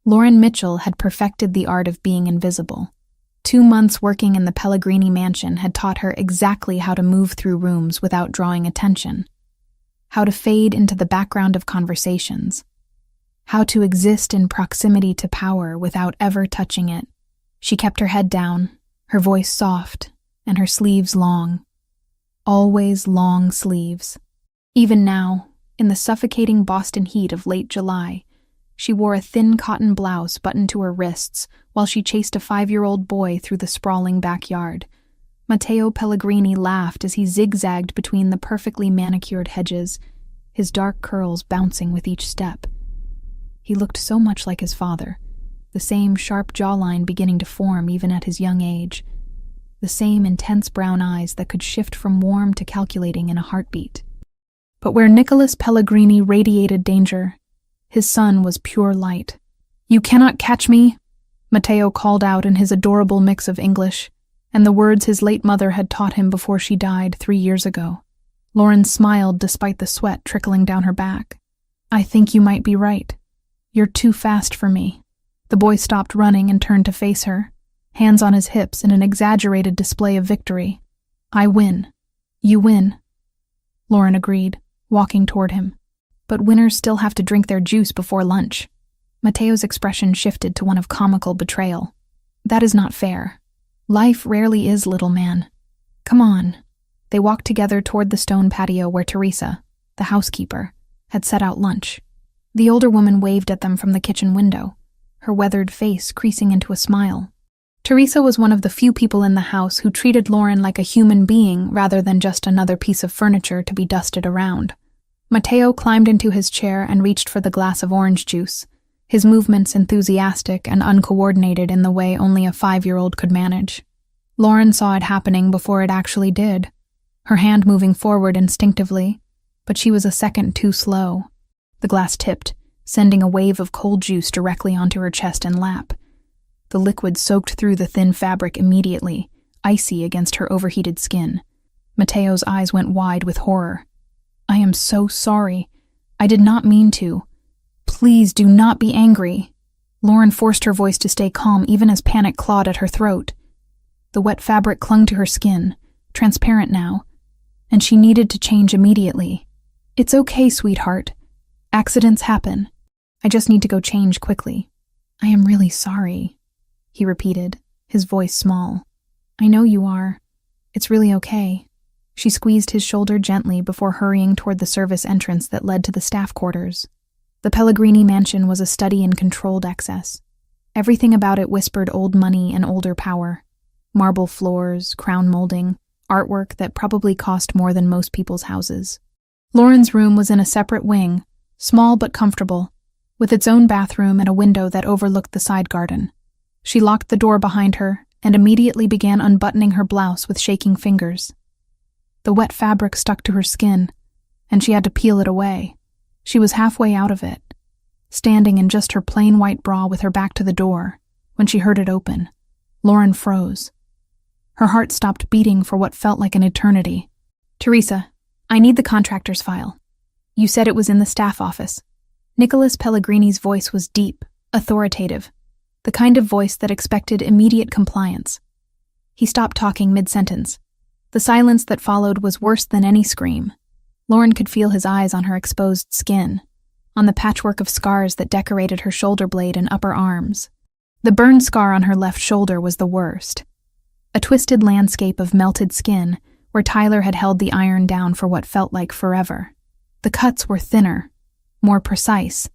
Lauren Mitchell had perfected the art of being invisible. 2 months working in the Pellegrini mansion had taught her exactly how to move through rooms without drawing attention, how to fade into the background of conversations, how to exist in proximity to power without ever touching it. She kept her head down, her voice soft, and her sleeves long. Always long sleeves. Even now, in the suffocating Boston heat of late July, she wore a thin cotton blouse buttoned to her wrists while she chased a 5-year-old boy through the sprawling backyard. Matteo Pellegrini laughed as he zigzagged between the perfectly manicured hedges, his dark curls bouncing with each step. He looked so much like his father, the same sharp jawline beginning to form even at his young age, the same intense brown eyes that could shift from warm to calculating in a heartbeat. But where Nicholas Pellegrini radiated danger, his son was pure light. "You cannot catch me," Matteo called out in his adorable mix of English, and the words his late mother had taught him before she died 3 years ago. Lauren smiled despite the sweat trickling down her back. "I think you might be right. You're too fast for me." The boy stopped running and turned to face her, hands on his hips in an exaggerated display of victory. "I win. You win," Lauren agreed, walking toward him. "But winners still have to drink their juice before lunch." Matteo's expression shifted to one of comical betrayal. "That is not fair. Life rarely is, little man. Come on." They walked together toward the stone patio where Teresa, the housekeeper, had set out lunch. The older woman waved at them from the kitchen window, her weathered face creasing into a smile. Teresa was one of the few people in the house who treated Lauren like a human being rather than just another piece of furniture to be dusted around. Matteo climbed into his chair and reached for the glass of orange juice, his movements enthusiastic and uncoordinated in the way only a 5-year-old could manage. Lauren saw it happening before it actually did, her hand moving forward instinctively, but she was a second too slow. The glass tipped, sending a wave of cold juice directly onto her chest and lap. The liquid soaked through the thin fabric immediately, icy against her overheated skin. Matteo's eyes went wide with horror. "I am so sorry. I did not mean to. Please do not be angry." Lauren forced her voice to stay calm even as panic clawed at her throat. The wet fabric clung to her skin, transparent now, and she needed to change immediately. "It's okay, sweetheart. Accidents happen. I just need to go change quickly." "I am really sorry," he repeated, his voice small. "I know you are. It's really okay." She squeezed his shoulder gently before hurrying toward the service entrance that led to the staff quarters. The Pellegrini mansion was a study in controlled excess. Everything about it whispered old money and older power. Marble floors, crown molding, artwork that probably cost more than most people's houses. Lauren's room was in a separate wing, small but comfortable, with its own bathroom and a window that overlooked the side garden. She locked the door behind her and immediately began unbuttoning her blouse with shaking fingers. The wet fabric stuck to her skin, and she had to peel it away. She was halfway out of it, standing in just her plain white bra with her back to the door, when she heard it open. Lauren froze. Her heart stopped beating for what felt like an eternity. "Teresa, I need the contractor's file. You said it was in the staff office." Nicholas Pellegrini's voice was deep, authoritative, the kind of voice that expected immediate compliance. He stopped talking mid-sentence. The silence that followed was worse than any scream. Lauren could feel his eyes on her exposed skin, on the patchwork of scars that decorated her shoulder blade and upper arms. The burn scar on her left shoulder was the worst. A twisted landscape of melted skin where Tyler had held the iron down for what felt like forever. The cuts were thinner, more precise,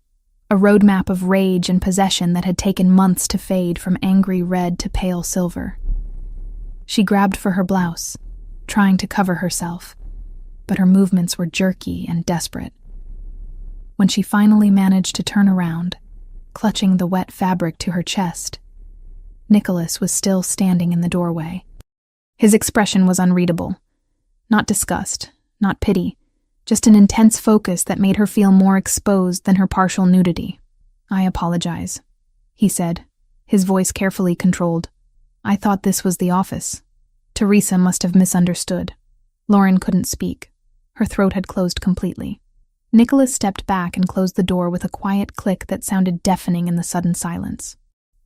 a roadmap of rage and possession that had taken months to fade from angry red to pale silver. She grabbed for her blouse, trying to cover herself, but her movements were jerky and desperate. When she finally managed to turn around, clutching the wet fabric to her chest, Nicholas was still standing in the doorway. His expression was unreadable. Not disgust, not pity, just an intense focus that made her feel more exposed than her partial nudity. "I apologize," he said, his voice carefully controlled. "I thought this was the office." Teresa must have misunderstood. Lauren couldn't speak. Her throat had closed completely. Nicholas stepped back and closed the door with a quiet click that sounded deafening in the sudden silence.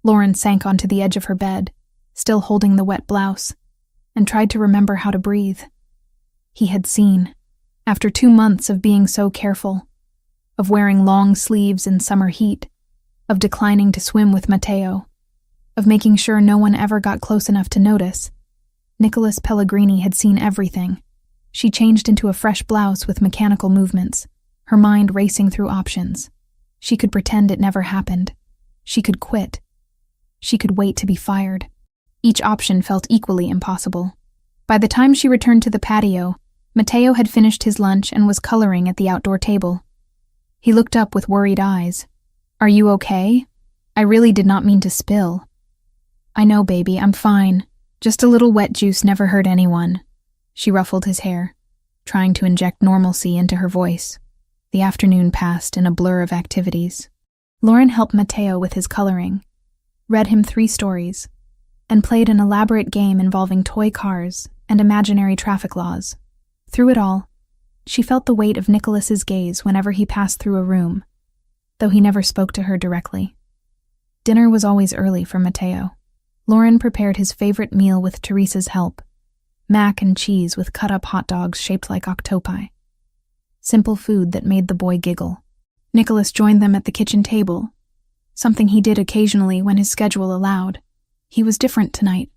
Lauren sank onto the edge of her bed, still holding the wet blouse, and tried to remember how to breathe. He had seen, after 2 months of being so careful, of wearing long sleeves in summer heat, of declining to swim with Matteo, of making sure no one ever got close enough to notice, Nicholas Pellegrini had seen everything. She changed into a fresh blouse with mechanical movements, her mind racing through options. She could pretend it never happened. She could quit. She could wait to be fired. Each option felt equally impossible. By the time she returned to the patio, Matteo had finished his lunch and was coloring at the outdoor table. He looked up with worried eyes. "Are you okay? I really did not mean to spill." "I know, baby, I'm fine. Just a little wet juice never hurt anyone." She ruffled his hair, trying to inject normalcy into her voice. The afternoon passed in a blur of activities. Lauren helped Matteo with his coloring, read him 3 stories, and played an elaborate game involving toy cars and imaginary traffic laws. Through it all, she felt the weight of Nicholas's gaze whenever he passed through a room, though he never spoke to her directly. Dinner was always early for Matteo. Lauren prepared his favorite meal with Teresa's help, mac and cheese with cut-up hot dogs shaped like octopi. Simple food that made the boy giggle. Nicholas joined them at the kitchen table, something he did occasionally when his schedule allowed. He was different tonight,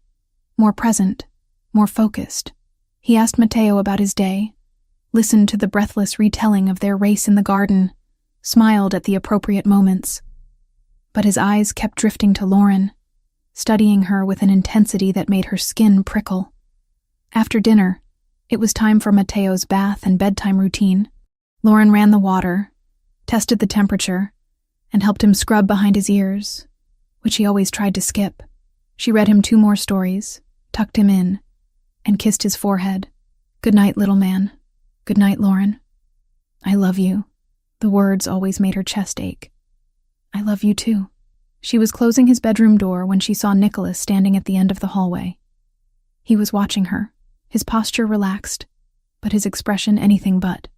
more present, more focused. He asked Matteo about his day, listened to the breathless retelling of their race in the garden, smiled at the appropriate moments. But his eyes kept drifting to Lauren, studying her with an intensity that made her skin prickle. After dinner, it was time for Matteo's bath and bedtime routine. Lauren ran the water, tested the temperature, and helped him scrub behind his ears, which he always tried to skip. She read him 2 more stories, tucked him in, and kissed his forehead. "Good night, little man. Good night, Lauren. I love you." The words always made her chest ache. "I love you too." She was closing his bedroom door when she saw Nicholas standing at the end of the hallway. He was watching her, his posture relaxed, but his expression anything but.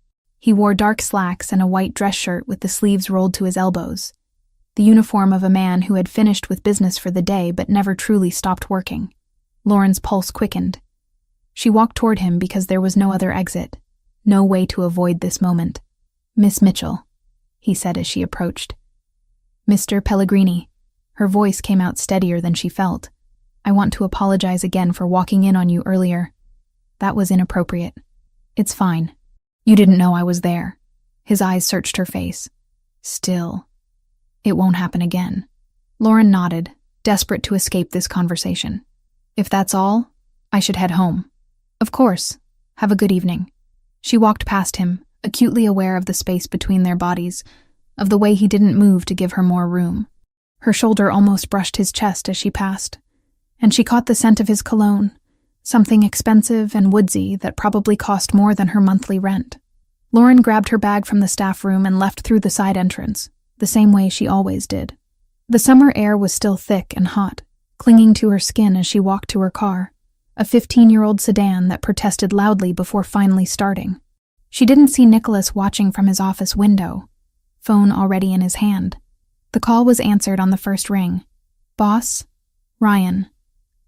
He wore dark slacks and a white dress shirt with the sleeves rolled to his elbows, the uniform of a man who had finished with business for the day but never truly stopped working. Lauren's pulse quickened. She walked toward him because there was no other exit, no way to avoid this moment. "Miss Mitchell," he said as she approached. "Mr. Pellegrini." Her voice came out steadier than she felt. "I want to apologize again for walking in on you earlier. That was inappropriate." "It's fine. You didn't know I was there." His eyes searched her face. "Still, it won't happen again." Lauren nodded, desperate to escape this conversation. "If that's all, I should head home." "Of course. Have a good evening." She walked past him, acutely aware of the space between their bodies, of the way he didn't move to give her more room. Her shoulder almost brushed his chest as she passed, and she caught the scent of his cologne, something expensive and woodsy that probably cost more than her monthly rent. Lauren grabbed her bag from the staff room and left through the side entrance, the same way she always did. The summer air was still thick and hot, clinging to her skin as she walked to her car, a 15-year-old sedan that protested loudly before finally starting. She didn't see Nicholas watching from his office window, phone already in his hand. The call was answered on the first ring. "Boss? Ryan.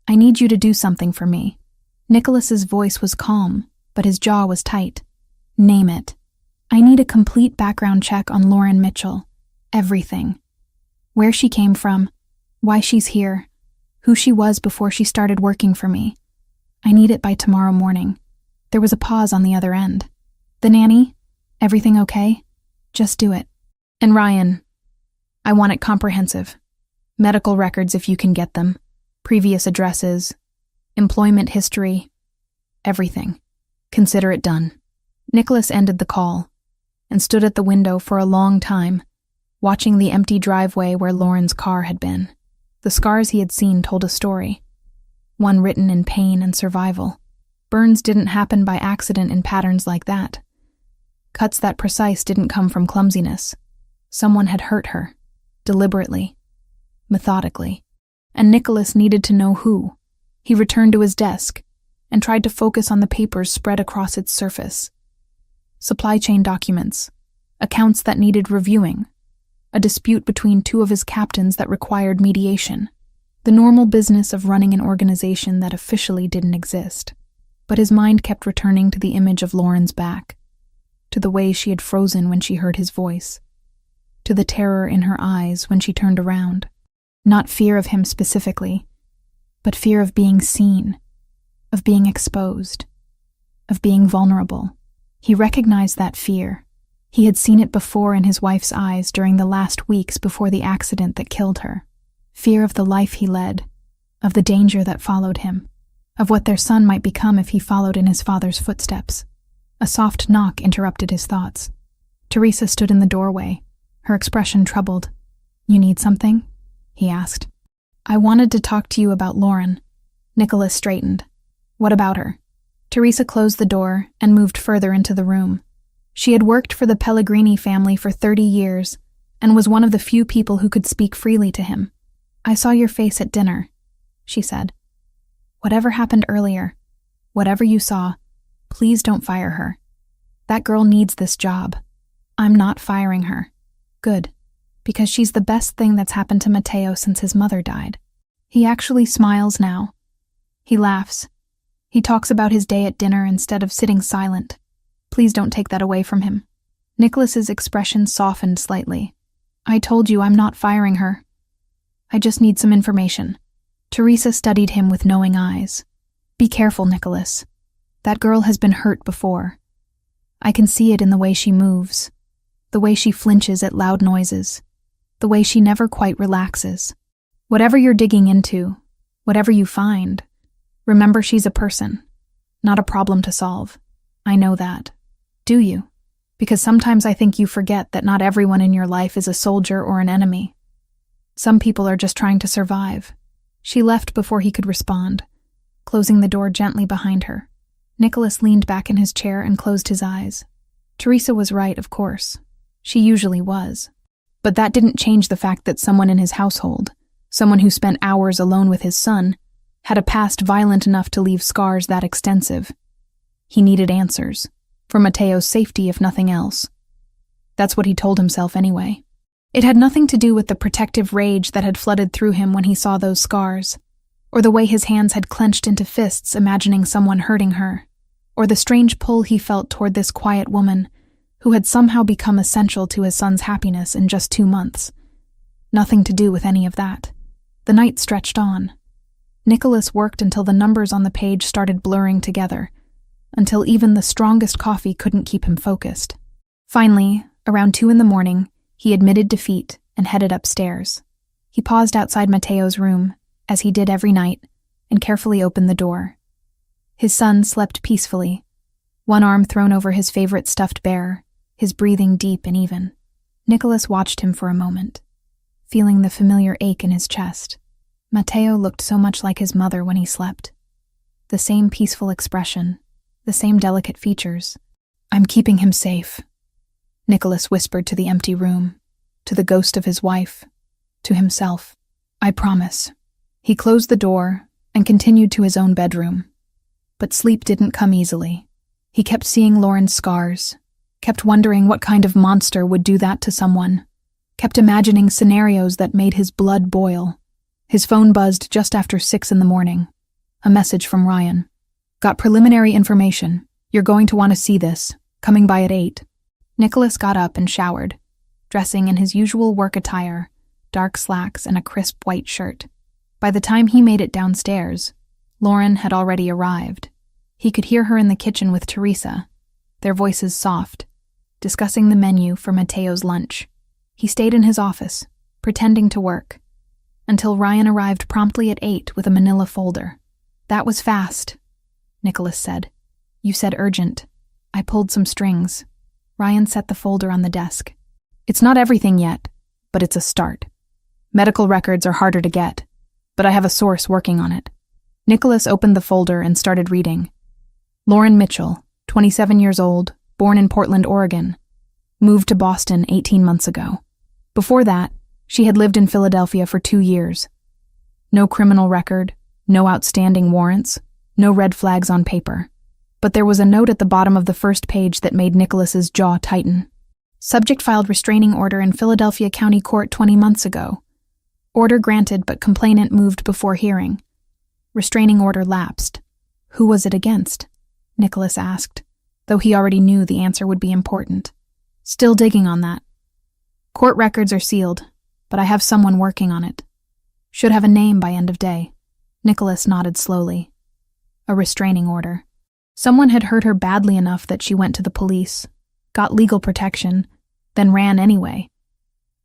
I need you to do something for me." Nicholas's voice was calm, but his jaw was tight. "Name it. I need a complete background check on Lauren Mitchell. Everything. Where she came from, why she's here, who she was before she started working for me. I need it by tomorrow morning." There was a pause on the other end. "The nanny? Everything okay? Just do it. And Ryan, I want it comprehensive. Medical records if you can get them, previous addresses, employment history, everything. Consider it done." Nicholas ended the call and stood at the window for a long time, watching the empty driveway where Lauren's car had been. The scars he had seen told a story, one written in pain and survival. Burns didn't happen by accident in patterns like that. Cuts that precise didn't come from clumsiness. Someone had hurt her, deliberately, methodically, and Nicholas needed to know who. He returned to his desk and tried to focus on the papers spread across its surface. Supply chain documents, accounts that needed reviewing, a dispute between two of his captains that required mediation, the normal business of running an organization that officially didn't exist. But his mind kept returning to the image of Lauren's back, to the way she had frozen when she heard his voice, to the terror in her eyes when she turned around. Not fear of him specifically, but fear of being seen, of being exposed, of being vulnerable. He recognized that fear. He had seen it before in his wife's eyes during the last weeks before the accident that killed her. Fear of the life he led, of the danger that followed him, of what their son might become if he followed in his father's footsteps. A soft knock interrupted his thoughts. Teresa stood in the doorway, her expression troubled. "You need something?" he asked. "I wanted to talk to you about Lauren." Nicholas straightened. "What about her?" Teresa closed the door and moved further into the room. She had worked for the Pellegrini family for 30 years and was one of the few people who could speak freely to him. "I saw your face at dinner," she said. "Whatever happened earlier, whatever you saw, please don't fire her. That girl needs this job. I'm not firing her." "Good, because she's the best thing that's happened to Matteo since his mother died." He actually smiles now. He laughs. He talks about his day at dinner instead of sitting silent. Please don't take that away from him. Nicholas's expression softened slightly. "I told you I'm not firing her. I just need some information." Teresa studied him with knowing eyes. "Be careful, Nicholas. That girl has been hurt before. I can see it in the way she moves, the way she flinches at loud noises, the way she never quite relaxes. Whatever you're digging into, whatever you find, remember she's a person, not a problem to solve. I know that. Do you? Because sometimes I think you forget that not everyone in your life is a soldier or an enemy. Some people are just trying to survive." She left before he could respond, closing the door gently behind her. Nicholas leaned back in his chair and closed his eyes. Teresa was right, of course. She usually was. But that didn't change the fact that someone in his household, someone who spent hours alone with his son, had a past violent enough to leave scars that extensive. He needed answers, for Matteo's safety if nothing else. That's what he told himself anyway. It had nothing to do with the protective rage that had flooded through him when he saw those scars, or the way his hands had clenched into fists imagining someone hurting her, or the strange pull he felt toward this quiet woman who had somehow become essential to his son's happiness in just 2 months. Nothing to do with any of that. The night stretched on. Nicholas worked until the numbers on the page started blurring together, until even the strongest coffee couldn't keep him focused. Finally, around 2 a.m, he admitted defeat and headed upstairs. He paused outside Matteo's room, as he did every night, and carefully opened the door. His son slept peacefully, one arm thrown over his favorite stuffed bear, his breathing deep and even. Nicholas watched him for a moment, feeling the familiar ache in his chest. Matteo looked so much like his mother when he slept. The same peaceful expression, the same delicate features. "I'm keeping him safe," Nicholas whispered to the empty room, to the ghost of his wife, to himself. "I promise." He closed the door and continued to his own bedroom. But sleep didn't come easily. He kept seeing Lauren's scars, kept wondering what kind of monster would do that to someone, kept imagining scenarios that made his blood boil. His phone buzzed just after 6 a.m. A message from Ryan. "Got preliminary information. You're going to want to see this. Coming by at 8. Nicholas got up and showered, dressing in his usual work attire, dark slacks and a crisp white shirt. By the time he made it downstairs, Lauren had already arrived. He could hear her in the kitchen with Teresa, their voices soft, discussing the menu for Matteo's lunch. He stayed in his office, pretending to work, until Ryan arrived promptly at 8 with a manila folder. "That was fast," Nicholas said. "You said urgent. I pulled some strings." Ryan set the folder on the desk. "It's not everything yet, but it's a start. Medical records are harder to get, but I have a source working on it." Nicholas opened the folder and started reading. Lauren Mitchell, 27 years old, born in Portland, Oregon. Moved to Boston 18 months ago. Before that, she had lived in Philadelphia for 2 years. No criminal record, no outstanding warrants, no red flags on paper. But there was a note at the bottom of the first page that made Nicholas's jaw tighten. Subject filed restraining order in Philadelphia County Court 20 months ago. Order granted, but complainant moved before hearing. Restraining order lapsed. Who was it against? Nicholas asked, though he already knew the answer would be important. Still digging on that. Court records are sealed, but I have someone working on it. Should have a name by end of day. Nicholas nodded slowly. A restraining order. Someone had hurt her badly enough that she went to the police, got legal protection, then ran anyway.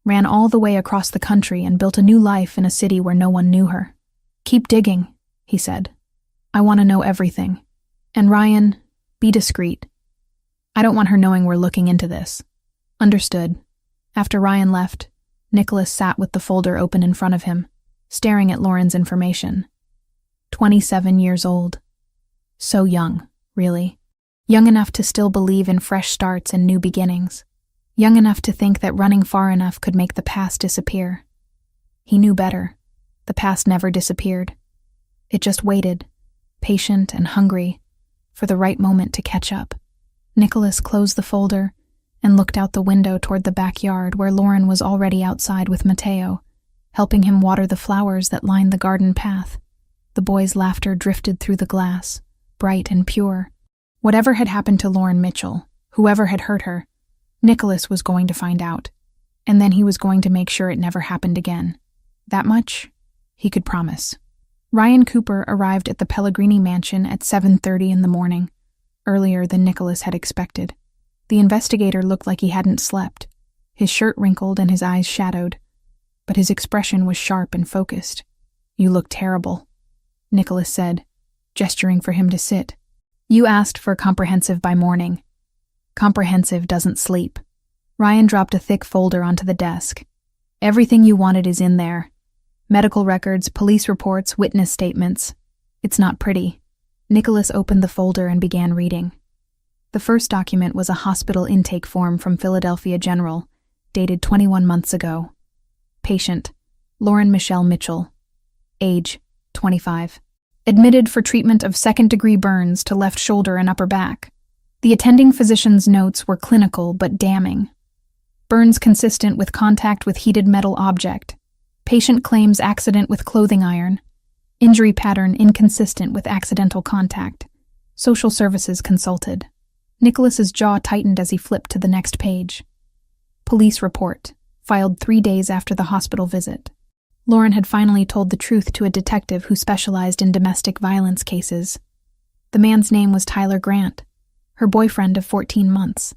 Ran all the way across the country and built a new life in a city where no one knew her. Keep digging, he said. I want to know everything. And Ryan, be discreet. I don't want her knowing we're looking into this. Understood. After Ryan left, Nicholas sat with the folder open in front of him, staring at Lauren's information. 27 years old. So young, really. Young enough to still believe in fresh starts and new beginnings. Young enough to think that running far enough could make the past disappear. He knew better. The past never disappeared. It just waited, patient and hungry, for the right moment to catch up. Nicholas closed the folder and looked out the window toward the backyard where Lauren was already outside with Mateo, helping him water the flowers that lined the garden path. The boy's laughter drifted through the glass, bright and pure. Whatever had happened to Lauren Mitchell, whoever had hurt her, Nicholas was going to find out, and then he was going to make sure it never happened again. That much, he could promise. Ryan Cooper arrived at the Pellegrini mansion at 7:30 in the morning, earlier than Nicholas had expected. The investigator looked like he hadn't slept, his shirt wrinkled and his eyes shadowed, but his expression was sharp and focused. You look terrible, Nicholas said, gesturing for him to sit. You asked for comprehensive by morning. Comprehensive doesn't sleep. Ryan dropped a thick folder onto the desk. Everything you wanted is in there. Medical records, police reports, witness statements. It's not pretty. Nicholas opened the folder and began reading. The first document was a hospital intake form from Philadelphia General, dated 21 months ago. Patient, Lauren Michelle Mitchell. Age, 25. Admitted for treatment of second-degree burns to left shoulder and upper back. The attending physician's notes were clinical but damning. Burns consistent with contact with heated metal object. Patient claims accident with clothing iron. Injury pattern inconsistent with accidental contact. Social services consulted. Nicholas's jaw tightened as he flipped to the next page. Police report, filed 3 days after the hospital visit. Lauren had finally told the truth to a detective who specialized in domestic violence cases. The man's name was Tyler Grant, her boyfriend of 14 months.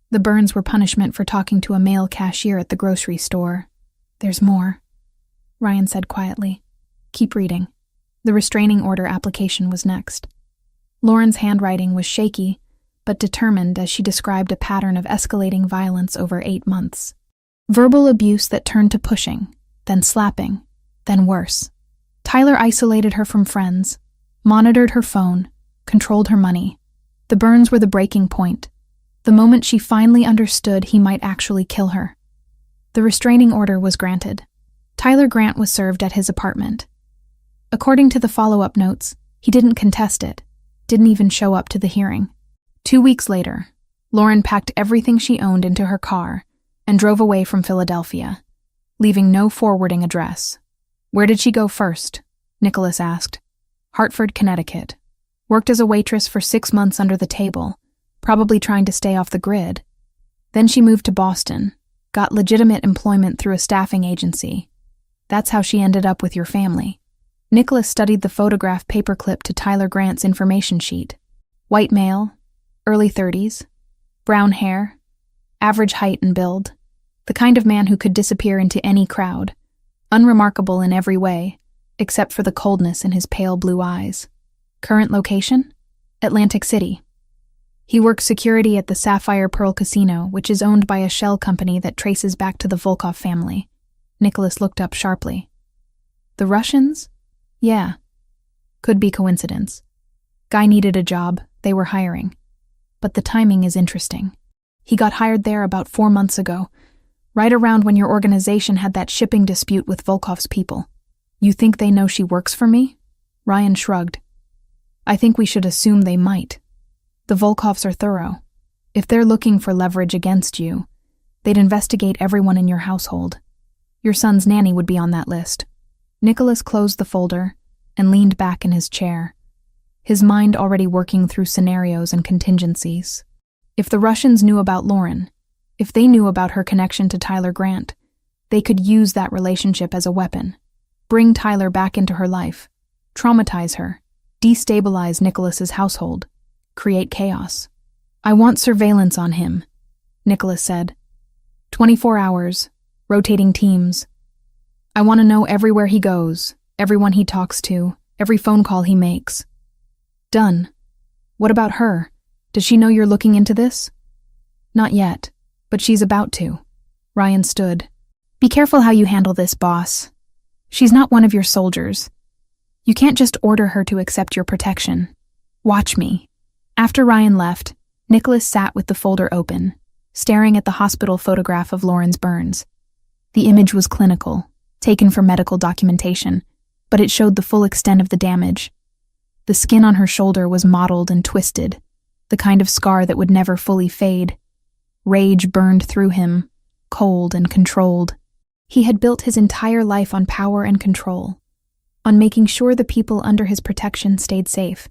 The burns were punishment for talking to a male cashier at the grocery store. There's more, Ryan said quietly. Keep reading. The restraining order application was next. Lauren's handwriting was shaky, but determined as she described a pattern of escalating violence over 8 months. Verbal abuse that turned to pushing, then slapping, then worse. Tyler isolated her from friends, monitored her phone, controlled her money. The burns were the breaking point, the moment she finally understood he might actually kill her. The restraining order was granted. Tyler Grant was served at his apartment. According to the follow-up notes, he didn't contest it, didn't even show up to the hearing. 2 weeks later, Lauren packed everything she owned into her car and drove away from Philadelphia, leaving no forwarding address. Where did she go first? Nicholas asked. Hartford, Connecticut. Worked as a waitress for 6 months under the table, probably trying to stay off the grid. Then she moved to Boston, got legitimate employment through a staffing agency. That's how she ended up with your family. Nicholas studied the photograph paperclip to Tyler Grant's information sheet. White male, early 30s, brown hair, average height and build, the kind of man who could disappear into any crowd, unremarkable in every way, except for the coldness in his pale blue eyes. Current location? Atlantic City. He works security at the Sapphire Pearl Casino, which is owned by a shell company that traces back to the Volkov family. Nicholas looked up sharply. The Russians? Yeah. Could be coincidence. Guy needed a job, they were hiring. But the timing is interesting. He got hired there about 4 months ago, right around when your organization had that shipping dispute with Volkov's people. You think they know she works for me? Ryan shrugged. I think we should assume they might. The Volkovs are thorough. If they're looking for leverage against you, They'd investigate everyone in your household. Your son's nanny would be on that list. Nicholas closed the folder and leaned back in his chair, his mind already working through scenarios and contingencies. If the Russians knew about Lauren, if they knew about her connection to Tyler Grant, they could use that relationship as a weapon. Bring Tyler back into her life, traumatize her, destabilize Nicholas's household, create chaos. I want surveillance on him, Nicholas said. 24 hours, rotating teams. I want to know everywhere he goes, everyone he talks to, every phone call he makes. Done. What about her? Does she know you're looking into this? Not yet, but she's about to. Ryan stood. Be careful how you handle this, boss. She's not one of your soldiers. You can't just order her to accept your protection. Watch me. After Ryan left, Nicholas sat with the folder open, staring at the hospital photograph of Lauren's burns. The image was clinical, taken for medical documentation, but it showed the full extent of the damage. The skin on her shoulder was mottled and twisted, the kind of scar that would never fully fade. Rage burned through him, cold and controlled. He had built his entire life on power and control, on making sure the people under his protection stayed safe.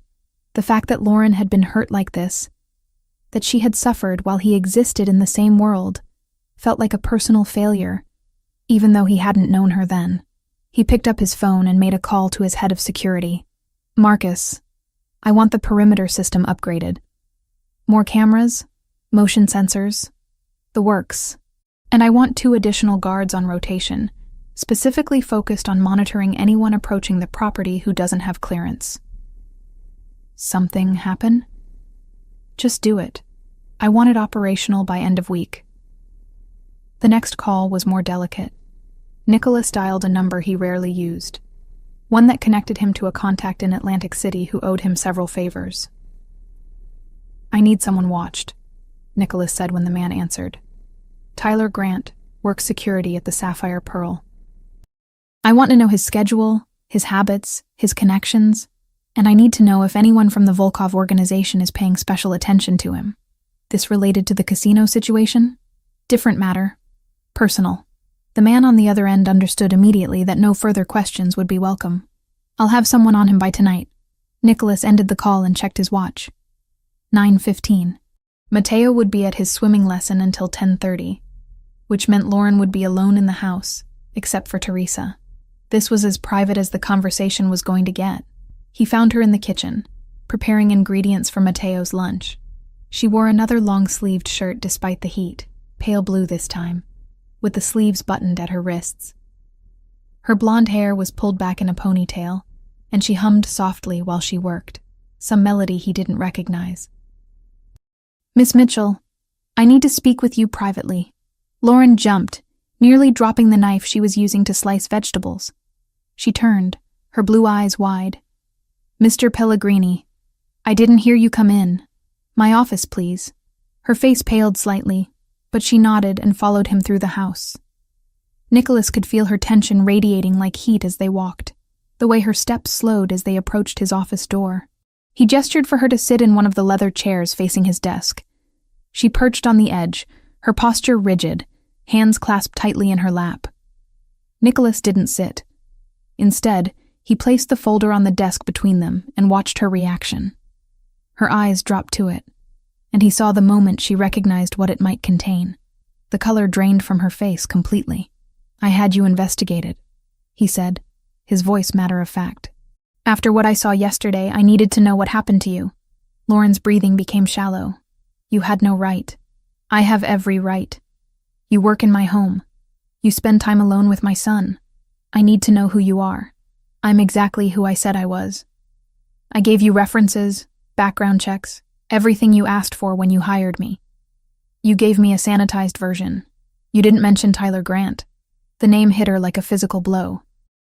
The fact that Lauren had been hurt like this, that she had suffered while he existed in the same world, felt like a personal failure, even though he hadn't known her then. He picked up his phone and made a call to his head of security. Marcus, I want the perimeter system upgraded. More cameras, motion sensors, the works. And I want 2 additional guards on rotation, specifically focused on monitoring anyone approaching the property who doesn't have clearance. Something happen? Just do it. I want it operational by end of week. The next call was more delicate. Nicholas dialed a number he rarely used, one that connected him to a contact in Atlantic City who owed him several favors. I need someone watched, Nicholas said when the man answered. Tyler Grant, works security at the Sapphire Pearl. I want to know his schedule, his habits, his connections, and I need to know if anyone from the Volkov organization is paying special attention to him. This related to the casino situation? Different matter. Personal. The man on the other end understood immediately that no further questions would be welcome. I'll have someone on him by tonight. Nicholas ended the call and checked his watch. 9:15. Mateo would be at his swimming lesson until 10:30, which meant Lauren would be alone in the house, except for Teresa. This was as private as the conversation was going to get. He found her in the kitchen, preparing ingredients for Mateo's lunch. She wore another long-sleeved shirt despite the heat, pale blue this time, with the sleeves buttoned at her wrists. Her blonde hair was pulled back in a ponytail, and she hummed softly while she worked, some melody he didn't recognize. Miss Mitchell, I need to speak with you privately. Lauren jumped, nearly dropping the knife she was using to slice vegetables. She turned, her blue eyes wide. Mr. Pellegrini, I didn't hear you come in. My office, please. Her face paled slightly, but she nodded and followed him through the house. Nicholas could feel her tension radiating like heat as they walked, the way her steps slowed as they approached his office door. He gestured for her to sit in one of the leather chairs facing his desk. She perched on the edge, her posture rigid, hands clasped tightly in her lap. Nicholas didn't sit. Instead, he placed the folder on the desk between them and watched her reaction. Her eyes dropped to it, and he saw the moment she recognized what it might contain. The color drained from her face completely. I had you investigated, he said, his voice matter of fact. After what I saw yesterday, I needed to know what happened to you. Lauren's breathing became shallow. You had no right. I have every right. You work in my home. You spend time alone with my son. I need to know who you are. I'm exactly who I said I was. I gave you references, background checks, everything you asked for when you hired me. You gave me a sanitized version. You didn't mention Tyler Grant. The name hit her like a physical blow.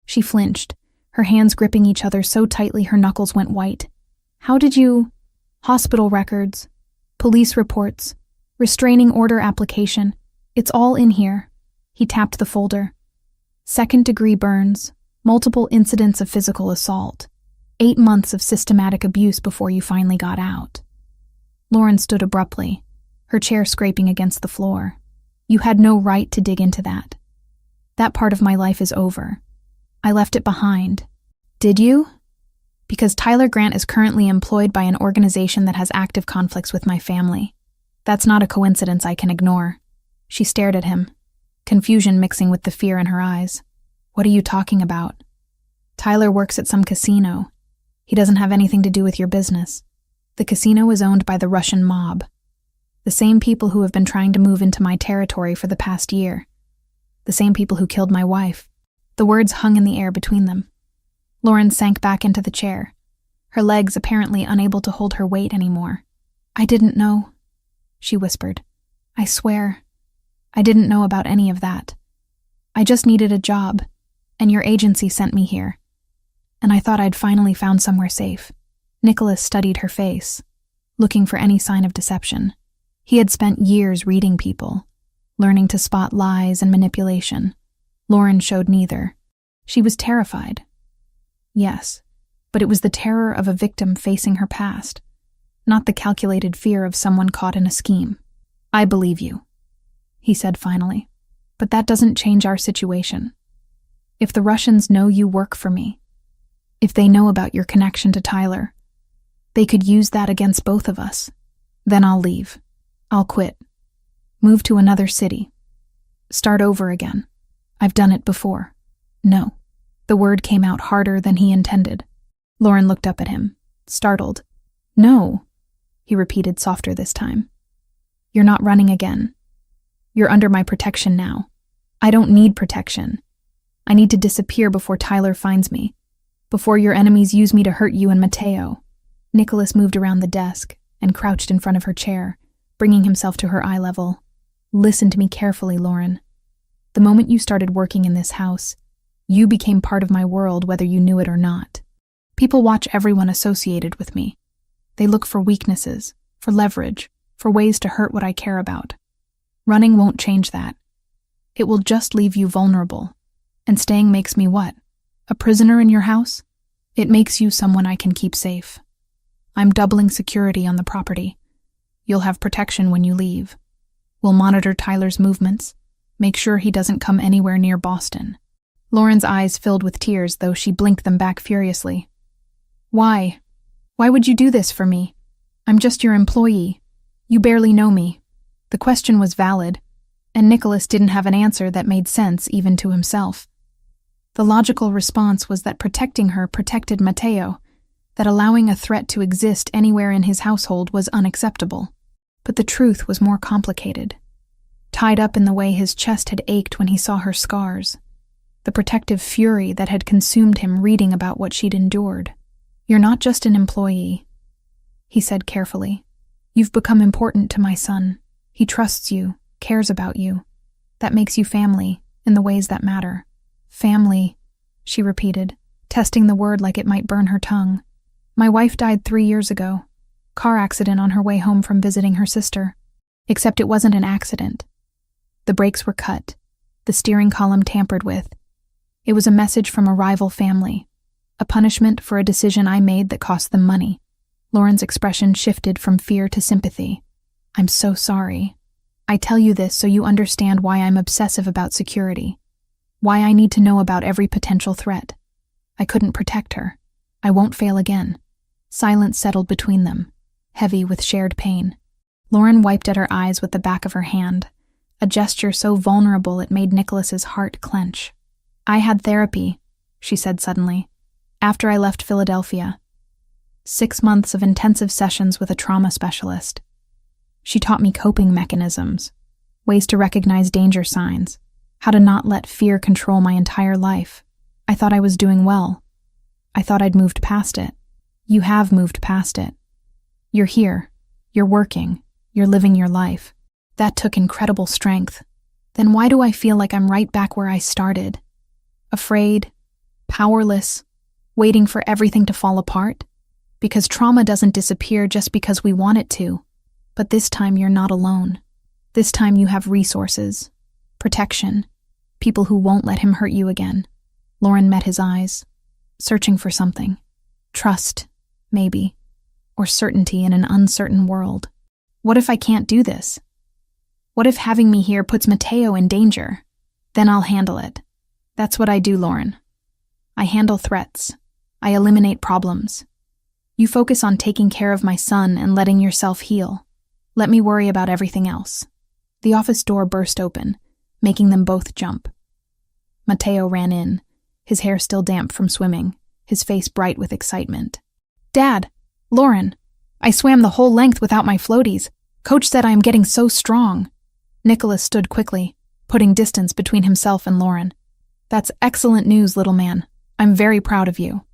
She flinched, her hands gripping each other so tightly her knuckles went white. How did you? Hospital records, police reports, restraining order application. It's all in here. He tapped the folder. 2nd-degree burns, multiple incidents of physical assault, 8 months of systematic abuse before you finally got out. Lauren stood abruptly, her chair scraping against the floor. You had no right to dig into that. That part of my life is over. I left it behind. Did you? Because Tyler Grant is currently employed by an organization that has active conflicts with my family. That's not a coincidence I can ignore. She stared at him, confusion mixing with the fear in her eyes. What are you talking about? Tyler works at some casino. He doesn't have anything to do with your business. The casino is owned by the Russian mob. The same people who have been trying to move into my territory for the past year. The same people who killed my wife. The words hung in the air between them. Lauren sank back into the chair, her legs apparently unable to hold her weight anymore. I didn't know, she whispered. I swear, I didn't know about any of that. I just needed a job, and your agency sent me here. And I thought I'd finally found somewhere safe. Nicholas studied her face, looking for any sign of deception. He had spent years reading people, learning to spot lies and manipulation. Lauren showed neither. She was terrified. Yes, but it was the terror of a victim facing her past, not the calculated fear of someone caught in a scheme. I believe you, he said finally, but that doesn't change our situation. If the Russians know you work for me, if they know about your connection to Tyler, they could use that against both of us. Then I'll leave. I'll quit. Move to another city. Start over again. I've done it before. No. The word came out harder than he intended. Lauren looked up at him, startled. No, he repeated softer this time. You're not running again. You're under my protection now. I don't need protection. I need to disappear before Tyler finds me, before your enemies use me to hurt you and Mateo. Nicholas moved around the desk and crouched in front of her chair, bringing himself to her eye level. Listen to me carefully, Lauren. The moment you started working in this house, you became part of my world whether you knew it or not. People watch everyone associated with me. They look for weaknesses, for leverage, for ways to hurt what I care about. Running won't change that. It will just leave you vulnerable. And staying makes me what? A prisoner in your house? It makes you someone I can keep safe. I'm doubling security on the property. You'll have protection when you leave. We'll monitor Tyler's movements, make sure he doesn't come anywhere near Boston. Lauren's eyes filled with tears, though she blinked them back furiously. Why? Why would you do this for me? I'm just your employee. You barely know me. The question was valid, and Nicholas didn't have an answer that made sense even to himself. The logical response was that protecting her protected Mateo, that allowing a threat to exist anywhere in his household was unacceptable. But the truth was more complicated, tied up in the way his chest had ached when he saw her scars, the protective fury that had consumed him reading about what she'd endured. You're not just an employee, he said carefully. You've become important to my son. He trusts you, cares about you. That makes you family, in the ways that matter. Family, she repeated, testing the word like it might burn her tongue. My wife died 3 years ago. Car accident on her way home from visiting her sister. Except it wasn't an accident. The brakes were cut, the steering column tampered with. It was a message from a rival family, a punishment for a decision I made that cost them money. Lauren's expression shifted from fear to sympathy. I'm so sorry. I tell you this so you understand why I'm obsessive about security, why I need to know about every potential threat. I couldn't protect her. I won't fail again. Silence settled between them, heavy with shared pain. Lauren wiped at her eyes with the back of her hand, a gesture so vulnerable it made Nicholas's heart clench. I had therapy, she said suddenly, after I left Philadelphia. 6 months of intensive sessions with a trauma specialist. She taught me coping mechanisms, ways to recognize danger signs, how to not let fear control my entire life. I thought I was doing well. I thought I'd moved past it. You have moved past it. You're here. You're working. You're living your life. That took incredible strength. Then why do I feel like I'm right back where I started? Afraid, powerless, waiting for everything to fall apart? Because trauma doesn't disappear just because we want it to. But this time you're not alone. This time you have resources, protection, people who won't let him hurt you again. Lauren met his eyes, searching for something. Trust, maybe, or certainty in an uncertain world. What if I can't do this? What if having me here puts Mateo in danger? Then I'll handle it. That's what I do, Lauren. I handle threats. I eliminate problems. You focus on taking care of my son and letting yourself heal. Let me worry about everything else. The office door burst open, making them both jump. Mateo ran in, his hair still damp from swimming, his face bright with excitement. Dad! Lauren! I swam the whole length without my floaties. Coach said I am getting so strong. Nicholas stood quickly, putting distance between himself and Lauren. That's excellent news, little man. I'm very proud of you.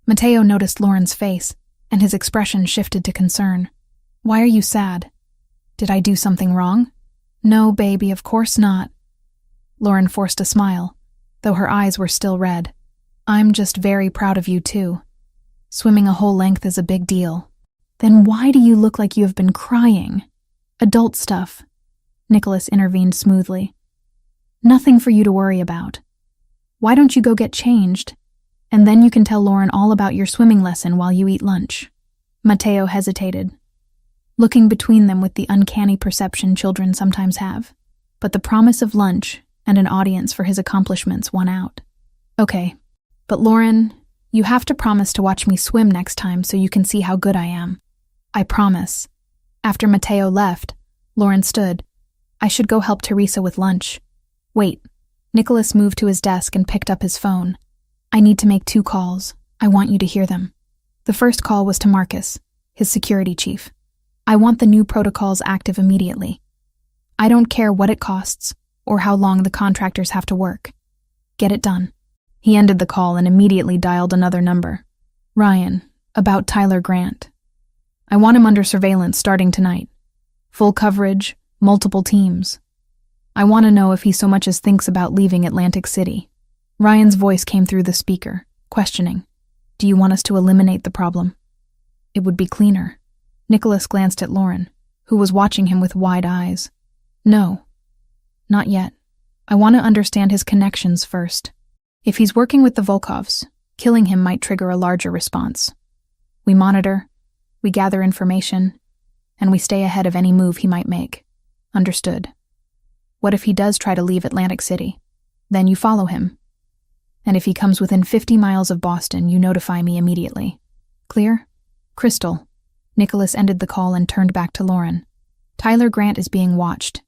Mateo noticed Lauren's face, and his expression shifted to concern. Why are you sad? Did I do something wrong? No, baby, of course not. Lauren forced a smile, though her eyes were still red. I'm just very proud of you, too. Swimming a whole length is a big deal. Then why do you look like you have been crying? Adult stuff. Nicholas intervened smoothly. Nothing for you to worry about. Why don't you go get changed? And then you can tell Lauren all about your swimming lesson while you eat lunch. Mateo hesitated, looking between them with the uncanny perception children sometimes have. But the promise of lunch and an audience for his accomplishments won out. Okay, but Lauren, you have to promise to watch me swim next time so you can see how good I am. I promise. After Mateo left, Lauren stood. I should go help Teresa with lunch. Wait. Nicholas moved to his desk and picked up his phone. I need to make 2 calls. I want you to hear them. The first call was to Marcus, his security chief. I want the new protocols active immediately. I don't care what it costs or how long the contractors have to work. Get it done. He ended the call and immediately dialed another number. Ryan, about Tyler Grant. I want him under surveillance starting tonight. Full coverage, multiple teams. I want to know if he so much as thinks about leaving Atlantic City. Ryan's voice came through the speaker, questioning. Do you want us to eliminate the problem? It would be cleaner. Nicholas glanced at Lauren, who was watching him with wide eyes. No, not yet. I want to understand his connections first. If he's working with the Volkovs, killing him might trigger a larger response. We monitor, we gather information, and we stay ahead of any move he might make. Understood. What if he does try to leave Atlantic City? Then you follow him. And if he comes within 50 miles of Boston, you notify me immediately. Clear? Crystal. Nicholas ended the call and turned back to Lauren. Tyler Grant is being watched.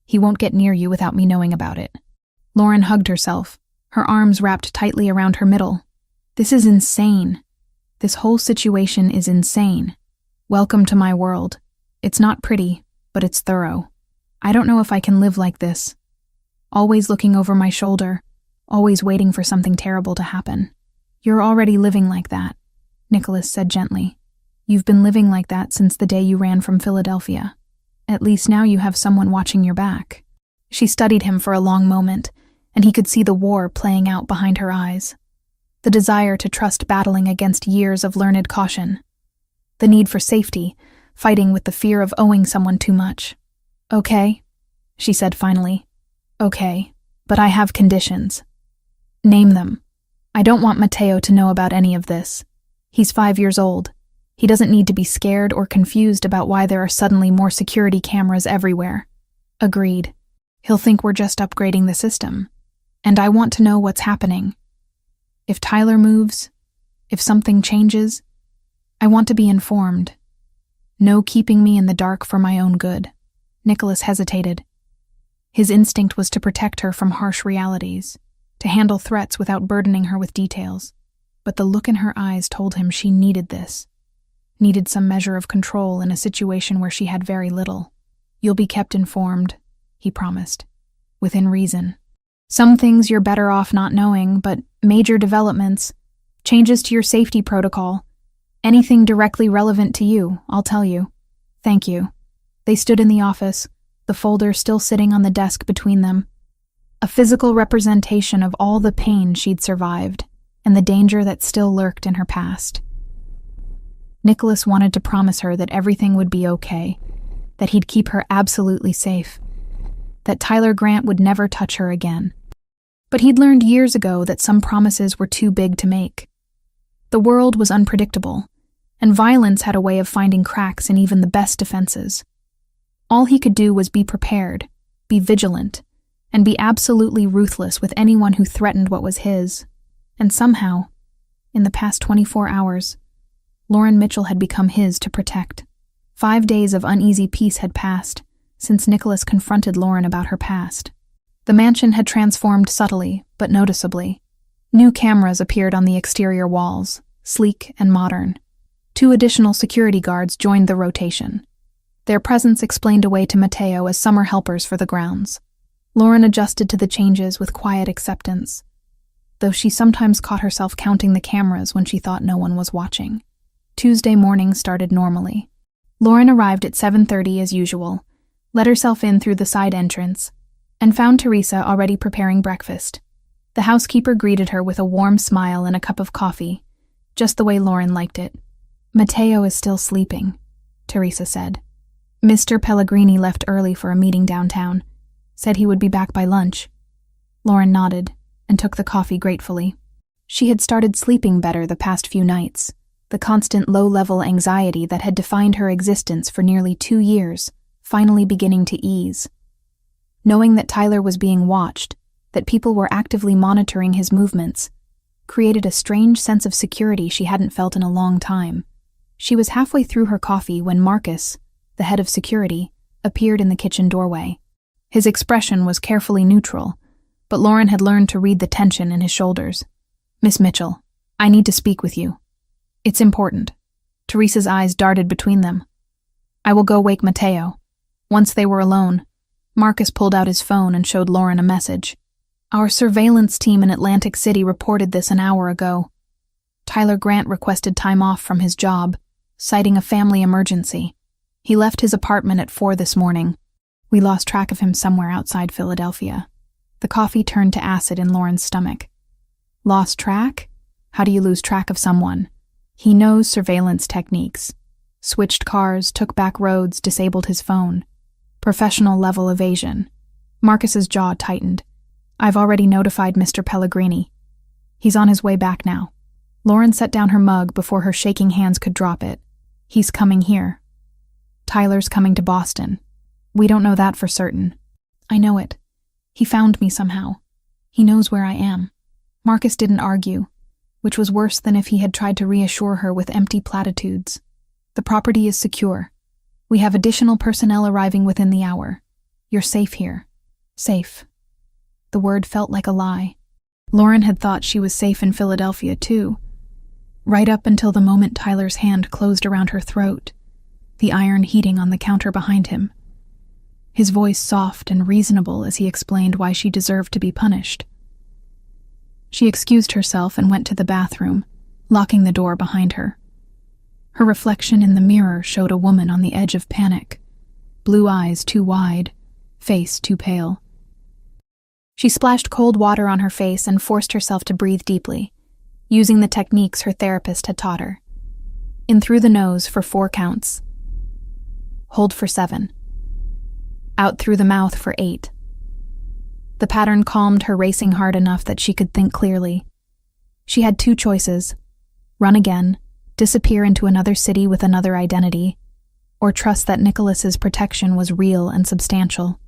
He won't get near you without me knowing about it. Lauren hugged herself, her arms wrapped tightly around her middle. This is insane. This whole situation is insane. Welcome to my world. It's not pretty, but it's thorough. I don't know if I can live like this. Always looking over my shoulder, always waiting for something terrible to happen. You're already living like that, Nicholas said gently. You've been living like that since the day you ran from Philadelphia. At least now you have someone watching your back. She studied him for a long moment, and he could see the war playing out behind her eyes. The desire to trust battling against years of learned caution. The need for safety, fighting with the fear of owing someone too much. Okay, she said finally. Okay, but I have conditions. Name them. I don't want Mateo to know about any of this. He's 5 years old. He doesn't need to be scared or confused about why there are suddenly more security cameras everywhere. Agreed. He'll think we're just upgrading the system. And I want to know what's happening. If Tyler moves, if something changes, I want to be informed. No keeping me in the dark for my own good. Nicholas hesitated. His instinct was to protect her from harsh realities, to handle threats without burdening her with details. But the look in her eyes told him she needed this. Needed some measure of control in a situation where she had very little. You'll be kept informed, he promised, within reason. Some things you're better off not knowing, but major developments, changes to your safety protocol, anything directly relevant to you, I'll tell you. Thank you. They stood in the office, the folder still sitting on the desk between them. A physical representation of all the pain she'd survived and the danger that still lurked in her past. Nicholas wanted to promise her that everything would be okay, that he'd keep her absolutely safe, that Tyler Grant would never touch her again. But he'd learned years ago that some promises were too big to make. The world was unpredictable, and violence had a way of finding cracks in even the best defenses. All he could do was be prepared, be vigilant, and be absolutely ruthless with anyone who threatened what was his. And somehow, in the past 24 hours, Lauren Mitchell had become his to protect. 5 days of uneasy peace had passed since Nicholas confronted Lauren about her past. The mansion had transformed subtly, but noticeably. New cameras appeared on the exterior walls, sleek and modern. 2 additional security guards joined the rotation. Their presence explained a way to Mateo as summer helpers for the grounds. Lauren adjusted to the changes with quiet acceptance, though she sometimes caught herself counting the cameras when she thought no one was watching. Tuesday morning started normally. Lauren arrived at 7:30 as usual, let herself in through the side entrance, and found Teresa already preparing breakfast. The housekeeper greeted her with a warm smile and a cup of coffee, just the way Lauren liked it. "Mateo is still sleeping," Teresa said. "Mr. Pellegrini left early for a meeting downtown. Said he would be back by lunch." Lauren nodded and took the coffee gratefully. She had started sleeping better the past few nights, the constant low-level anxiety that had defined her existence for nearly 2 years, finally beginning to ease. Knowing that Tyler was being watched, that people were actively monitoring his movements, created a strange sense of security she hadn't felt in a long time. She was halfway through her coffee when Marcus, the head of security, appeared in the kitchen doorway. His expression was carefully neutral, but Lauren had learned to read the tension in his shoulders. "Miss Mitchell, I need to speak with you. It's important." Teresa's eyes darted between them. "I will go wake Mateo." Once they were alone, Marcus pulled out his phone and showed Lauren a message. "Our surveillance team in Atlantic City reported this an hour ago. Tyler Grant requested time off from his job, citing a family emergency. He left his apartment at 4 this morning. We lost track of him somewhere outside Philadelphia." The coffee turned to acid in Lauren's stomach. "Lost track? How do you lose track of someone?" He knows surveillance techniques. Switched cars, took back roads, disabled his phone. Professional-level evasion. Marcus's jaw tightened. "I've already notified Mr. Pellegrini. He's on his way back now." Lauren set down her mug before her shaking hands could drop it. "He's coming here. Tyler's coming to Boston. We don't know that for certain." "I know it. He found me somehow. He knows where I am." Marcus didn't argue, which was worse than if he had tried to reassure her with empty platitudes. "The property is secure. We have additional personnel arriving within the hour. You're safe here." Safe. The word felt like a lie. Lauren had thought she was safe in Philadelphia, too. Right up until the moment Tyler's hand closed around her throat, the iron heating on the counter behind him. His voice soft and reasonable as he explained why she deserved to be punished. She excused herself and went to the bathroom, locking the door behind her. Her reflection in the mirror showed a woman on the edge of panic, blue eyes too wide, face too pale. She splashed cold water on her face and forced herself to breathe deeply, using the techniques her therapist had taught her. In through the nose for 4 counts. Hold for 7. Out through the mouth for 8. The pattern calmed her racing heart enough that she could think clearly. She had 2 choices: run again, disappear into another city with another identity, or trust that Nicholas's protection was real and substantial.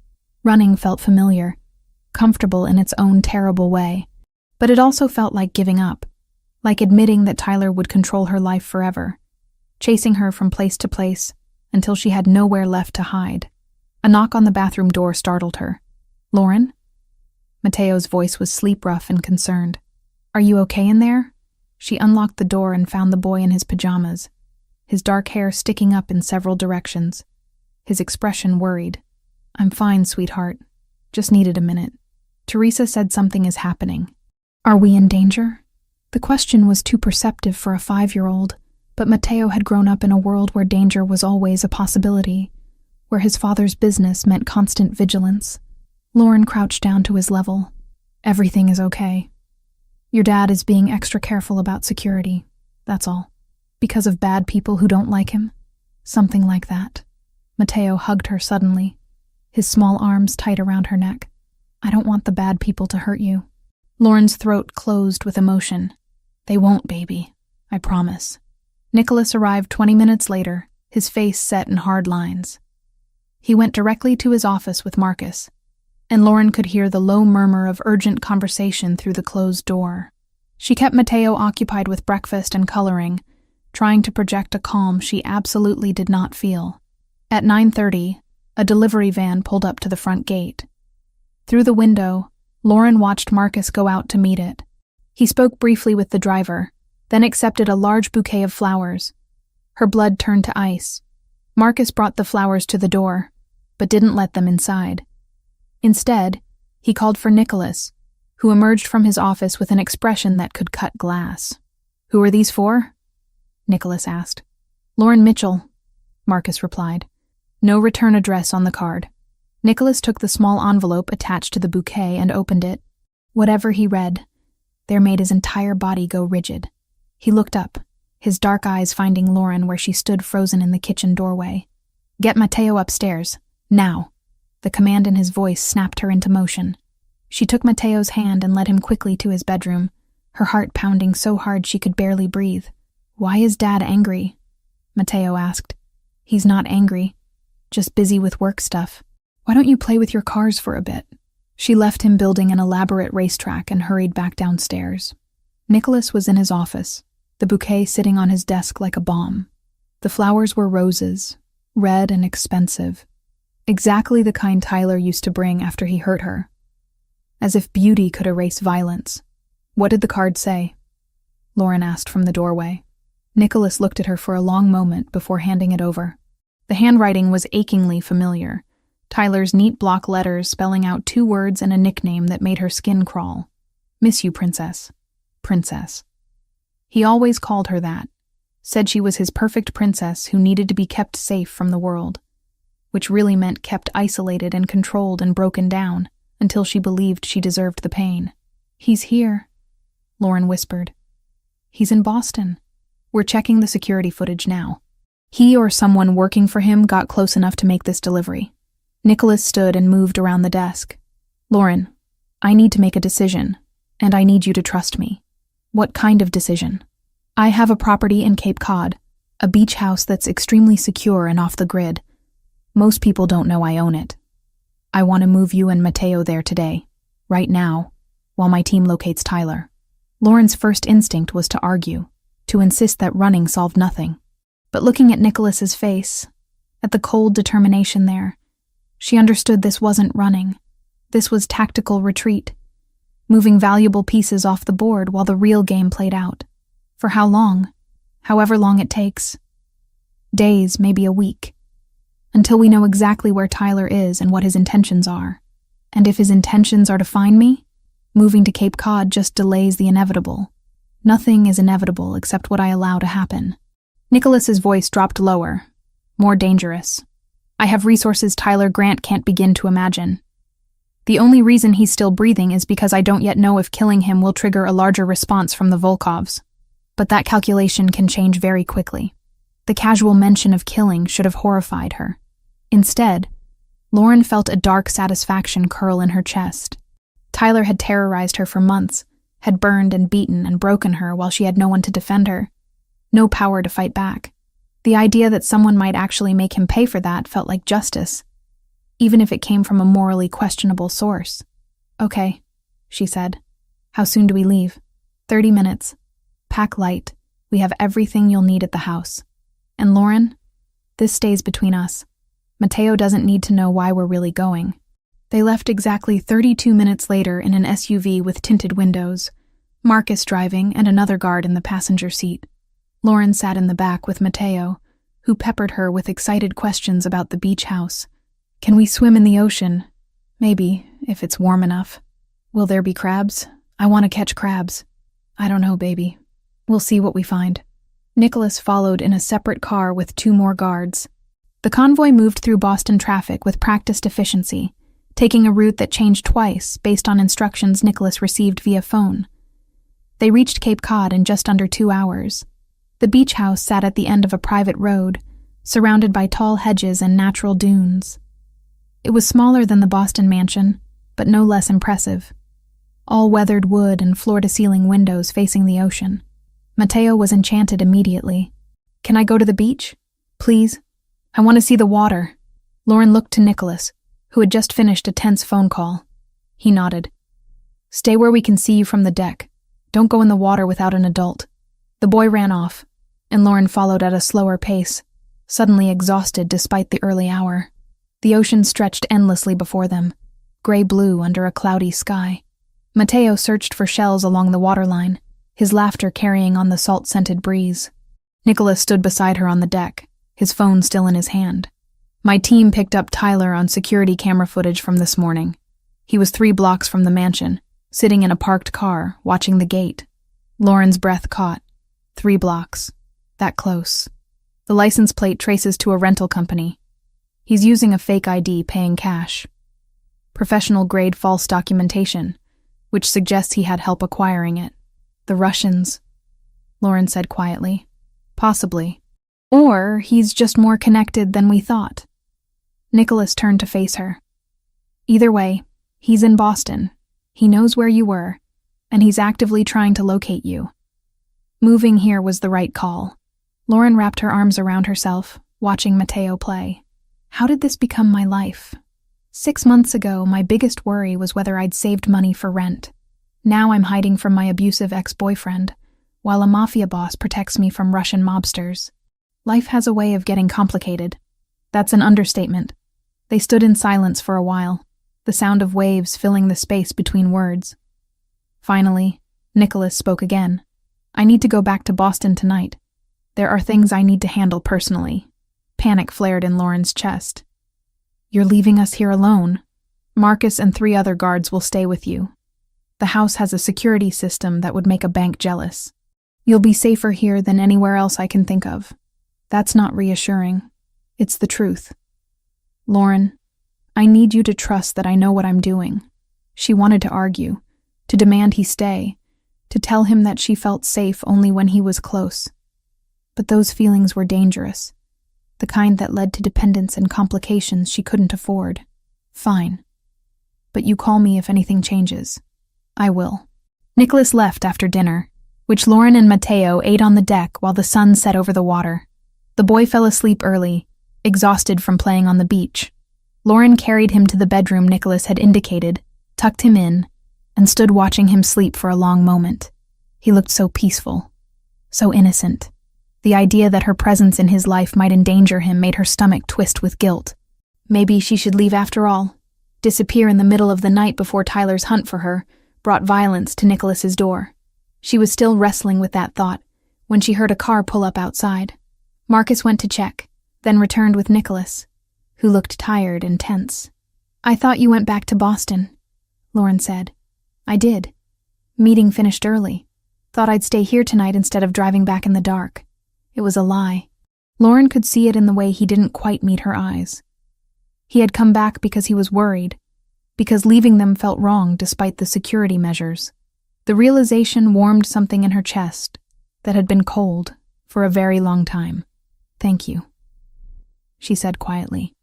Running felt familiar, comfortable in its own terrible way, but it also felt like giving up, like admitting that Tyler would control her life forever, chasing her from place to place until she had nowhere left to hide. A knock on the bathroom door startled her. "Lauren?" Mateo's voice was sleep-rough and concerned. "Are you okay in there?" She unlocked the door and found the boy in his pajamas, his dark hair sticking up in several directions. His expression worried. "I'm fine, sweetheart. Just needed a minute." Teresa said something is happening. "Are we in danger?" The question was too perceptive for a 5-year-old, but Mateo had grown up in a world where danger was always a possibility, where his father's business meant constant vigilance. Lauren crouched down to his level. "Everything is okay. Your dad is being extra careful about security, that's all. Because of bad people who don't like him? Something like that." Mateo hugged her suddenly, his small arms tight around her neck. "I don't want the bad people to hurt you." Lauren's throat closed with emotion. "They won't, baby. I promise." Nicholas arrived 20 minutes later, his face set in hard lines. He went directly to his office with Marcus, and Lauren could hear the low murmur of urgent conversation through the closed door. She kept Mateo occupied with breakfast and coloring, trying to project a calm she absolutely did not feel. At 9:30, a delivery van pulled up to the front gate. Through the window, Lauren watched Marcus go out to meet it. He spoke briefly with the driver, then accepted a large bouquet of flowers. Her blood turned to ice. Marcus brought the flowers to the door, but didn't let them inside. Instead, he called for Nicholas, who emerged from his office with an expression that could cut glass. "Who are these for?" Nicholas asked. "Lauren Mitchell," Marcus replied. No return address on the card. Nicholas took the small envelope attached to the bouquet and opened it. Whatever he read, there made his entire body go rigid. He looked up, his dark eyes finding Lauren where she stood frozen in the kitchen doorway. "Get Mateo upstairs, now." The command in his voice snapped her into motion. She took Mateo's hand and led him quickly to his bedroom, her heart pounding so hard she could barely breathe. "Why is Dad angry?" Mateo asked. "He's not angry, just busy with work stuff. Why don't you play with your cars for a bit?" She left him building an elaborate racetrack and hurried back downstairs. Nicholas was in his office, the bouquet sitting on his desk like a bomb. The flowers were roses, red and expensive, exactly the kind Tyler used to bring after he hurt her. As if beauty could erase violence. "What did the card say?" Lauren asked from the doorway. Nicholas looked at her for a long moment before handing it over. The handwriting was achingly familiar, Tyler's neat block letters spelling out 2 words and a nickname that made her skin crawl. "Miss you, Princess. Princess." He always called her that, said she was his perfect princess who needed to be kept safe from the world, which really meant kept isolated and controlled and broken down until she believed she deserved the pain. "He's here," Lauren whispered. "He's in Boston. We're checking the security footage now." He or someone working for him got close enough to make this delivery. Nicholas stood and moved around the desk. "Lauren, I need to make a decision, and I need you to trust me." "What kind of decision?" "I have a property in Cape Cod, a beach house that's extremely secure and off the grid. Most people don't know I own it. I want to move you and Mateo there today, right now, while my team locates Tyler." Lauren's first instinct was to argue, to insist that running solved nothing. But looking at Nicholas's face, at the cold determination there, she understood this wasn't running. This was tactical retreat, moving valuable pieces off the board while the real game played out. For how long? However long it takes. Days, maybe a week. Until we know exactly where Tyler is and what his intentions are. And if his intentions are to find me, moving to Cape Cod just delays the inevitable. Nothing is inevitable except what I allow to happen. Nicholas's voice dropped lower, more dangerous. "I have resources Tyler Grant can't begin to imagine. The only reason he's still breathing is because I don't yet know if killing him will trigger a larger response from the Volkovs. But that calculation can change very quickly." The casual mention of killing should have horrified her. Instead, Lauren felt a dark satisfaction curl in her chest. Tyler had terrorized her for months, had burned and beaten and broken her while she had no one to defend her. No power to fight back. The idea that someone might actually make him pay for that felt like justice, even if it came from a morally questionable source. "Okay," she said. "How soon do we leave?" 30 minutes. Pack light. We have everything you'll need at the house. And Lauren, this stays between us. Mateo doesn't need to know why we're really going." They left exactly 32 minutes later in an SUV with tinted windows, Marcus driving and another guard in the passenger seat. Lauren sat in the back with Mateo, who peppered her with excited questions about the beach house. "Can we swim in the ocean? Maybe, if it's warm enough. Will there be crabs? I want to catch crabs." "I don't know, baby. We'll see what we find." Nicholas followed in a separate car with 2 more guards. The convoy moved through Boston traffic with practiced efficiency, taking a route that changed twice based on instructions Nicholas received via phone. They reached Cape Cod in just under 2 hours. The beach house sat at the end of a private road, surrounded by tall hedges and natural dunes. It was smaller than the Boston mansion, but no less impressive. All weathered wood and floor-to-ceiling windows facing the ocean. Mateo was enchanted immediately. "Can I go to the beach? Please? I want to see the water." Lauren looked to Nicholas, who had just finished a tense phone call. He nodded. "Stay where we can see you from the deck. Don't go in the water without an adult." The boy ran off, and Lauren followed at a slower pace, suddenly exhausted despite the early hour. The ocean stretched endlessly before them, gray-blue under a cloudy sky. Mateo searched for shells along the waterline, his laughter carrying on the salt-scented breeze. Nicholas stood beside her on the deck, his phone still in his hand. "My team picked up Tyler on security camera footage from this morning. He was 3 blocks from the mansion, sitting in a parked car, watching the gate." Lauren's breath caught. 3 blocks. That close. The license plate traces to a rental company. He's using a fake ID, paying cash. Professional-grade false documentation, which suggests he had help acquiring it. "The Russians," Lauren said quietly. "Possibly. Or he's just more connected than we thought." Nicholas turned to face her. "Either way, he's in Boston. He knows where you were, and he's actively trying to locate you. Moving here was the right call." Lauren wrapped her arms around herself, watching Mateo play. "How did this become my life? 6 months ago, my biggest worry was whether I'd saved money for rent. Now I'm hiding from my abusive ex-boyfriend, while a Mafia boss protects me from Russian mobsters. Life has a way of getting complicated." That's an understatement. They stood in silence for a while, the sound of waves filling the space between words. Finally, Nicholas spoke again. "I need to go back to Boston tonight. There are things I need to handle personally." Panic flared in Lauren's chest. "You're leaving us here alone? Marcus and 3 other guards will stay with you. The house has a security system that would make a bank jealous. You'll be safer here than anywhere else I can think of." "That's not reassuring. It's the truth." "Lauren, I need you to trust that I know what I'm doing." She wanted to argue, to demand he stay, to tell him that she felt safe only when he was close. But those feelings were dangerous, the kind that led to dependence and complications she couldn't afford. "Fine. But you call me if anything changes." "I will." Nicholas left after dinner, which Lauren and Mateo ate on the deck while the sun set over the water. The boy fell asleep early, exhausted from playing on the beach. Lauren carried him to the bedroom Nicholas had indicated, tucked him in, and stood watching him sleep for a long moment. He looked so peaceful, so innocent. The idea that her presence in his life might endanger him made her stomach twist with guilt. Maybe she should leave after all. Disappear in the middle of the night before Tyler's hunt for her brought violence to Nicholas's door. She was still wrestling with that thought when she heard a car pull up outside. Marcus went to check, then returned with Nicholas, who looked tired and tense. "I thought you went back to Boston," Lauren said. "I did. Meeting finished early. Thought I'd stay here tonight instead of driving back in the dark." It was a lie. Lauren could see it in the way he didn't quite meet her eyes. He had come back because he was worried, because leaving them felt wrong despite the security measures. The realization warmed something in her chest that had been cold for a very long time. "Thank you," she said quietly.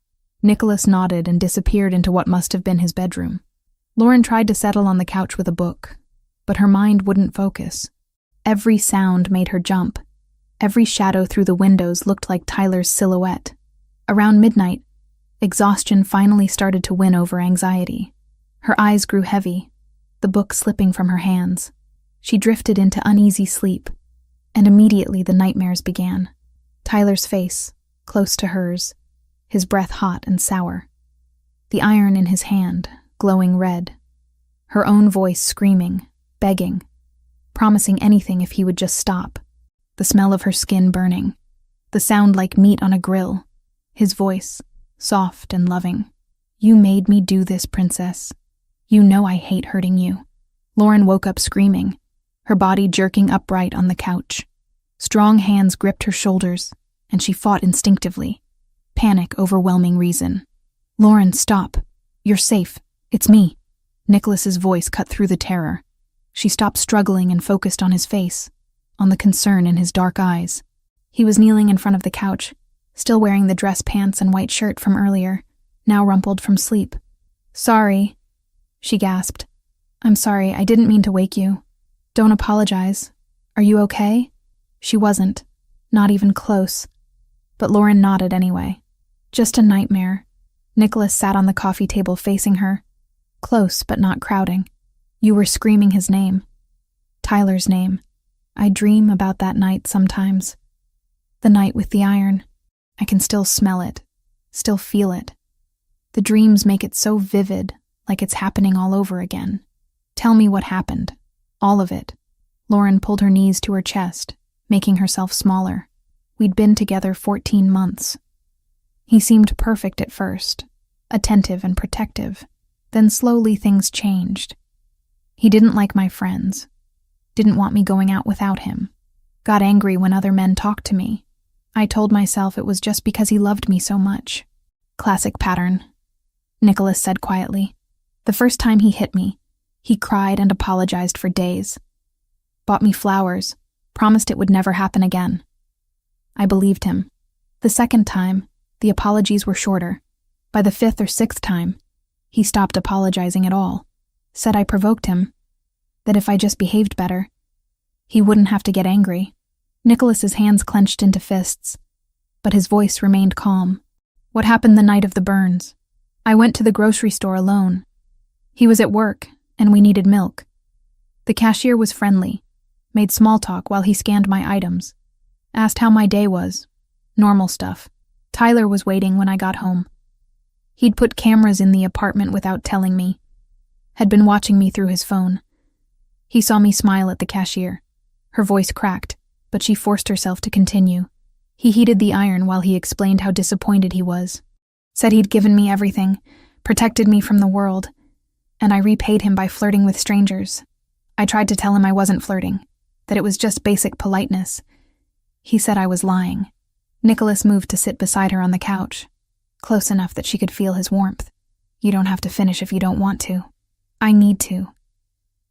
Nicholas nodded and disappeared into what must have been his bedroom. Lauren tried to settle on the couch with a book, but her mind wouldn't focus. Every sound made her jump. Every shadow through the windows looked like Tyler's silhouette. Around midnight, exhaustion finally started to win over anxiety. Her eyes grew heavy, the book slipping from her hands. She drifted into uneasy sleep, and immediately the nightmares began. Tyler's face, close to hers, his breath hot and sour. The iron in his hand, glowing red. Her own voice screaming, begging, promising anything if he would just stop. The smell of her skin burning. The sound like meat on a grill. His voice, soft and loving. "You made me do this, princess. You know I hate hurting you." Lauren woke up screaming, her body jerking upright on the couch. Strong hands gripped her shoulders, and she fought instinctively. Panic overwhelming reason. "Lauren, stop. You're safe. It's me." Nicholas's voice cut through the terror. She stopped struggling and focused on his face, on the concern in his dark eyes. He was kneeling in front of the couch, still wearing the dress pants and white shirt from earlier, now rumpled from sleep. "Sorry," she gasped. "I'm sorry, I didn't mean to wake you. Don't apologize. Are you okay?" She wasn't, not even close. But Lauren nodded anyway. "Just a nightmare. Nicholas sat on the coffee table facing her, close but not crowding. You were screaming his name. Tyler's name. I dream about that night sometimes. The night with the iron. I can still smell it, still feel it. The dreams make it so vivid, like it's happening all over again. Tell me what happened. All of it. Lauren pulled her knees to her chest, making herself smaller. We'd been together 14 months. He seemed perfect at first, attentive and protective. Then slowly things changed. He didn't like my friends. Didn't want me going out without him. Got angry when other men talked to me. I told myself it was just because he loved me so much. Classic pattern, Nicholas said quietly. The first time he hit me, he cried and apologized for days. Bought me flowers, promised it would never happen again. I believed him. The second time, the apologies were shorter. By the 5th or 6th time, he stopped apologizing at all. Said I provoked him. That if I just behaved better, he wouldn't have to get angry. Nicholas's hands clenched into fists, but his voice remained calm. What happened the night of the burns? I went to the grocery store alone. He was at work, and we needed milk. The cashier was friendly, made small talk while he scanned my items. Asked how my day was. Normal stuff. Tyler was waiting when I got home. He'd put cameras in the apartment without telling me. Had been watching me through his phone. He saw me smile at the cashier. Her voice cracked, but she forced herself to continue. He heated the iron while he explained how disappointed he was. Said he'd given me everything, protected me from the world, and I repaid him by flirting with strangers. I tried to tell him I wasn't flirting, that it was just basic politeness. He said I was lying. Nicholas moved to sit beside her on the couch, close enough that she could feel his warmth. You don't have to finish if you don't want to. I need to.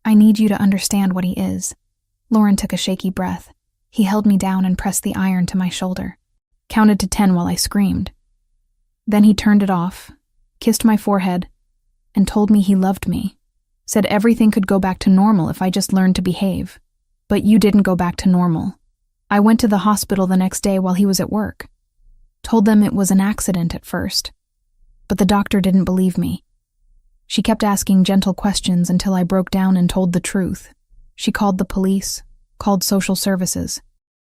I need you to understand what he is. Lauren took a shaky breath. He held me down and pressed the iron to my shoulder. Counted to 10 while I screamed. Then he turned it off, kissed my forehead, and told me he loved me. Said everything could go back to normal if I just learned to behave. But you didn't go back to normal. I went to the hospital the next day while he was at work. Told them it was an accident at first. But the doctor didn't believe me. She kept asking gentle questions until I broke down and told the truth. She called the police, called social services.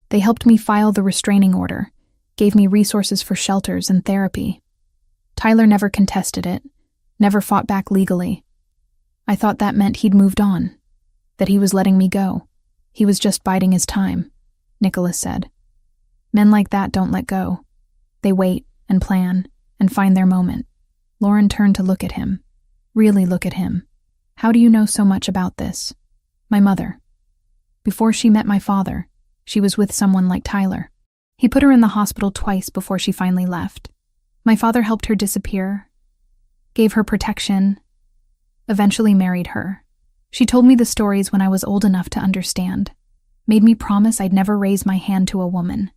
They helped me file the restraining order, gave me resources for shelters and therapy. Tyler never contested it, never fought back legally. I thought that meant he'd moved on, that he was letting me go. He was just biding his time, Nicholas said. Men like that don't let go. They wait and plan and find their moment. Lauren turned to look at him. Really look at him. How do you know so much about this? My mother. Before she met my father, she was with someone like Tyler. He put her in the hospital twice before she finally left. My father helped her disappear, gave her protection, eventually married her. She told me the stories when I was old enough to understand. Made me promise I'd never raise my hand to a woman.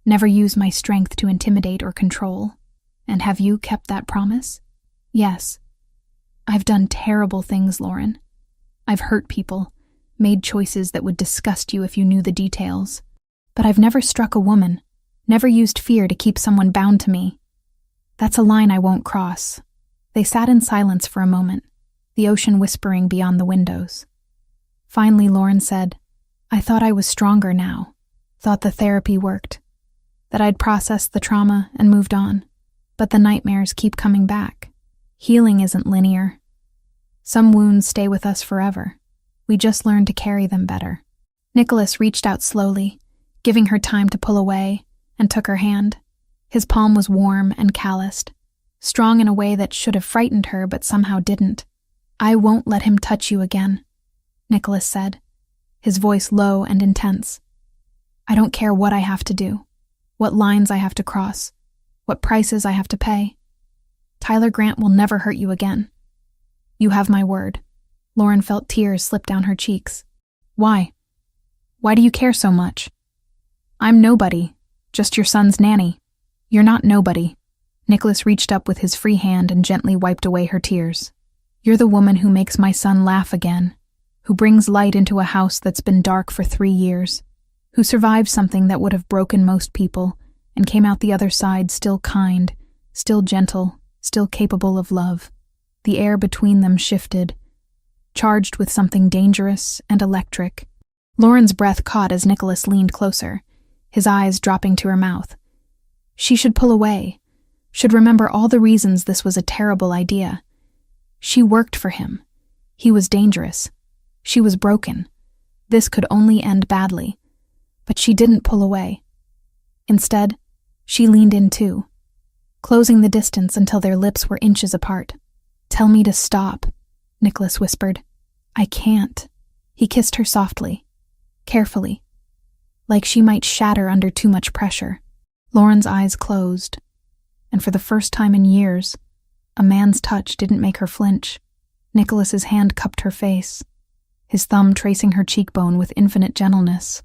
Never use my strength to intimidate or control. And have you kept that promise? Yes. I've done terrible things, Lauren. I've hurt people, made choices that would disgust you if you knew the details. But I've never struck a woman, never used fear to keep someone bound to me. That's a line I won't cross. They sat in silence for a moment, the ocean whispering beyond the windows. Finally, Lauren said, I thought I was stronger now, thought the therapy worked, that I'd processed the trauma and moved on. But the nightmares keep coming back. Healing isn't linear. Some wounds stay with us forever. We just learn to carry them better. Nicholas reached out slowly, giving her time to pull away, and took her hand. His palm was warm and calloused, strong in a way that should have frightened her but somehow didn't. I won't let him touch you again, Nicholas said, his voice low and intense. I don't care what I have to do, what lines I have to cross, what prices I have to pay. Tyler Grant will never hurt you again. You have my word. Lauren felt tears slip down her cheeks. Why? Why do you care so much? I'm nobody, just your son's nanny. You're not nobody. Nicholas reached up with his free hand and gently wiped away her tears. You're the woman who makes my son laugh again, who brings light into a house that's been dark for 3 years, who survived something that would have broken most people and came out the other side still kind, still gentle, still capable of love. The air between them shifted, charged with something dangerous and electric. Lauren's breath caught as Nicholas leaned closer, his eyes dropping to her mouth. She should pull away, should remember all the reasons this was a terrible idea. She worked for him. He was dangerous. She was broken. This could only end badly. But she didn't pull away. Instead, she leaned in too, closing the distance until their lips were inches apart. "Tell me to stop," Nicholas whispered. "I can't." He kissed her softly, carefully, like she might shatter under too much pressure. Lauren's eyes closed, and for the first time in years, a man's touch didn't make her flinch. Nicholas's hand cupped her face, his thumb tracing her cheekbone with infinite gentleness.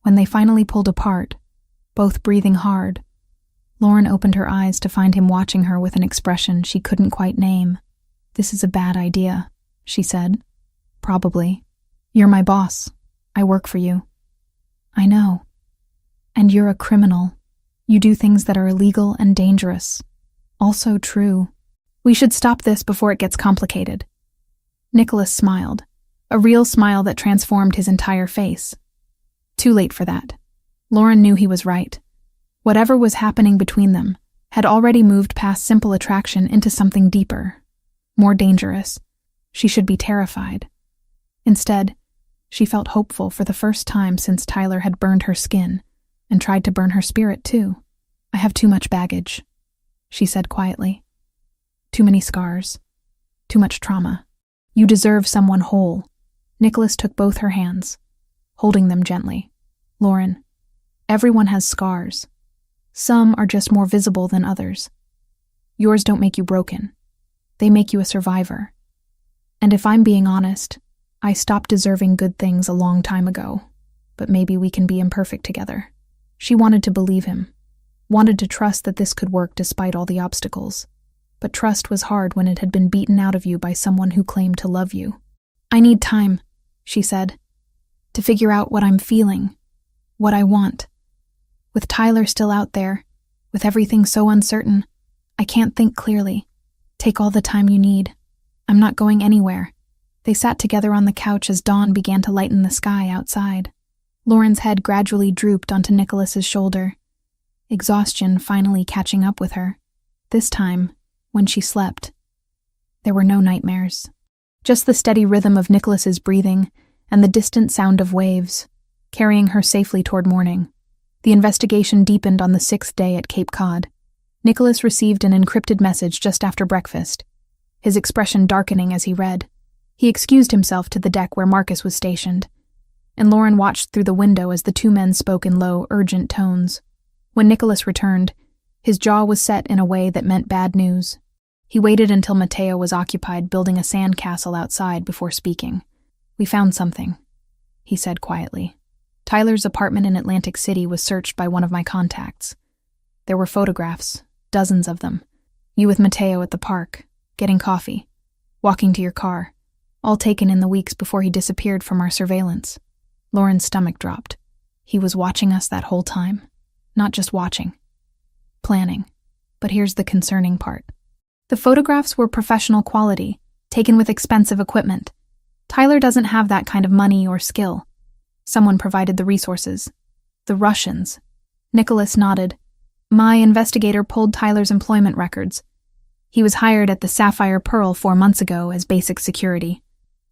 When they finally pulled apart, both breathing hard, Lauren opened her eyes to find him watching her with an expression she couldn't quite name. "This is a bad idea," she said. "Probably. You're my boss. I work for you." "I know. And you're a criminal. You do things that are illegal and dangerous. Also true. We should stop this before it gets complicated." Nicholas smiled, a real smile that transformed his entire face. Too late for that. Lauren knew he was right. Whatever was happening between them had already moved past simple attraction into something deeper, more dangerous. She should be terrified. Instead, she felt hopeful for the first time since Tyler had burned her skin and tried to burn her spirit too. "I have too much baggage," she said quietly. "Too many scars. Too much trauma. You deserve someone whole." Nicholas took both her hands, holding them gently. "Lauren, everyone has scars. Some are just more visible than others. Yours don't make you broken. They make you a survivor. And if I'm being honest, I stopped deserving good things a long time ago, but maybe we can be imperfect together." She wanted to believe him, wanted to trust that this could work despite all the obstacles. But trust was hard when it had been beaten out of you by someone who claimed to love you. "I need time," she said, "to figure out what I'm feeling, what I want. With Tyler still out there, with everything so uncertain, I can't think clearly. Take all the time you need. I'm not going anywhere." They sat together on the couch as dawn began to lighten the sky outside. Lauren's head gradually drooped onto Nicholas's shoulder, exhaustion finally catching up with her. This time, when she slept, there were no nightmares. Just the steady rhythm of Nicholas's breathing and the distant sound of waves, carrying her safely toward morning. The investigation deepened on the 6th day at Cape Cod. Nicholas received an encrypted message just after breakfast, his expression darkening as he read. He excused himself to the deck where Marcus was stationed, and Lauren watched through the window as the two men spoke in low, urgent tones. When Nicholas returned, his jaw was set in a way that meant bad news. He waited until Mateo was occupied building a sand castle outside before speaking. "We found something," he said quietly. "Tyler's apartment in Atlantic City was searched by one of my contacts. There were photographs, dozens of them. You with Mateo at the park, getting coffee, walking to your car, all taken in the weeks before he disappeared from our surveillance." Lauren's stomach dropped. He was watching us that whole time. Not just watching. Planning. But here's the concerning part. The photographs were professional quality, taken with expensive equipment. Tyler doesn't have that kind of money or skill. Someone provided the resources. The Russians. Nicholas nodded. "My investigator pulled Tyler's employment records. He was hired at the Sapphire Pearl 4 months ago as basic security.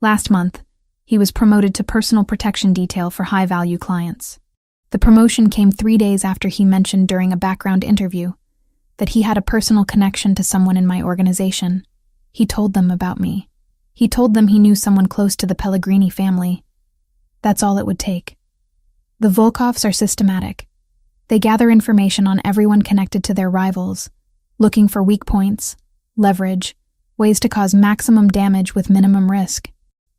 Last month, he was promoted to personal protection detail for high-value clients. The promotion came 3 days after he mentioned during a background interview that he had a personal connection to someone in my organization. He told them about me. He told them he knew someone close to the Pellegrini family. That's all it would take. The Volkovs are systematic. They gather information on everyone connected to their rivals, looking for weak points, leverage, ways to cause maximum damage with minimum risk."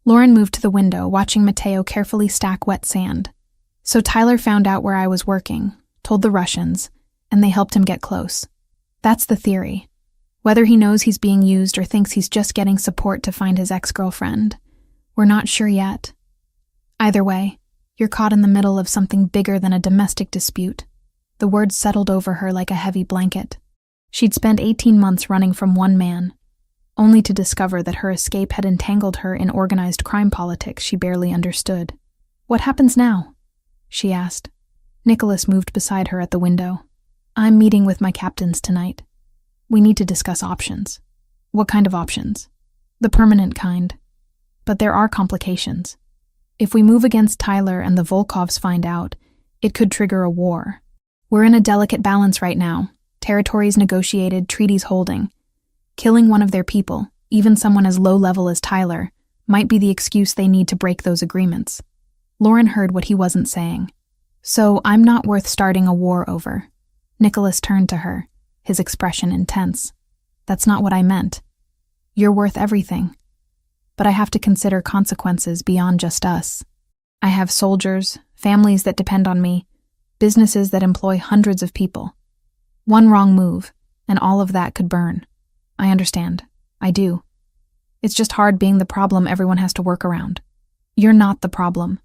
Lauren moved to the window, watching Mateo carefully stack wet sand. "So Tyler found out where I was working, told the Russians, and they helped him get close. That's the theory. Whether he knows he's being used or thinks he's just getting support to find his ex-girlfriend, we're not sure yet. Either way, you're caught in the middle of something bigger than a domestic dispute." The words settled over her like a heavy blanket. She'd spent 18 months running from one man, only to discover that her escape had entangled her in organized crime politics she barely understood. "What happens now?" she asked. Nicholas moved beside her at the window. "I'm meeting with my captains tonight. We need to discuss options." "What kind of options?" "The permanent kind. But there are complications. If we move against Tyler and the Volkovs find out, it could trigger a war. We're in a delicate balance right now. Territories negotiated, treaties holding. Killing one of their people, even someone as low-level as Tyler, might be the excuse they need to break those agreements." Lauren heard what he wasn't saying. "So I'm not worth starting a war over." Nicholas turned to her, his expression intense. "That's not what I meant. You're worth everything. But I have to consider consequences beyond just us. I have soldiers, families that depend on me, businesses that employ hundreds of people. One wrong move, and all of that could burn. I understand. I do. It's just hard being the problem everyone has to work around. You're not the problem.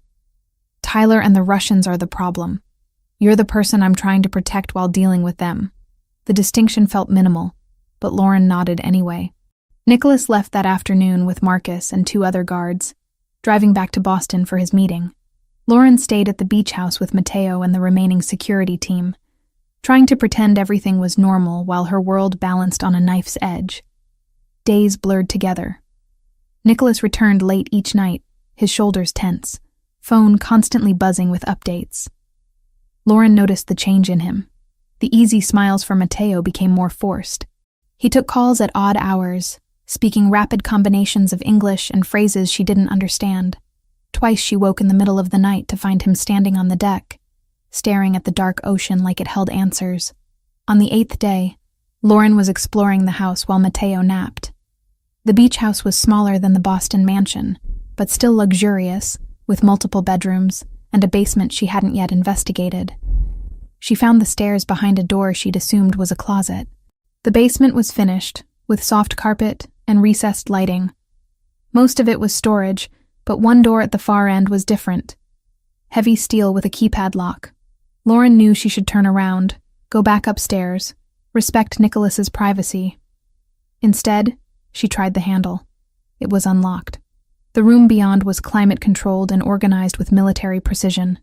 Tyler and the Russians are the problem. You're the person I'm trying to protect while dealing with them." The distinction felt minimal, but Lauren nodded anyway. Nicholas left that afternoon with Marcus and 2 other guards, driving back to Boston for his meeting. Lauren stayed at the beach house with Mateo and the remaining security team, trying to pretend everything was normal while her world balanced on a knife's edge. Days blurred together. Nicholas returned late each night, his shoulders tense, phone constantly buzzing with updates. Lauren noticed the change in him. The easy smiles for Mateo became more forced. He took calls at odd hours, speaking rapid combinations of English and phrases she didn't understand. Twice she woke in the middle of the night to find him standing on the deck, staring at the dark ocean like it held answers. On the 8th day, Lauren was exploring the house while Mateo napped. The beach house was smaller than the Boston mansion, but still luxurious, with multiple bedrooms and a basement she hadn't yet investigated. She found the stairs behind a door she'd assumed was a closet. The basement was finished, with soft carpet and recessed lighting. Most of it was storage, but one door at the far end was different. Heavy steel with a keypad lock. Lauren knew she should turn around, go back upstairs, respect Nicholas's privacy. Instead, she tried the handle. It was unlocked. The room beyond was climate-controlled and organized with military precision.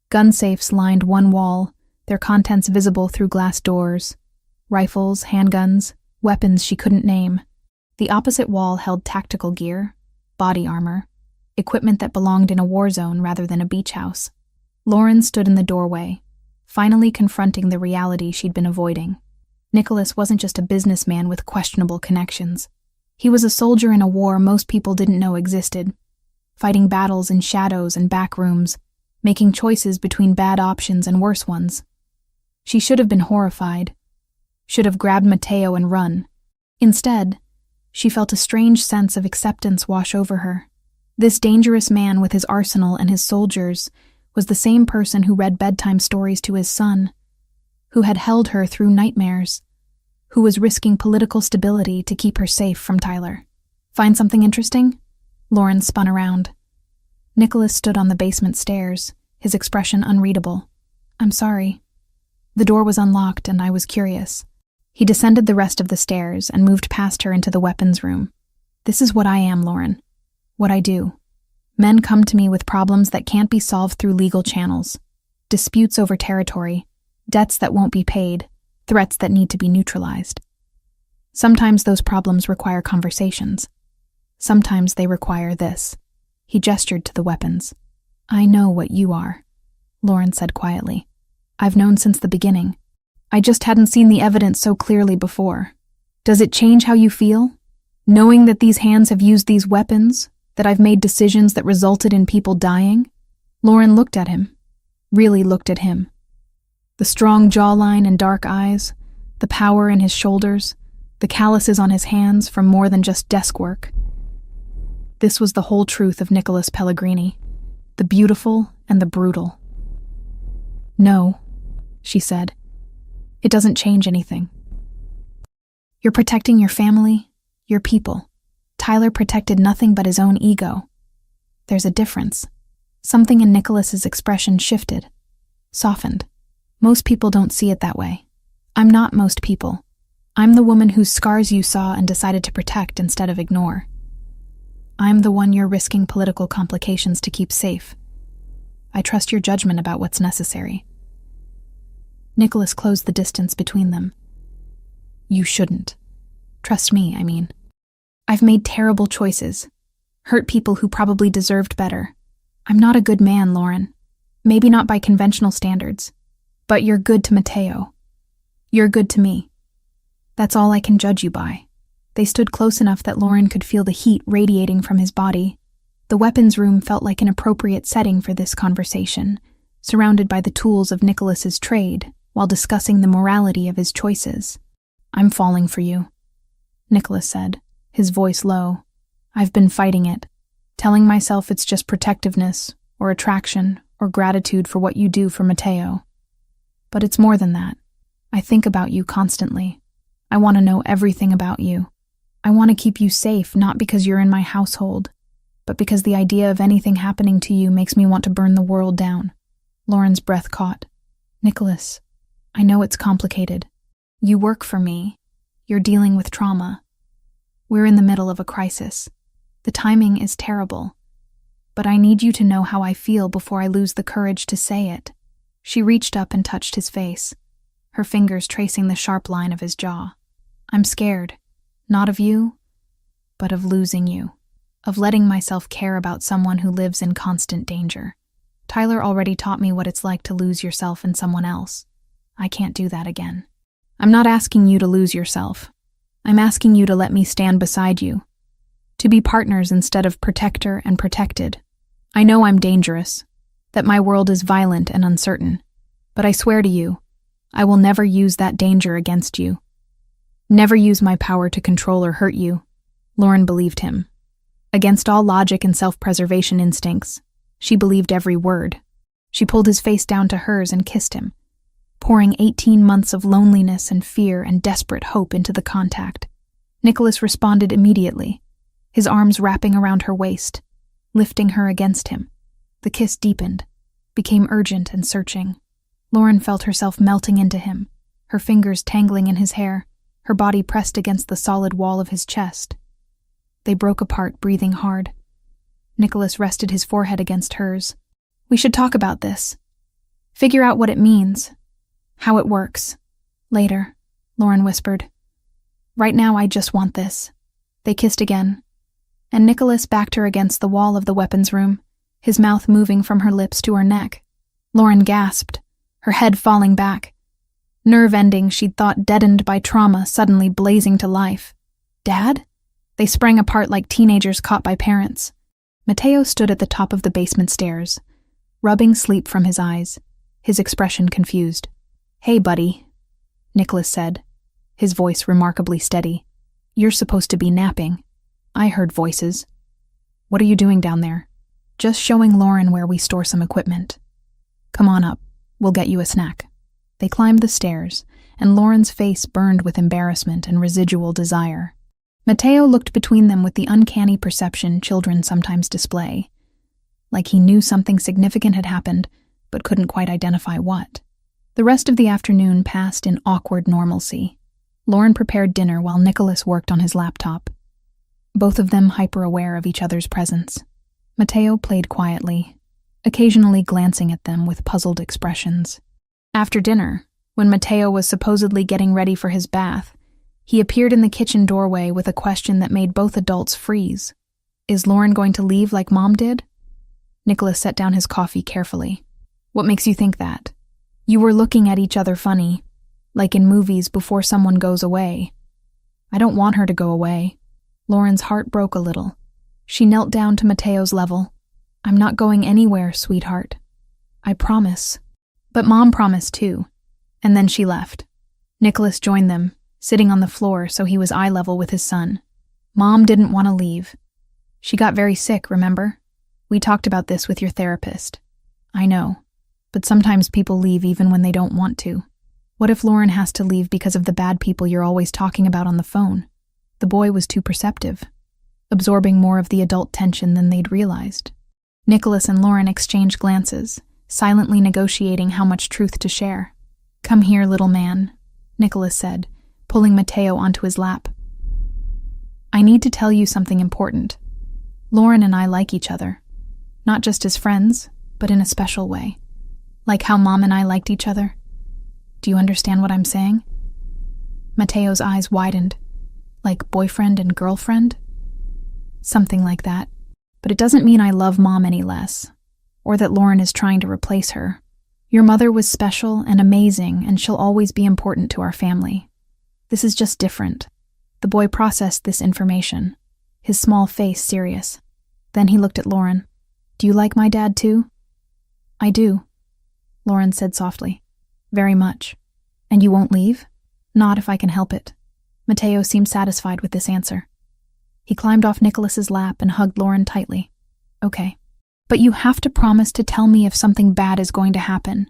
Gun safes lined one wall, their contents visible through glass doors. Rifles, handguns, weapons she couldn't name. The opposite wall held tactical gear, body armor, equipment that belonged in a war zone rather than a beach house. Lauren stood in the doorway, finally confronting the reality she'd been avoiding. Nicholas wasn't just a businessman with questionable connections. He was a soldier in a war most people didn't know existed, fighting battles in shadows and back rooms, making choices between bad options and worse ones. She should have been horrified, should have grabbed Mateo and run. Instead, she felt a strange sense of acceptance wash over her. This dangerous man with his arsenal and his soldiers was the same person who read bedtime stories to his son, who had held her through nightmares, who was risking political stability to keep her safe from Tyler. "Find something interesting?" Lauren spun around. Nicholas stood on the basement stairs, his expression unreadable. "I'm sorry." The door was unlocked and I was curious. He descended the rest of the stairs and moved past her into the weapons room. "This is what I am, Lauren. What I do. Men come to me with problems that can't be solved through legal channels. Disputes over territory, debts that won't be paid, threats that need to be neutralized. Sometimes those problems require conversations. Sometimes they require this." He gestured to the weapons. "I know what you are," Lauren said quietly. "I've known since the beginning. I just hadn't seen the evidence so clearly before. Does it change how you feel? Knowing that these hands have used these weapons, that I've made decisions that resulted in people dying?" Lauren looked at him, really looked at him. The strong jawline and dark eyes, the power in his shoulders, the calluses on his hands from more than just desk work. This was the whole truth of Nicholas Pellegrini, the beautiful and the brutal. "No," she said. "It doesn't change anything. You're protecting your family, your people. Tyler protected nothing but his own ego. There's a difference." Something in Nicholas's expression shifted, softened. "Most people don't see it that way. I'm not most people. I'm the woman whose scars you saw and decided to protect instead of ignore. I'm the one you're risking political complications to keep safe. I trust your judgment about what's necessary. Nicholas closed the distance between them. You shouldn't. Trust me, I mean. I've made terrible choices. Hurt people who probably deserved better. I'm not a good man, Lauren. Maybe not by conventional standards. But you're good to Mateo. You're good to me. That's all I can judge you by. They stood close enough that Lauren could feel the heat radiating from his body. The weapons room felt like an appropriate setting for this conversation, surrounded by the tools of Nicholas's trade, while discussing the morality of his choices. I'm falling for you, Nicholas said, his voice low. I've been fighting it, telling myself it's just protectiveness, or attraction, or gratitude for what you do for Mateo. But it's more than that. I think about you constantly. I want to know everything about you. I want to keep you safe, not because you're in my household, but because the idea of anything happening to you makes me want to burn the world down. Lauren's breath caught. Nicholas, I know it's complicated. You work for me. You're dealing with trauma. We're in the middle of a crisis. The timing is terrible. But I need you to know how I feel before I lose the courage to say it. She reached up and touched his face, her fingers tracing the sharp line of his jaw. I'm scared, not of you, but of losing you, of letting myself care about someone who lives in constant danger. Tyler already taught me what it's like to lose yourself in someone else. I can't do that again. I'm not asking you to lose yourself. I'm asking you to let me stand beside you, to be partners instead of protector and protected. I know I'm dangerous, that my world is violent and uncertain, but I swear to you, I will never use that danger against you. Never use my power to control or hurt you. Lauren believed him. Against all logic and self-preservation instincts, she believed every word. She pulled his face down to hers and kissed him, pouring 18 months of loneliness and fear and desperate hope into the contact. Nicholas responded immediately, his arms wrapping around her waist, lifting her against him. The kiss deepened, became urgent and searching. Lauren felt herself melting into him, her fingers tangling in his hair, her body pressed against the solid wall of his chest. They broke apart, breathing hard. Nicholas rested his forehead against hers. We should talk about this. Figure out what it means. How it works. Later, Lauren whispered. Right now I just want this. They kissed again, and Nicholas backed her against the wall of the weapons room, his mouth moving from her lips to her neck. Lauren gasped, her head falling back. Nerve endings she'd thought deadened by trauma suddenly blazing to life. Dad? They sprang apart like teenagers caught by parents. Mateo stood at the top of the basement stairs, rubbing sleep from his eyes, his expression confused. Hey, buddy, Nicholas said, his voice remarkably steady. You're supposed to be napping. I heard voices. What are you doing down there? Just showing Lauren where we store some equipment. Come on up. We'll get you a snack. They climbed the stairs, and Lauren's face burned with embarrassment and residual desire. Mateo looked between them with the uncanny perception children sometimes display, like he knew something significant had happened, but couldn't quite identify what. The rest of the afternoon passed in awkward normalcy. Lauren prepared dinner while Nicholas worked on his laptop, both of them hyper-aware of each other's presence. Mateo played quietly, occasionally glancing at them with puzzled expressions. After dinner, when Mateo was supposedly getting ready for his bath, he appeared in the kitchen doorway with a question that made both adults freeze. Is Lauren going to leave like Mom did? Nicholas set down his coffee carefully. What makes you think that? You were looking at each other funny, like in movies before someone goes away. I don't want her to go away. Lauren's heart broke a little. She knelt down to Mateo's level. I'm not going anywhere, sweetheart. I promise. But Mom promised too. And then she left. Nicholas joined them, sitting on the floor so he was eye level with his son. Mom didn't want to leave. She got very sick, remember? We talked about this with your therapist. I know, but sometimes people leave even when they don't want to. What if Lauren has to leave because of the bad people you're always talking about on the phone? The boy was too perceptive, absorbing more of the adult tension than they'd realized. Nicholas and Lauren exchanged glances, silently negotiating how much truth to share. Come here, little man, Nicholas said, pulling Mateo onto his lap. I need to tell you something important. Lauren and I like each other. Not just as friends, but in a special way. Like how Mom and I liked each other. Do you understand what I'm saying? Mateo's eyes widened. Like boyfriend and girlfriend? Something like that. But it doesn't mean I love Mom any less, or that Lauren is trying to replace her. Your mother was special and amazing, and she'll always be important to our family. This is just different. The boy processed this information, his small face serious. Then he looked at Lauren. Do you like my dad too? I do, Lauren said softly. Very much. And you won't leave? Not if I can help it. Mateo seemed satisfied with this answer. He climbed off Nicholas's lap and hugged Lauren tightly. Okay. But you have to promise to tell me if something bad is going to happen.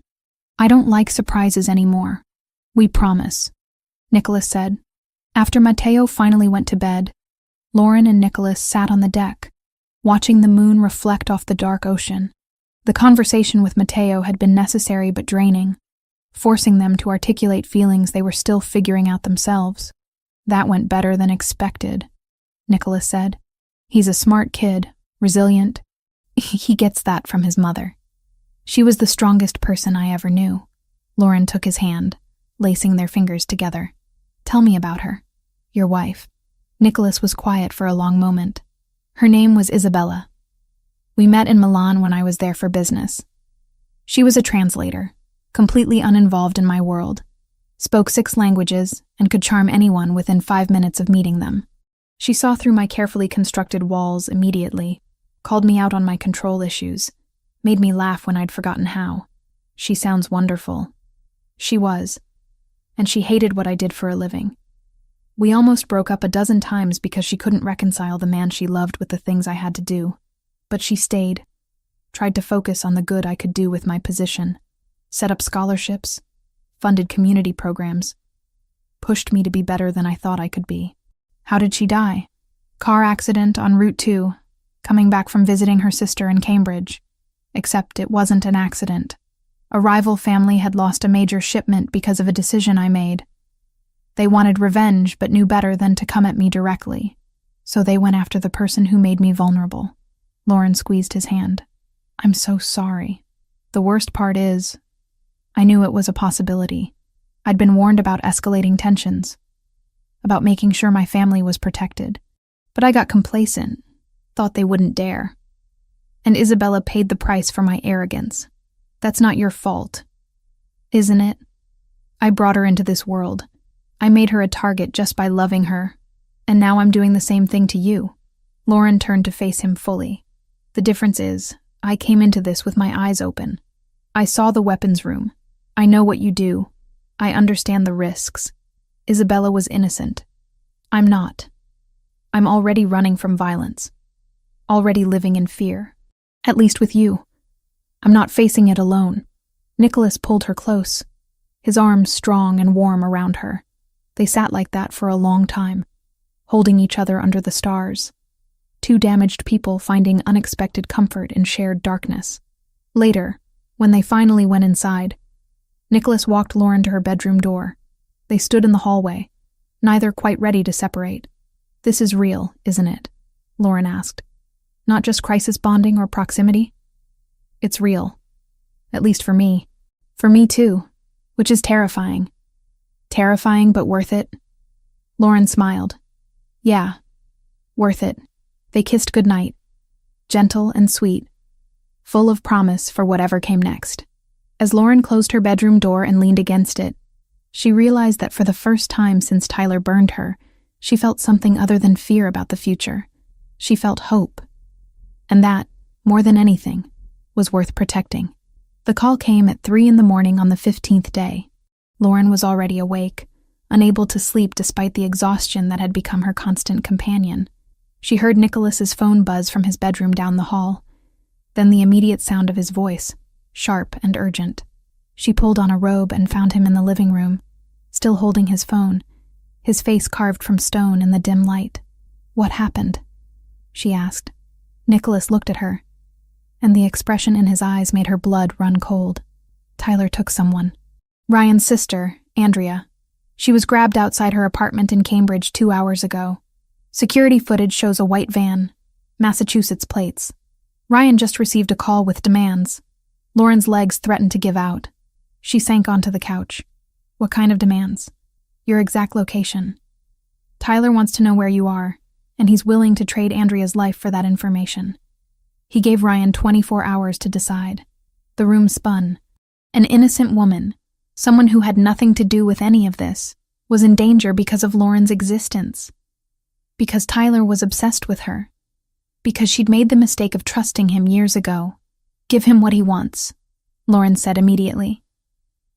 I don't like surprises anymore. We promise, Nicholas said. After Mateo finally went to bed, Lauren and Nicholas sat on the deck, watching the moon reflect off the dark ocean. The conversation with Mateo had been necessary but draining, forcing them to articulate feelings they were still figuring out themselves. That went better than expected, Nicholas said. He's a smart kid, resilient. He gets that from his mother. She was the strongest person I ever knew. Lauren took his hand, lacing their fingers together. Tell me about her. Your wife. Nicholas was quiet for a long moment. Her name was Isabella. We met in Milan when I was there for business. She was a translator, completely uninvolved in my world, spoke 6 languages, and could charm anyone within 5 minutes of meeting them. She saw through my carefully constructed walls immediately, called me out on my control issues, made me laugh when I'd forgotten how. She sounds wonderful. She was. And she hated what I did for a living. We almost broke up a dozen times because she couldn't reconcile the man she loved with the things I had to do. But she stayed, tried to focus on the good I could do with my position, set up scholarships, funded community programs, pushed me to be better than I thought I could be. How did she die? Car accident on Route 2, coming back from visiting her sister in Cambridge. Except it wasn't an accident. A rival family had lost a major shipment because of a decision I made. They wanted revenge but knew better than to come at me directly, so they went after the person who made me vulnerable. Lauren squeezed his hand. I'm so sorry. The worst part is, I knew it was a possibility. I'd been warned about escalating tensions, about making sure my family was protected. But I got complacent, thought they wouldn't dare. And Isabella paid the price for my arrogance. That's not your fault, isn't it? I brought her into this world. I made her a target just by loving her, and now I'm doing the same thing to you. Lauren turned to face him fully. The difference is, I came into this with my eyes open. I saw the weapons room. I know what you do. I understand the risks. Isabella was innocent. I'm not. I'm already running from violence. Already living in fear. At least with you. I'm not facing it alone. Nicholas pulled her close, his arms strong and warm around her. They sat like that for a long time, holding each other under the stars. 2 damaged people finding unexpected comfort in shared darkness. Later, when they finally went inside, Nicholas walked Lauren to her bedroom door. They stood in the hallway, neither quite ready to separate. This is real, isn't it? Lauren asked. Not just crisis bonding or proximity? It's real. At least for me. For me too, which is terrifying. Terrifying but worth it. Lauren smiled. Yeah, worth it. They kissed goodnight, gentle and sweet, full of promise for whatever came next. As Lauren closed her bedroom door and leaned against it, she realized that for the first time since Tyler burned her, she felt something other than fear about the future. She felt hope. And that, more than anything, was worth protecting. The call came at 3 a.m. on the 15th day. Lauren was already awake, unable to sleep despite the exhaustion that had become her constant companion. She heard Nicholas's phone buzz from his bedroom down the hall, then the immediate sound of his voice, sharp and urgent. She pulled on a robe and found him in the living room, still holding his phone, his face carved from stone in the dim light. What happened? She asked. Nicholas looked at her, and the expression in his eyes made her blood run cold. Tyler took someone. Ryan's sister, Andrea. She was grabbed outside her apartment in Cambridge 2 hours ago. Security footage shows a white van, Massachusetts plates. Ryan just received a call with demands. Lauren's legs threatened to give out. She sank onto the couch. What kind of demands? Your exact location. Tyler wants to know where you are, and he's willing to trade Andrea's life for that information. He gave Ryan 24 hours to decide. The room spun. An innocent woman, someone who had nothing to do with any of this, was in danger because of Lauren's existence. Because Tyler was obsessed with her. Because she'd made the mistake of trusting him years ago. Give him what he wants, Lauren said immediately.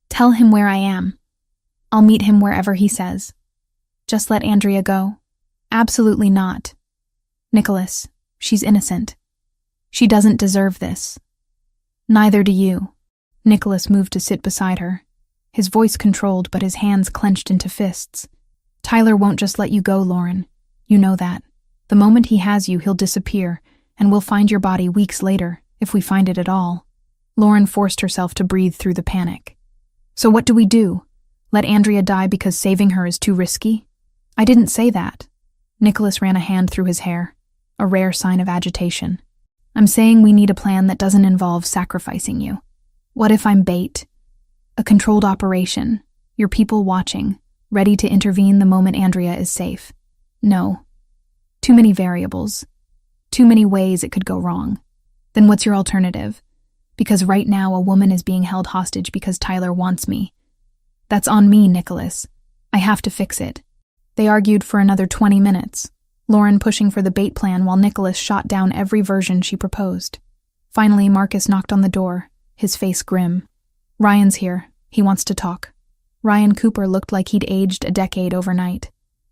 Tell him where I am. I'll meet him wherever he says. Just let Andrea go. Absolutely not. Nicholas, she's innocent. She doesn't deserve this. Neither do you. Nicholas moved to sit beside her. His voice controlled, but his hands clenched into fists. Tyler won't just let you go, Lauren. You know that. The moment he has you, he'll disappear, and we'll find your body weeks later, if we find it at all. Lauren forced herself to breathe through the panic. So what do we do? Let Andrea die because saving her is too risky? I didn't say that. Nicholas ran a hand through his hair, a rare sign of agitation. I'm saying we need a plan that doesn't involve sacrificing you. What if I'm bait? A controlled operation, your people watching, ready to intervene the moment Andrea is safe. No. Too many variables. Too many ways it could go wrong. Then what's your alternative? Because right now a woman is being held hostage because Tyler wants me. That's on me, Nicholas. I have to fix it. They argued for another 20 minutes, Lauren pushing for the bait plan while Nicholas shot down every version she proposed. Finally, Marcus knocked on the door, his face grim. Ryan's here. He wants to talk. Ryan Cooper looked like he'd aged a decade overnight.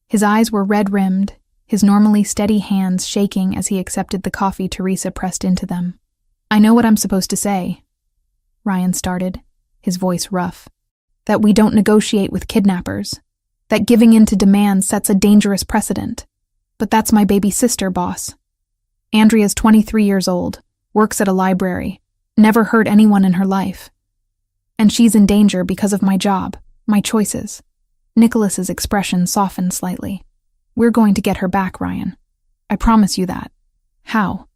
His eyes were red-rimmed, his normally steady hands shaking as he accepted the coffee Teresa pressed into them. I know what I'm supposed to say, Ryan started, his voice rough. That we don't negotiate with kidnappers. That giving in to demands sets a dangerous precedent. But that's my baby sister, boss. Andrea's 23 years old, works at a library, never hurt anyone in her life. And she's in danger because of my job, my choices. Nicholas's expression softened slightly. We're going to get her back, Ryan. I promise you that. How?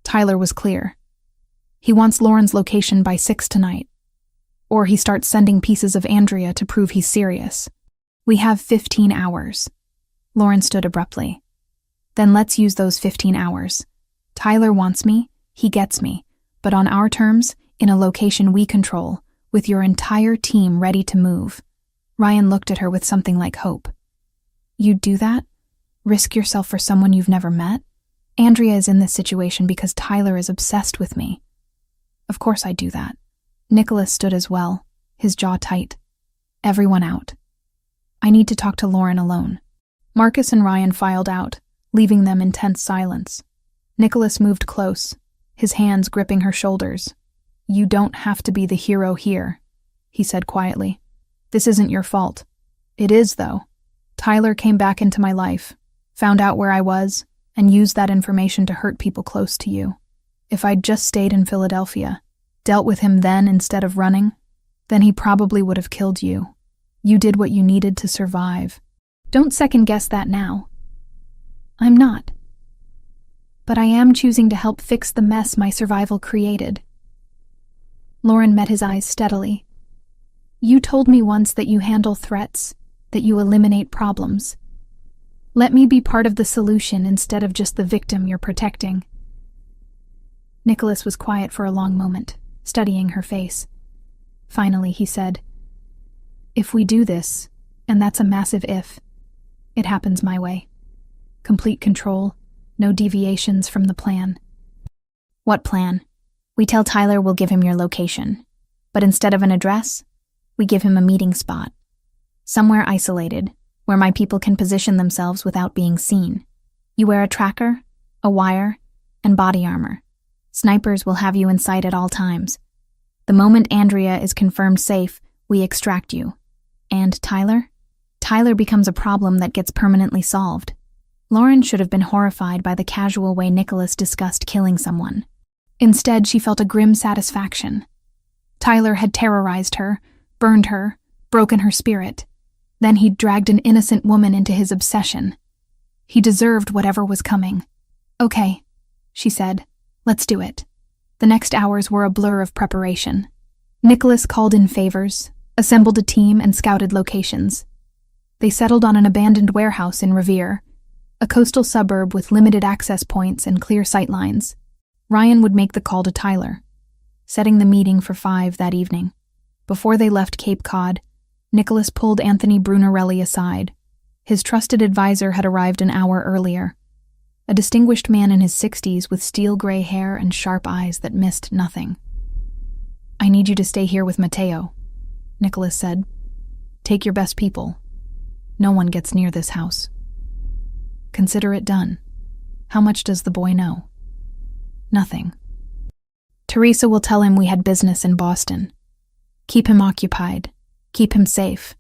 Tyler was clear. He wants Lauren's location by 6 tonight. Or he starts sending pieces of Andrea to prove he's serious. We have 15 hours. Lauren stood abruptly. Then let's use those 15 hours. Tyler wants me, he gets me, but on our terms, in a location we control, with your entire team ready to move. Ryan looked at her with something like hope. You'd do that? Risk yourself for someone you've never met? Andrea is in this situation because Tyler is obsessed with me. Of course I'd do that. Nicholas stood as well, his jaw tight. Everyone out. I need to talk to Lauren alone. Marcus and Ryan filed out, leaving them in tense silence. Nicholas moved close, his hands gripping her shoulders. You don't have to be the hero here, he said quietly. This isn't your fault. It is, though. Tyler came back into my life, found out where I was, and used that information to hurt people close to you. If I'd just stayed in Philadelphia, dealt with him then instead of running, then he probably would have killed you. You did what you needed to survive. Don't second-guess that now. I'm not. But I am choosing to help fix the mess my survival created. Lauren met his eyes steadily. You told me once that you handle threats, that you eliminate problems. Let me be part of the solution instead of just the victim you're protecting. Nicholas was quiet for a long moment, studying her face. Finally, he said, If we do this, and that's a massive if, it happens my way. Complete control, no deviations from the plan. What plan? We tell Tyler we'll give him your location, but instead of an address, we give him a meeting spot. Somewhere isolated, where my people can position themselves without being seen. You wear a tracker, a wire, and body armor. Snipers will have you in sight at all times. The moment Andrea is confirmed safe, we extract you. And Tyler? Tyler becomes a problem that gets permanently solved. Lauren should have been horrified by the casual way Nicholas discussed killing someone. Instead, she felt a grim satisfaction. Tyler had terrorized her, burned her, broken her spirit. Then he'd dragged an innocent woman into his obsession. He deserved whatever was coming. "Okay," she said. "Let's do it." The next hours were a blur of preparation. Nicholas called in favors, assembled a team, and scouted locations. They settled on an abandoned warehouse in Revere, a coastal suburb with limited access points and clear sightlines. Ryan would make the call to Tyler, setting the meeting for 5 that evening. Before they left Cape Cod, Nicholas pulled Anthony Brunarelli aside. His trusted advisor had arrived an hour earlier, a distinguished man in his 60s with steel-gray hair and sharp eyes that missed nothing. "I need you to stay here with Mateo," Nicholas said. "Take your best people. No one gets near this house." "Consider it done. How much does the boy know?" "Nothing. Teresa will tell him we had business in Boston. Keep him occupied. Keep him safe.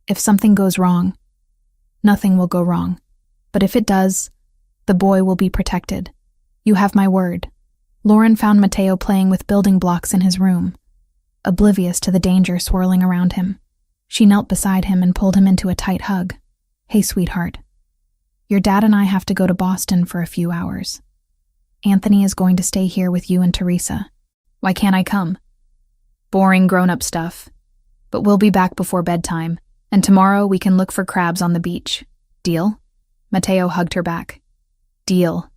If something goes wrong, nothing will go wrong. But if it does, the boy will be protected. You have my word." Lauren found Mateo playing with building blocks in his room, oblivious to the danger swirling around him. She knelt beside him and pulled him into a tight hug. "Hey, sweetheart. Your dad and I have to go to Boston for a few hours. Anthony is going to stay here with you and Teresa." "Why can't I come?" "Boring grown-up stuff. But we'll be back before bedtime, and tomorrow we can look for crabs on the beach. Deal?" Mateo hugged her back. "Deal.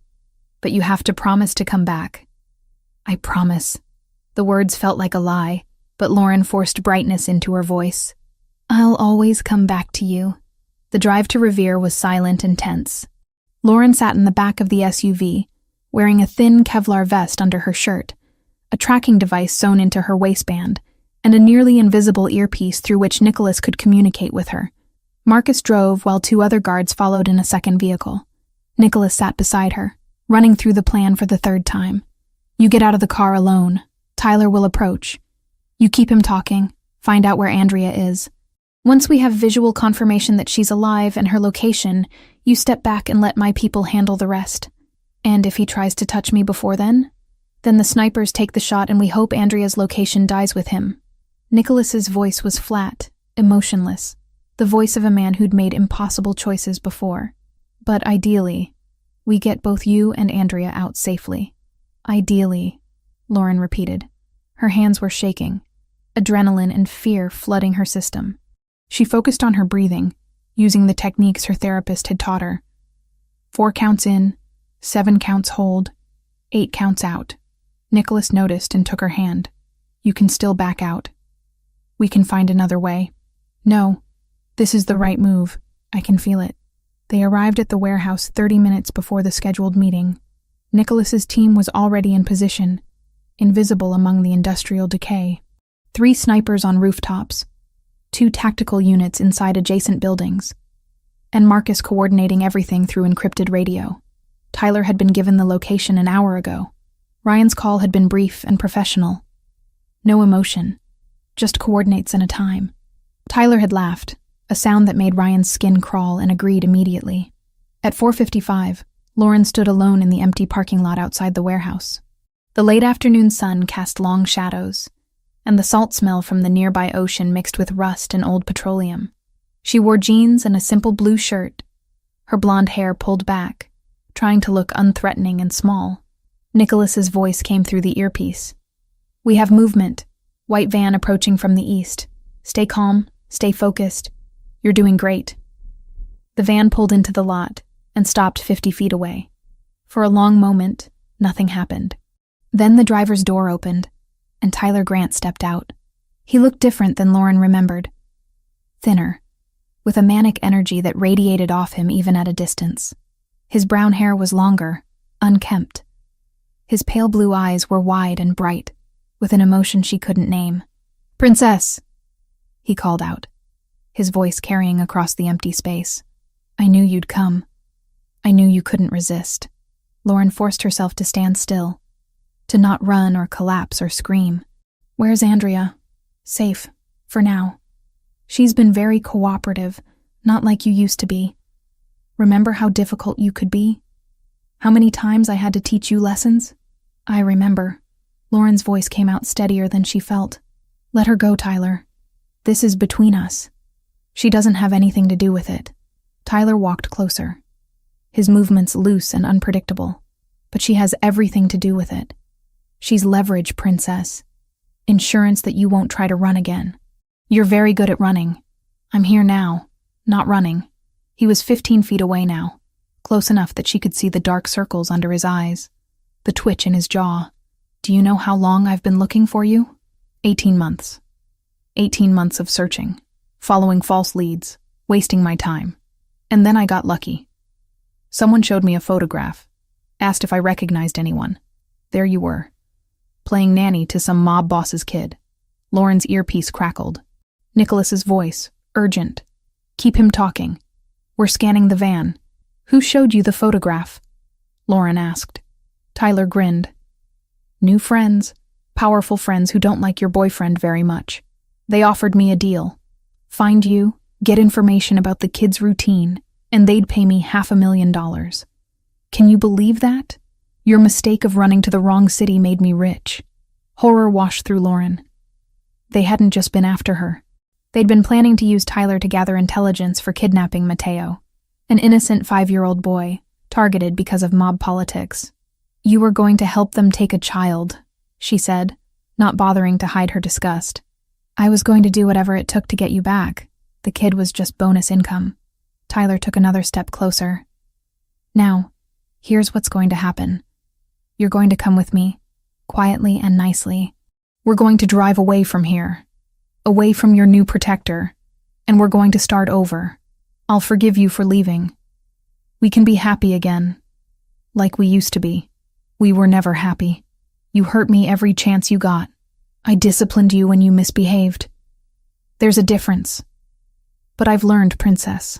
But you have to promise to come back." "I promise." The words felt like a lie, but Lauren forced brightness into her voice. "I'll always come back to you." The drive to Revere was silent and tense. Lauren sat in the back of the SUV, wearing a thin Kevlar vest under her shirt, a tracking device sewn into her waistband, and a nearly invisible earpiece through which Nicholas could communicate with her. Marcus drove while 2 other guards followed in a second vehicle. Nicholas sat beside her, running through the plan for the 3rd time. "You get out of the car alone. Tyler will approach. You keep him talking. Find out where Andrea is. Once we have visual confirmation that she's alive and her location, you step back and let my people handle the rest. And if he tries to touch me before then the snipers take the shot and we hope Andrea's location dies with him." Nicholas's voice was flat, emotionless, the voice of a man who'd made impossible choices before. "But ideally, we get both you and Andrea out safely." "Ideally," Lauren repeated. Her hands were shaking, adrenaline and fear flooding her system. She focused on her breathing, using the techniques her therapist had taught her. 4 counts in, 7 counts hold, 8 counts out. Nicholas noticed and took her hand. "You can still back out. We can find another way." "No, this is the right move. I can feel it." They arrived at the warehouse 30 minutes before the scheduled meeting. Nicholas's team was already in position, invisible among the industrial decay. 3 snipers on rooftops, 2 tactical units inside adjacent buildings, and Marcus coordinating everything through encrypted radio. Tyler had been given the location an hour ago. Ryan's call had been brief and professional. No emotion, just coordinates and a time. Tyler had laughed, a sound that made Ryan's skin crawl, and agreed immediately. At 4:55, Lauren stood alone in the empty parking lot outside the warehouse. The late afternoon sun cast long shadows, and the salt smell from the nearby ocean mixed with rust and old petroleum. She wore jeans and a simple blue shirt, her blonde hair pulled back, trying to look unthreatening and small. Nicholas's voice came through the earpiece. "We have movement. White van approaching from the east. Stay calm, stay focused. You're doing great." The van pulled into the lot and stopped 50 feet away. For a long moment, nothing happened. Then the driver's door opened, and Tyler Grant stepped out. He looked different than Lauren remembered. Thinner, with a manic energy that radiated off him even at a distance. His brown hair was longer, unkempt. His pale blue eyes were wide and bright, with an emotion she couldn't name. "Princess," he called out, his voice carrying across the empty space. "I knew you'd come. I knew you couldn't resist." Lauren forced herself to stand still, to not run or collapse or scream. "Where's Andrea?" "Safe, for now. She's been very cooperative, not like you used to be. Remember how difficult you could be? How many times I had to teach you lessons?" "I remember." Lauren's voice came out steadier than she felt. "Let her go, Tyler. This is between us. She doesn't have anything to do with it. Tyler walked closer, his movements loose and unpredictable. But she has everything to do with it. She's leverage, Princess. Insurance that you won't try to run again. You're very good at running. I'm here now, not running. He was 15 feet away now, close enough that she could see the dark circles under his eyes, the twitch in his jaw. Do you know how long I've been looking for you? 18 months. 18 months of searching, following false leads, wasting my time. And then I got lucky. Someone showed me a photograph, asked if I recognized anyone. There you were, playing nanny to some mob boss's kid. Lauren's earpiece crackled. Nicholas's voice, urgent. Keep him talking. We're scanning the van. Who showed you the photograph? Lauren asked. Tyler grinned. New friends, powerful friends who don't like your boyfriend very much. They offered me a deal. Find you, get information about the kid's routine, and they'd pay me $500,000. Can you believe that? Your mistake of running to the wrong city made me rich. Horror washed through Lauren. They hadn't just been after her. They'd been planning to use Tyler to gather intelligence for kidnapping Mateo, an innocent 5-year-old boy, targeted because of mob politics. You were going to help them take a child, she said, not bothering to hide her disgust. I was going to do whatever it took to get you back. The kid was just bonus income. Tyler took another step closer. Now, here's what's going to happen. You're going to come with me, quietly and nicely. We're going to drive away from here, away from your new protector, and we're going to start over. I'll forgive you for leaving. We can be happy again, like we used to be. We were never happy. You hurt me every chance you got. I disciplined you when you misbehaved. There's a difference. But I've learned, Princess.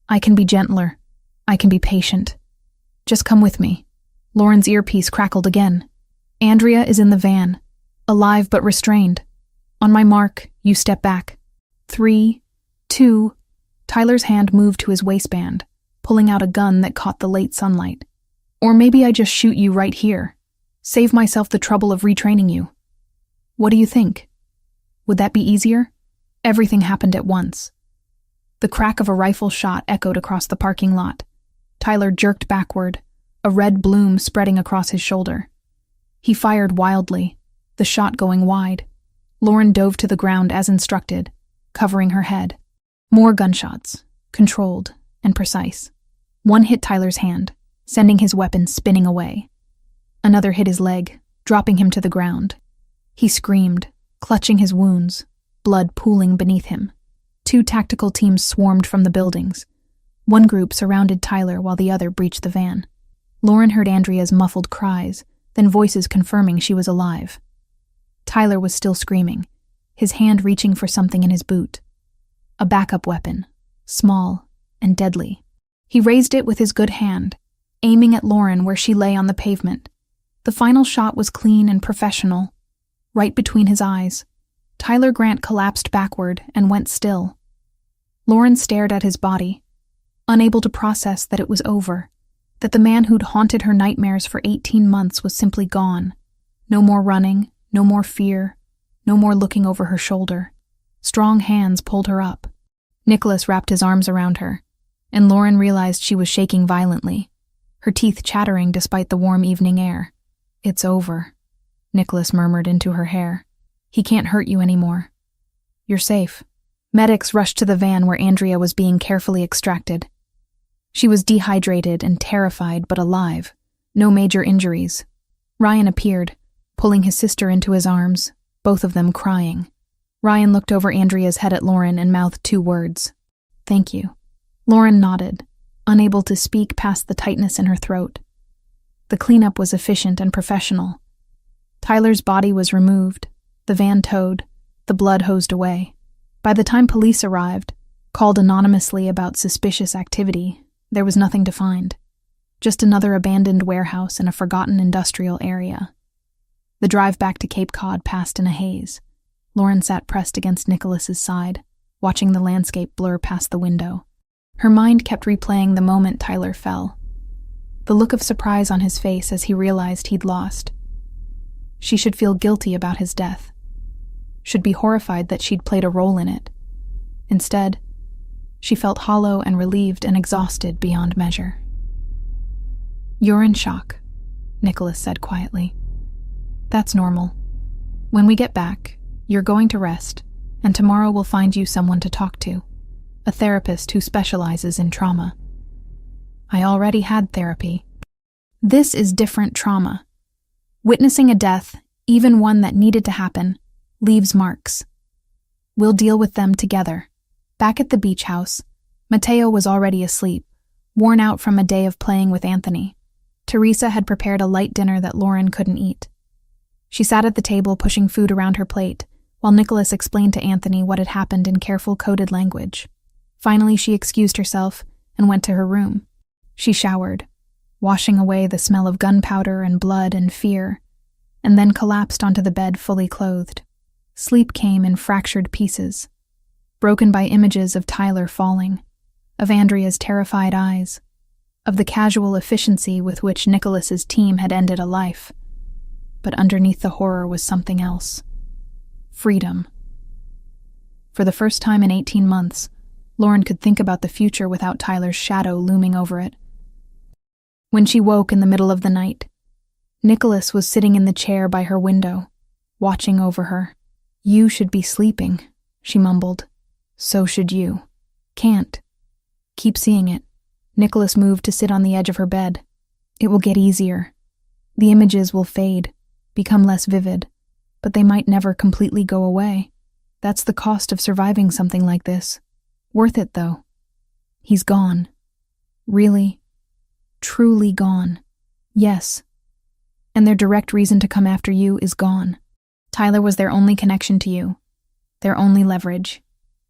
I can be gentler. I can be patient. Just come with me. Lauren's earpiece crackled again. Andrea is in the van, alive but restrained. On my mark, you step back. 3, 2, Tyler's hand moved to his waistband, pulling out a gun that caught the late sunlight. Or maybe I just shoot you right here. Save myself the trouble of retraining you. What do you think? Would that be easier? Everything happened at once. The crack of a rifle shot echoed across the parking lot. Tyler jerked backward, a red bloom spreading across his shoulder. He fired wildly, the shot going wide. Lauren dove to the ground as instructed, covering her head. More gunshots, controlled and precise. One hit Tyler's hand, sending his weapon spinning away. Another hit his leg, dropping him to the ground. He screamed, clutching his wounds, blood pooling beneath him. 2 tactical teams swarmed from the buildings. One group surrounded Tyler while the other breached the van. Lauren heard Andrea's muffled cries, then voices confirming she was alive. Tyler was still screaming, his hand reaching for something in his boot. A backup weapon, small and deadly. He raised it with his good hand, aiming at Lauren where she lay on the pavement. The final shot was clean and professional, right between his eyes. Tyler Grant collapsed backward and went still. Lauren stared at his body, unable to process that it was over, that the man who'd haunted her nightmares for 18 months was simply gone. No more running, no more fear, no more looking over her shoulder. Strong hands pulled her up. Nicholas wrapped his arms around her, and Lauren realized she was shaking violently, her teeth chattering despite the warm evening air. It's over, Nicholas murmured into her hair. He can't hurt you anymore. You're safe. Medics rushed to the van where Andrea was being carefully extracted. She was dehydrated and terrified but alive. No major injuries. Ryan appeared, pulling his sister into his arms, both of them crying. Ryan looked over Andrea's head at Lauren and mouthed 2 words. Thank you. Lauren nodded, unable to speak past the tightness in her throat. The cleanup was efficient and professional. Tyler's body was removed, the van towed, the blood hosed away. By the time police arrived, called anonymously about suspicious activity, there was nothing to find. Just another abandoned warehouse in a forgotten industrial area. The drive back to Cape Cod passed in a haze. Lauren sat pressed against Nicholas's side, watching the landscape blur past the window. Her mind kept replaying the moment Tyler fell. The look of surprise on his face as he realized he'd lost. She should feel guilty about his death. Should be horrified that she'd played a role in it. Instead, She felt hollow and relieved and exhausted beyond measure. "You're in shock," Nicholas said quietly. "That's normal. When we get back, you're going to rest, and tomorrow we'll find you someone to talk to, a therapist who specializes in trauma." "I already had therapy." "This is different trauma. Witnessing a death, even one that needed to happen, leaves marks. We'll deal with them together." Back at the beach house, Mateo was already asleep, worn out from a day of playing with Anthony. Teresa had prepared a light dinner that Lauren couldn't eat. She sat at the table pushing food around her plate, while Nicholas explained to Anthony what had happened in careful coded language. Finally, she excused herself and went to her room. She showered, washing away the smell of gunpowder and blood and fear, and then collapsed onto the bed fully clothed. Sleep came in fractured pieces, broken by images of Tyler falling, of Andrea's terrified eyes, of the casual efficiency with which Nicholas's team had ended a life. But underneath the horror was something else. Freedom. For the first time in 18 months, Lauren could think about the future without Tyler's shadow looming over it. When she woke in the middle of the night, Nicholas was sitting in the chair by her window, watching over her. "You should be sleeping," she mumbled. "So should you." "Can't." "Keep seeing it." Nicholas moved to sit on the edge of her bed. "It will get easier. The images will fade, become less vivid, but they might never completely go away. That's the cost of surviving something like this. Worth it, though." "He's gone." "Really? Truly gone?" "Yes. And their direct reason to come after you is gone. Tyler was their only connection to you, their only leverage.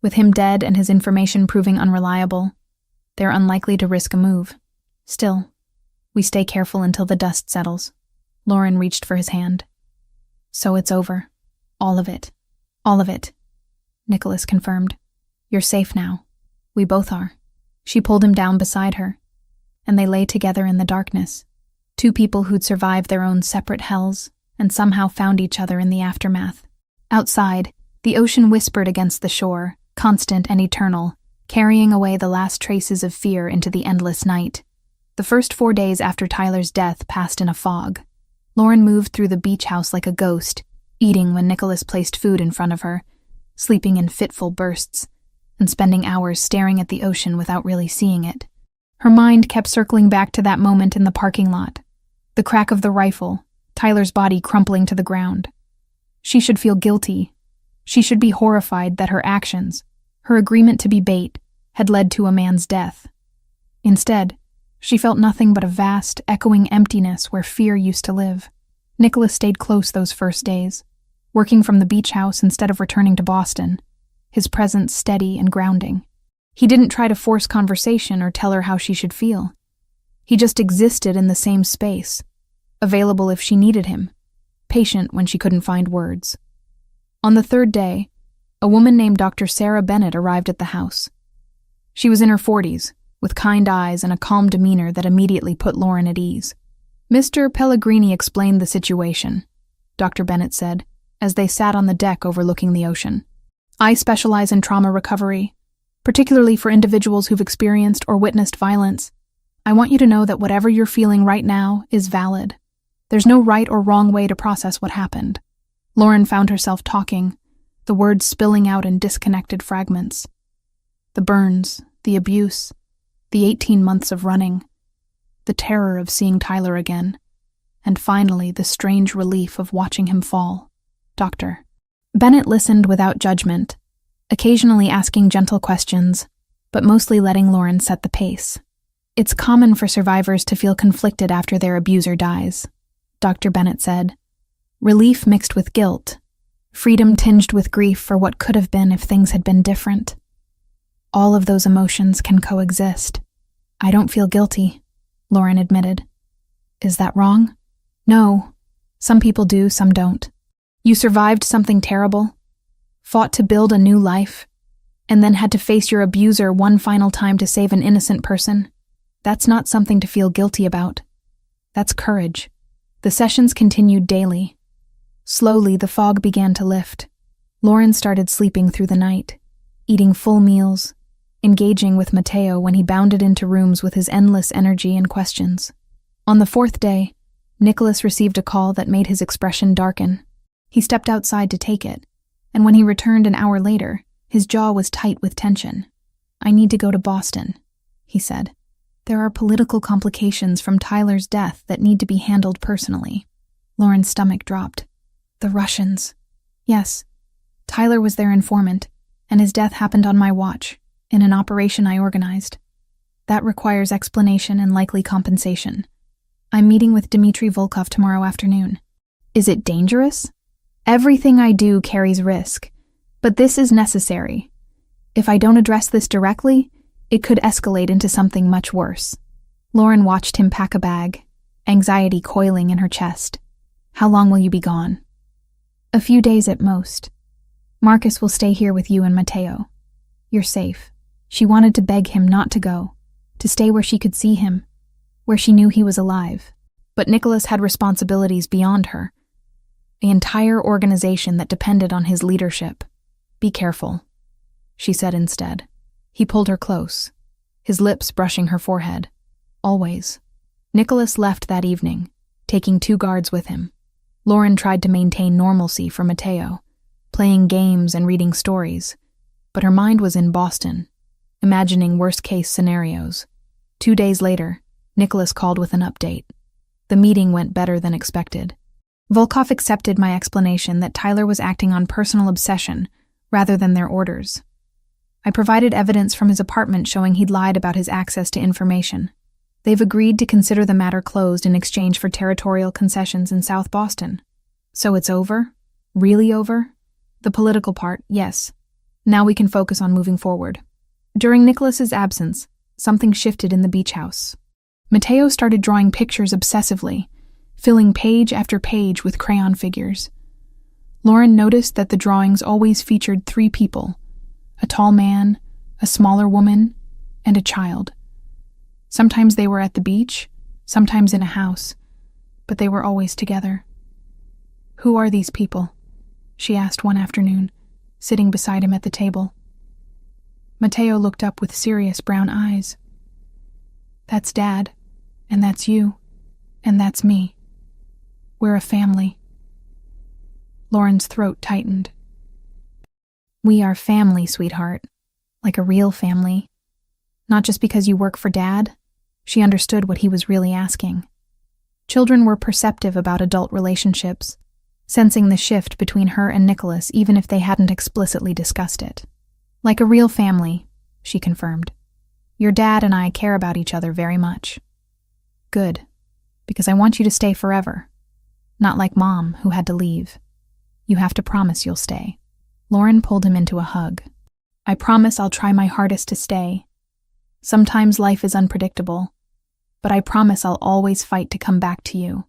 With him dead and his information proving unreliable, they're unlikely to risk a move. Still, we stay careful until the dust settles." Lauren reached for his hand. "So it's over. All of it. All of it," Nicholas confirmed. "You're safe now. We both are." She pulled him down beside her, and they lay together in the darkness, two people who'd survived their own separate hells and somehow found each other in the aftermath. Outside, the ocean whispered against the shore, constant and eternal, carrying away the last traces of fear into the endless night. The first 4 days after Tyler's death passed in a fog. Lauren moved through the beach house like a ghost, eating when Nicholas placed food in front of her, sleeping in fitful bursts, and spending hours staring at the ocean without really seeing it. Her mind kept circling back to that moment in the parking lot. The crack of the rifle, Tyler's body crumpling to the ground. She should feel guilty. She should be horrified that her actions, her agreement to be bait, had led to a man's death. Instead, she felt nothing but a vast, echoing emptiness where fear used to live. Nicholas stayed close those first days, working from the beach house instead of returning to Boston, his presence steady and grounding. He didn't try to force conversation or tell her how she should feel. He just existed in the same space, available if she needed him, patient when she couldn't find words. On the third day, a woman named Dr. Sarah Bennett arrived at the house. She was in her 40s, with kind eyes and a calm demeanor that immediately put Lauren at ease. "Mr. Pellegrini explained the situation," Dr. Bennett said, as they sat on the deck overlooking the ocean. "I specialize in trauma recovery, particularly for individuals who've experienced or witnessed violence. I want you to know that whatever you're feeling right now is valid. There's no right or wrong way to process what happened." Lauren found herself talking, the words spilling out in disconnected fragments. The burns, the abuse, the 18 months of running, the terror of seeing Tyler again, and finally the strange relief of watching him fall. "Doctor." Bennett listened without judgment, occasionally asking gentle questions, but mostly letting Lauren set the pace. "It's common for survivors to feel conflicted after their abuser dies," Dr. Bennett said. "Relief mixed with guilt, freedom tinged with grief for what could have been if things had been different. All of those emotions can coexist." "I don't feel guilty," Lauren admitted. "Is that wrong?" "No. Some people do, some don't. You survived something terrible, fought to build a new life, and then had to face your abuser one final time to save an innocent person. That's not something to feel guilty about. That's courage." The sessions continued daily. Slowly, the fog began to lift. Lauren started sleeping through the night, eating full meals, engaging with Matteo when he bounded into rooms with his endless energy and questions. On the fourth day, Nicholas received a call that made his expression darken. He stepped outside to take it, and when he returned an hour later, his jaw was tight with tension. "I need to go to Boston," he said. "There are political complications from Tyler's death that need to be handled personally." Lauren's stomach dropped. "The Russians." "Yes. Tyler was their informant, and his death happened on my watch, in an operation I organized. That requires explanation and likely compensation. I'm meeting with Dmitry Volkov tomorrow afternoon." "Is it dangerous?" "Everything I do carries risk, but this is necessary. If I don't address this directly, it could escalate into something much worse." Lauren watched him pack a bag, anxiety coiling in her chest. "How long will you be gone?" "A few days at most. Marcus will stay here with you and Matteo. You're safe." She wanted to beg him not to go, to stay where she could see him, where she knew he was alive. But Nicholas had responsibilities beyond her, an entire organization that depended on his leadership. "Be careful," she said instead. He pulled her close, his lips brushing her forehead. "Always." Nicholas left that evening, taking 2 guards with him. Lauren tried to maintain normalcy for Matteo, playing games and reading stories, but her mind was in Boston, imagining worst-case scenarios. 2 days later, Nicholas called with an update. The meeting went better than expected. Volkov accepted my explanation that Tyler was acting on personal obsession rather than their orders. I provided evidence from his apartment showing he'd lied about his access to information. They've agreed to consider the matter closed in exchange for territorial concessions in South Boston. So it's over? Really over? The political part, yes. Now we can focus on moving forward. During Nicholas's absence, something shifted in the beach house. Matteo started drawing pictures obsessively, filling page after page with crayon figures. Lauren noticed that the drawings always featured 3 people: a tall man, a smaller woman, and a child. Sometimes they were at the beach, sometimes in a house, but they were always together. "Who are these people?" she asked one afternoon, sitting beside him at the table. Matteo looked up with serious brown eyes. "That's Dad, and that's you, and that's me. We're a family." Lauren's throat tightened. "We are family, sweetheart. Like a real family. Not just because you work for Dad." She understood what he was really asking. Children were perceptive about adult relationships, sensing the shift between her and Nicholas even if they hadn't explicitly discussed it. "Like a real family," she confirmed. "Your dad and I care about each other very much." "Good, because I want you to stay forever. Not like Mom, who had to leave. You have to promise you'll stay." Lauren pulled him into a hug. "I promise I'll try my hardest to stay. Sometimes life is unpredictable, but I promise I'll always fight to come back to you."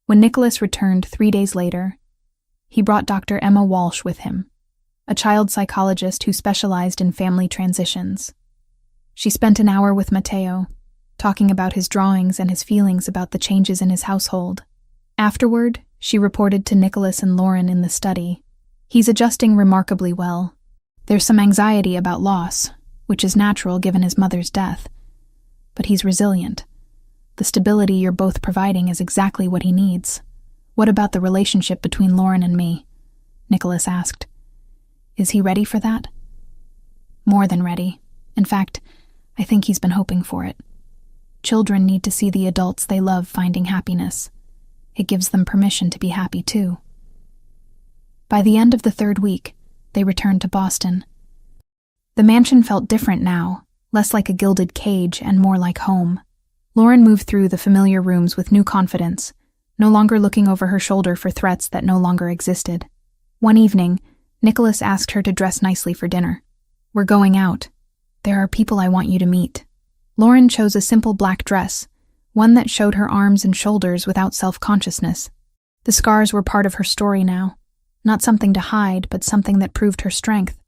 When Nicholas returned 3 days later, he brought Dr. Emma Walsh with him, a child psychologist who specialized in family transitions. She spent an hour with Matteo, talking about his drawings and his feelings about the changes in his household. Afterward, she reported to Nicholas and Lauren in the study. "He's adjusting remarkably well. There's some anxiety about loss, which is natural given his mother's death. But he's resilient. The stability you're both providing is exactly what he needs." "What about the relationship between Lauren and me?" Nicholas asked. "Is he ready for that?" "More than ready. In fact, I think he's been hoping for it. Children need to see the adults they love finding happiness. It gives them permission to be happy too." By the end of the 3rd week, they returned to Boston. The mansion felt different now, less like a gilded cage and more like home. Lauren moved through the familiar rooms with new confidence, no longer looking over her shoulder for threats that no longer existed. One evening, Nicholas asked her to dress nicely for dinner. "We're going out. There are people I want you to meet." Lauren chose a simple black dress, one that showed her arms and shoulders without self-consciousness. The scars were part of her story now, not something to hide, but something that proved her strength.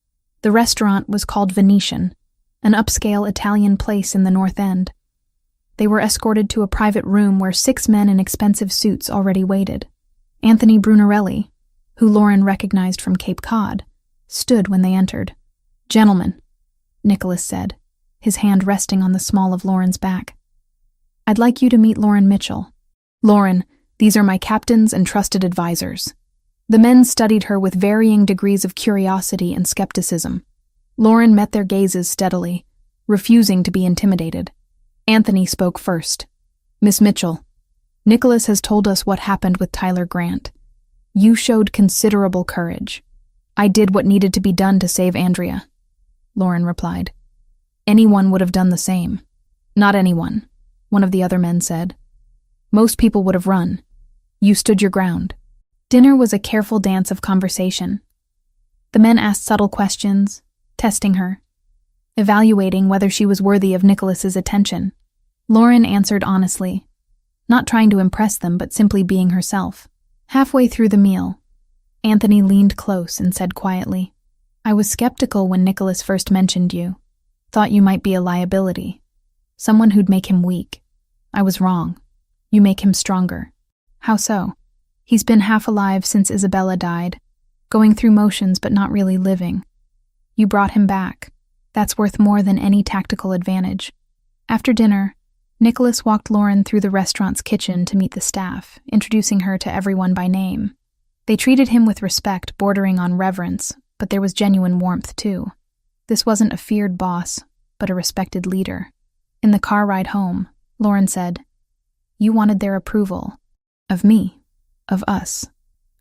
The restaurant was called Venetian, an upscale Italian place in the North End. They were escorted to a private room where 6 men in expensive suits already waited. Anthony Brunarelli, who Lauren recognized from Cape Cod, stood when they entered. "Gentlemen," Nicholas said, his hand resting on the small of Lauren's back. "I'd like you to meet Lauren Mitchell. Lauren, these are my captains and trusted advisors." The men studied her with varying degrees of curiosity and skepticism. Lauren met their gazes steadily, refusing to be intimidated. Anthony spoke first. "Miss Mitchell, Nicholas has told us what happened with Tyler Grant. You showed considerable courage." "I did what needed to be done to save Andrea," Lauren replied. "Anyone would have done the same." "Not anyone," one of the other men said. "Most people would have run. You stood your ground." Dinner was a careful dance of conversation. The men asked subtle questions, testing her, evaluating whether she was worthy of Nicholas's attention. Lauren answered honestly, not trying to impress them but simply being herself. Halfway through the meal, Anthony leaned close and said quietly, "I was skeptical when Nicholas first mentioned you. Thought you might be a liability, someone who'd make him weak. I was wrong. You make him stronger." "How so?" "He's been half alive since Isabella died, going through motions but not really living. You brought him back. That's worth more than any tactical advantage." After dinner, Nicholas walked Lauren through the restaurant's kitchen to meet the staff, introducing her to everyone by name. They treated him with respect bordering on reverence, but there was genuine warmth too. This wasn't a feared boss, but a respected leader. In the car ride home, Lauren said, "You wanted their approval. Of me. Of us.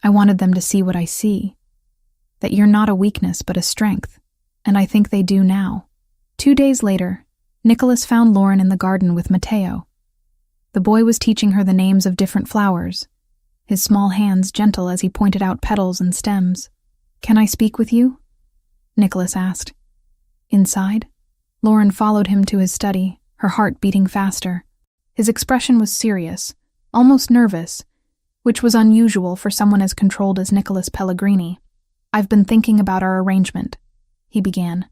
I wanted them to see what I see. That you're not a weakness but a strength. And I think they do now." 2 days later, Nicholas found Lauren in the garden with Matteo. The boy was teaching her the names of different flowers, his small hands gentle as he pointed out petals and stems. "Can I speak with you?" Nicholas asked. Inside, Lauren followed him to his study, her heart beating faster. His expression was serious, almost nervous, which was unusual for someone as controlled as Nicholas Pellegrini. "I've been thinking about our arrangement," he began.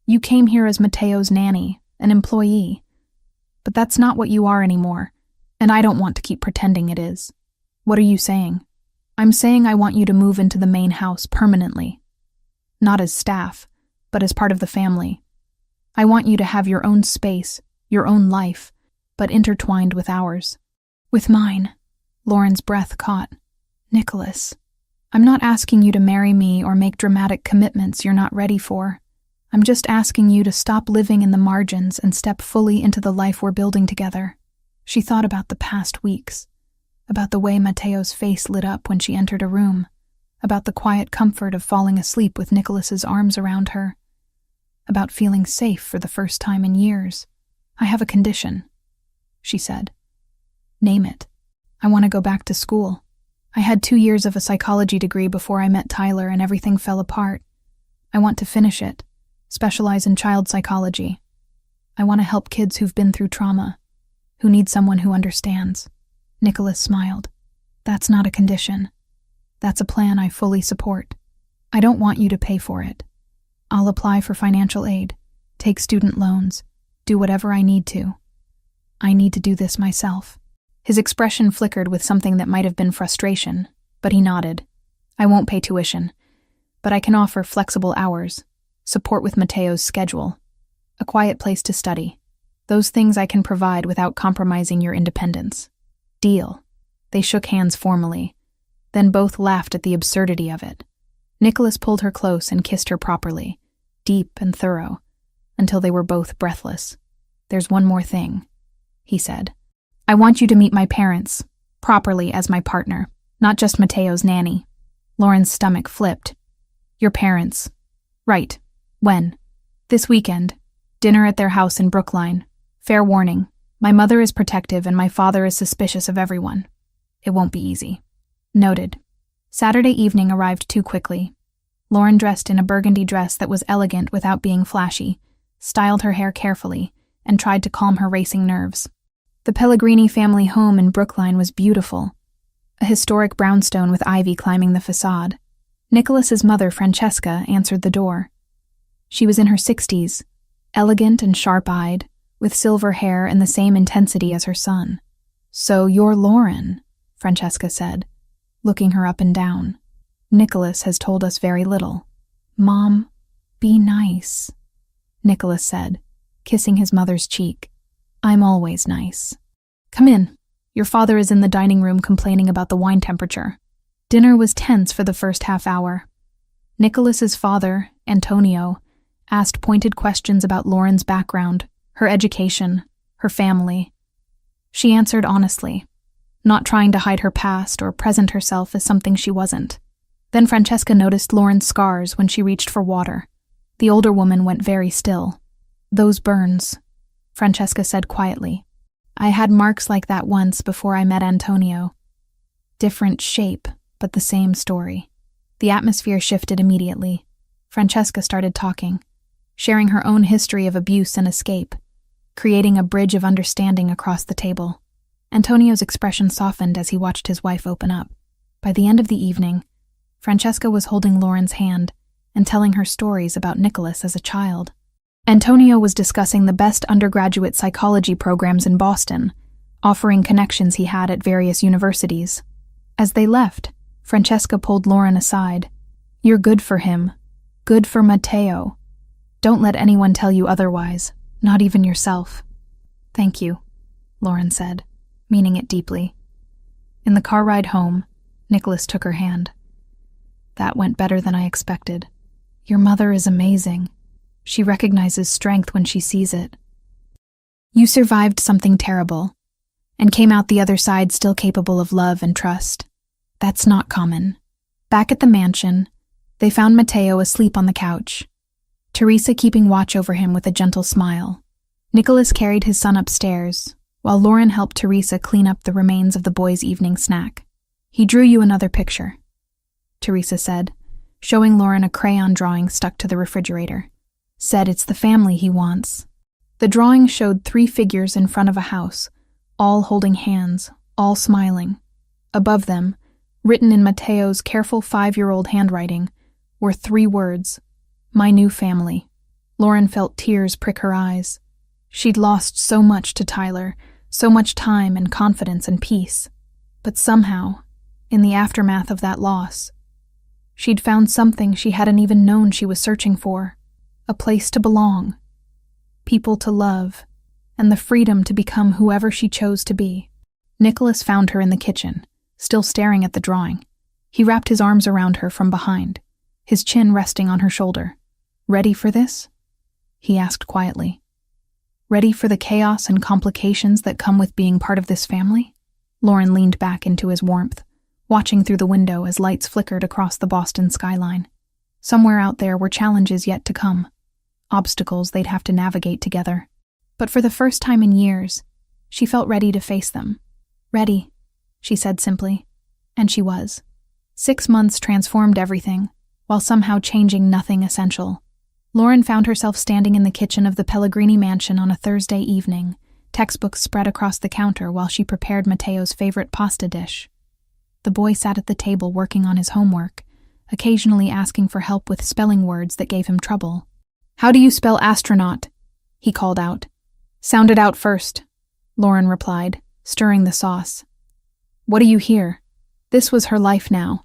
"You came here as Matteo's nanny, an employee. But that's not what you are anymore, and I don't want to keep pretending it is." "What are you saying?" "I'm saying I want you to move into the main house permanently. Not as staff, but as part of the family. I want you to have your own space, your own life, but intertwined with ours." "With mine." Lauren's breath caught. "Nicholas, I'm not asking you to marry me or make dramatic commitments you're not ready for. I'm just asking you to stop living in the margins and step fully into the life we're building together." She thought about the past weeks, about the way Matteo's face lit up when she entered a room, about the quiet comfort of falling asleep with Nicholas's arms around her, about feeling safe for the first time in years. "I have a condition," she said. "Name it." "I want to go back to school. I had 2 years of a psychology degree before I met Tyler and everything fell apart. I want to finish it, specialize in child psychology. I want to help kids who've been through trauma, who need someone who understands." Nicholas smiled. "That's not a condition. That's a plan I fully support. I don't want you to pay for it. I'll apply for financial aid, take student loans, do whatever I need to. I need to do this myself." His expression flickered with something that might have been frustration, but he nodded. "I won't pay tuition, but I can offer flexible hours, support with Matteo's schedule, a quiet place to study. Those things I can provide without compromising your independence." "Deal." They shook hands formally, then both laughed at the absurdity of it. Nicholas pulled her close and kissed her properly, deep and thorough, until they were both breathless. "There's one more thing," he said. "I want you to meet my parents, properly as my partner, not just Matteo's nanny." Lauren's stomach flipped. "Your parents. Right. When?" "This weekend. Dinner at their house in Brookline. Fair warning, my mother is protective and my father is suspicious of everyone. It won't be easy." Noted. Saturday evening arrived too quickly. Lauren dressed in a burgundy dress that was elegant without being flashy, styled her hair carefully, and tried to calm her racing nerves. The Pellegrini family home in Brookline was beautiful, a historic brownstone with ivy climbing the facade. Nicholas's mother, Francesca, answered the door. She was in her 60s, elegant and sharp-eyed, with silver hair and the same intensity as her son. "So you're Lauren," Francesca said, looking her up and down. "Nicholas has told us very little." "Mom, be nice," Nicholas said, kissing his mother's cheek. "I'm always nice. Come in. Your father is in the dining room complaining about the wine temperature." Dinner was tense for the first half hour. Nicholas's father, Antonio, asked pointed questions about Lauren's background, her education, her family. She answered honestly, not trying to hide her past or present herself as something she wasn't. Then Francesca noticed Lauren's scars when she reached for water. The older woman went very still. "Those burns," Francesca said quietly. "I had marks like that once before I met Antonio. Different shape, but the same story." The atmosphere shifted immediately. Francesca started talking, sharing her own history of abuse and escape, creating a bridge of understanding across the table. Antonio's expression softened as he watched his wife open up. By the end of the evening, Francesca was holding Lauren's hand and telling her stories about Nicholas as a child. Antonio was discussing the best undergraduate psychology programs in Boston, offering connections he had at various universities. As they left, Francesca pulled Lauren aside. "You're good for him. Good for Matteo. Don't let anyone tell you otherwise, not even yourself." "Thank you," Lauren said, meaning it deeply. In the car ride home, Nicholas took her hand. "That went better than I expected. Your mother is amazing. She recognizes strength when she sees it. You survived something terrible, and came out the other side still capable of love and trust. That's not common." Back at the mansion, they found Matteo asleep on the couch, Teresa keeping watch over him with a gentle smile. Nicholas carried his son upstairs, while Lauren helped Teresa clean up the remains of the boy's evening snack. "He drew you another picture," Teresa said, showing Lauren a crayon drawing stuck to the refrigerator. "Said it's the family he wants." The drawing showed 3 figures in front of a house, all holding hands, all smiling. Above them, written in Matteo's careful 5-year-old handwriting, were 3 words, "My new family." Lauren felt tears prick her eyes. She'd lost so much to Tyler, so much time and confidence and peace. But somehow, in the aftermath of that loss, she'd found something she hadn't even known she was searching for. A place to belong, people to love, and the freedom to become whoever she chose to be. Nicholas found her in the kitchen, still staring at the drawing. He wrapped his arms around her from behind, his chin resting on her shoulder. "Ready for this?" he asked quietly. "Ready for the chaos and complications that come with being part of this family?" Lauren leaned back into his warmth, watching through the window as lights flickered across the Boston skyline. Somewhere out there were challenges yet to come, obstacles they'd have to navigate together. But for the first time in years, she felt ready to face them. "Ready," she said simply. And she was. 6 months transformed everything, while somehow changing nothing essential. Lauren found herself standing in the kitchen of the Pellegrini mansion on a Thursday evening, textbooks spread across the counter while she prepared Matteo's favorite pasta dish. The boy sat at the table working on his homework, occasionally asking for help with spelling words that gave him trouble. "How do you spell astronaut?" he called out. "Sound it out first," Lauren replied, stirring the sauce. "What do you hear?" This was her life now.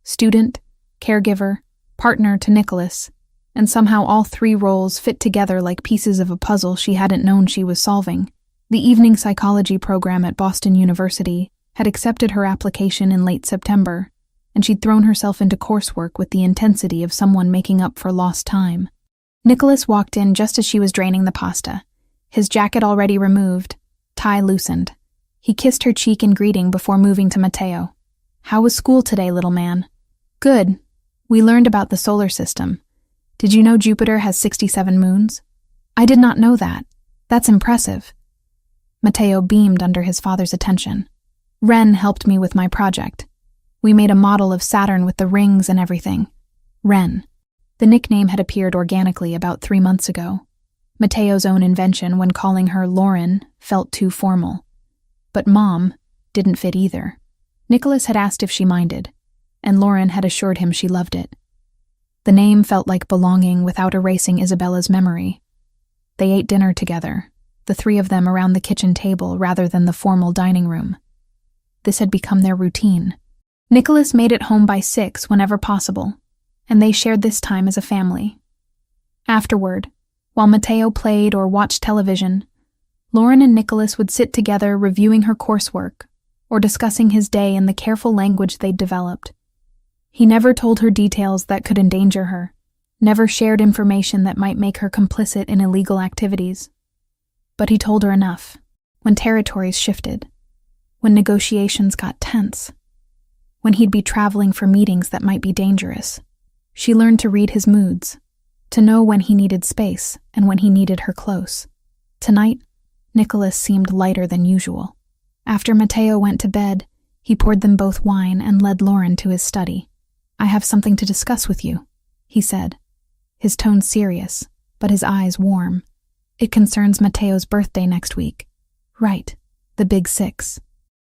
Student, caregiver, partner to Nicholas, and somehow all 3 roles fit together like pieces of a puzzle she hadn't known she was solving. The evening psychology program at Boston University had accepted her application in late September, and she'd thrown herself into coursework with the intensity of someone making up for lost time. Nicholas walked in just as she was draining the pasta, his jacket already removed, tie loosened. He kissed her cheek in greeting before moving to Matteo. "How was school today, little man?" "Good. We learned about the solar system. Did you know Jupiter has 67 moons?" "I did not know that. That's impressive." Matteo beamed under his father's attention. "Ren helped me with my project. We made a model of Saturn with the rings and everything. Ren." The nickname had appeared organically about 3 months ago. Matteo's own invention when calling her Lauren felt too formal. But Mom didn't fit either. Nicholas had asked if she minded, and Lauren had assured him she loved it. The name felt like belonging without erasing Isabella's memory. They ate dinner together, the 3 of them around the kitchen table rather than the formal dining room. This had become their routine. Nicholas made it home by 6 whenever possible, and they shared this time as a family. Afterward, While Matteo played or watched television, Lauren and Nicholas would sit together reviewing her coursework or discussing his day in the careful language they'd developed. He never told her details that could endanger her, never shared information that might make her complicit in illegal activities. But he told her enough, when territories shifted, when negotiations got tense, when he'd be traveling for meetings that might be dangerous. She learned to read his moods, to know when he needed space and when he needed her close. Tonight, Nicholas seemed lighter than usual. After Matteo went to bed, he poured them both wine and led Lauren to his study. "I have something to discuss with you," he said, his tone serious, but his eyes warm. "It concerns Matteo's birthday next week." "Right, the big 6.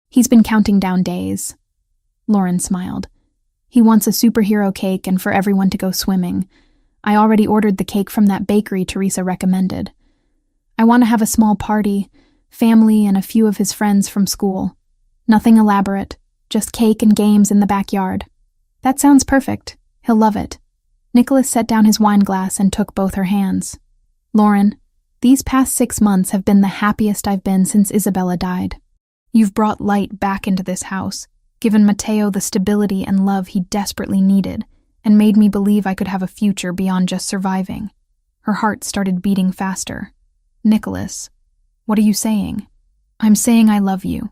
He's been counting down days." Lauren smiled. "He wants a superhero cake and for everyone to go swimming. I already ordered the cake from that bakery Teresa recommended. I want to have a small party, family and a few of his friends from school. Nothing elaborate, just cake and games in the backyard." "That sounds perfect. He'll love it." Nicholas set down his wine glass and took both her hands. "Lauren, these past 6 months have been the happiest I've been since Isabella died. You've brought light back into this house, given Matteo the stability and love he desperately needed, and made me believe I could have a future beyond just surviving." Her heart started beating faster. "Nicholas, what are you saying?" "I'm saying I love you.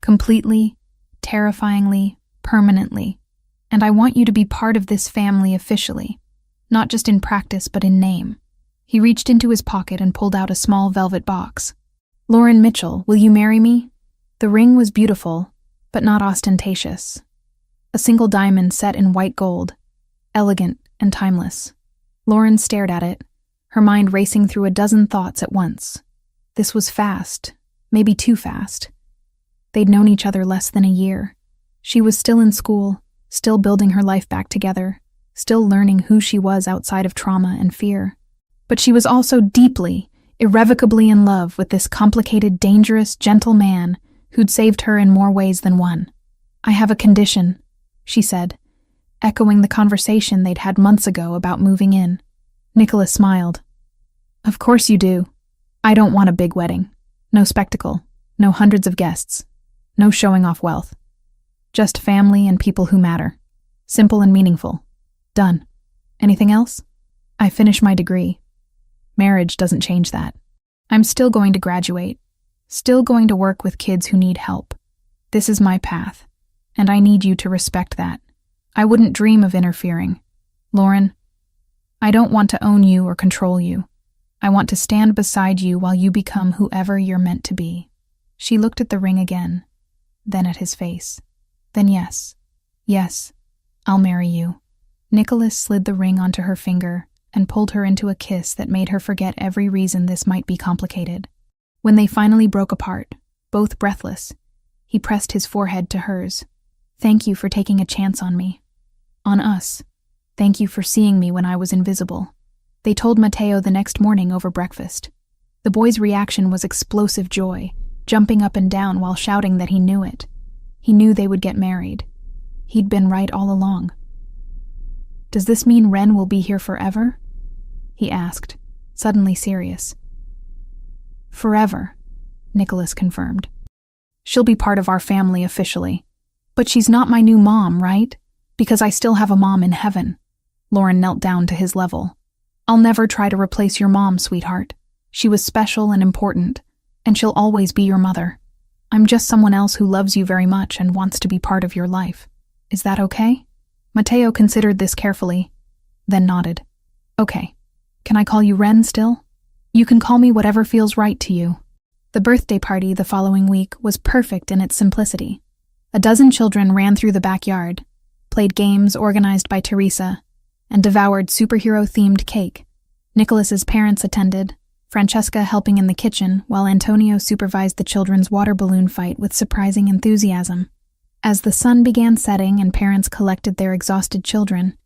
Completely, terrifyingly, permanently. And I want you to be part of this family officially, not just in practice but in name." He reached into his pocket and pulled out a small velvet box. "Lauren Mitchell, will you marry me?" The ring was beautiful, but not ostentatious. A single diamond set in white gold, elegant and timeless. Lauren stared at it, her mind racing through a dozen thoughts at once. This was fast, maybe too fast. They'd known each other less than a year. She was still in school, still building her life back together, still learning who she was outside of trauma and fear. But she was also deeply, irrevocably in love with this complicated, dangerous, gentle man who'd saved her in more ways than one. "I have a condition," she said, echoing the conversation they'd had months ago about moving in. Nicholas smiled. "Of course you do. I don't want a big wedding. No spectacle, no hundreds of guests, no showing off wealth. Just family and people who matter. Simple and meaningful. Done. Anything else? I finished my degree. Marriage doesn't change that. I'm still going to graduate. Still going to work with kids who need help. This is my path, and I need you to respect that. I wouldn't dream of interfering. Lauren, I don't want to own you or control you. I want to stand beside you while you become whoever you're meant to be." She looked at the ring again, then at his face. "Then yes, I'll marry you." Nicholas slid the ring onto her finger and pulled her into a kiss that made her forget every reason this might be complicated. When they finally broke apart, both breathless, he pressed his forehead to hers. "Thank you for taking a chance on me. On us. Thank you for seeing me when I was invisible." They told Matteo the next morning over breakfast. The boy's reaction was explosive joy, jumping up and down while shouting that he knew it. He knew they would get married. He'd been right all along. "Does this mean Ren will be here forever?" he asked, suddenly serious. "Forever," Nicholas confirmed. "She'll be part of our family officially. But she's not my new mom, right? Because I still have a mom in heaven." Lauren knelt down to his level. "I'll never try to replace your mom, sweetheart. She was special and important, and she'll always be your mother. I'm just someone else who loves you very much and wants to be part of your life. Is that okay?" Matteo considered this carefully, then nodded. "Okay. Can I call you Ren still?" "You can call me whatever feels right to you." The birthday party the following week was perfect in its simplicity. A dozen children ran through the backyard, played games organized by Teresa, and devoured superhero-themed cake. Nicholas's parents attended, Francesca helping in the kitchen, while Antonio supervised the children's water balloon fight with surprising enthusiasm. As the sun began setting and parents collected their exhausted children,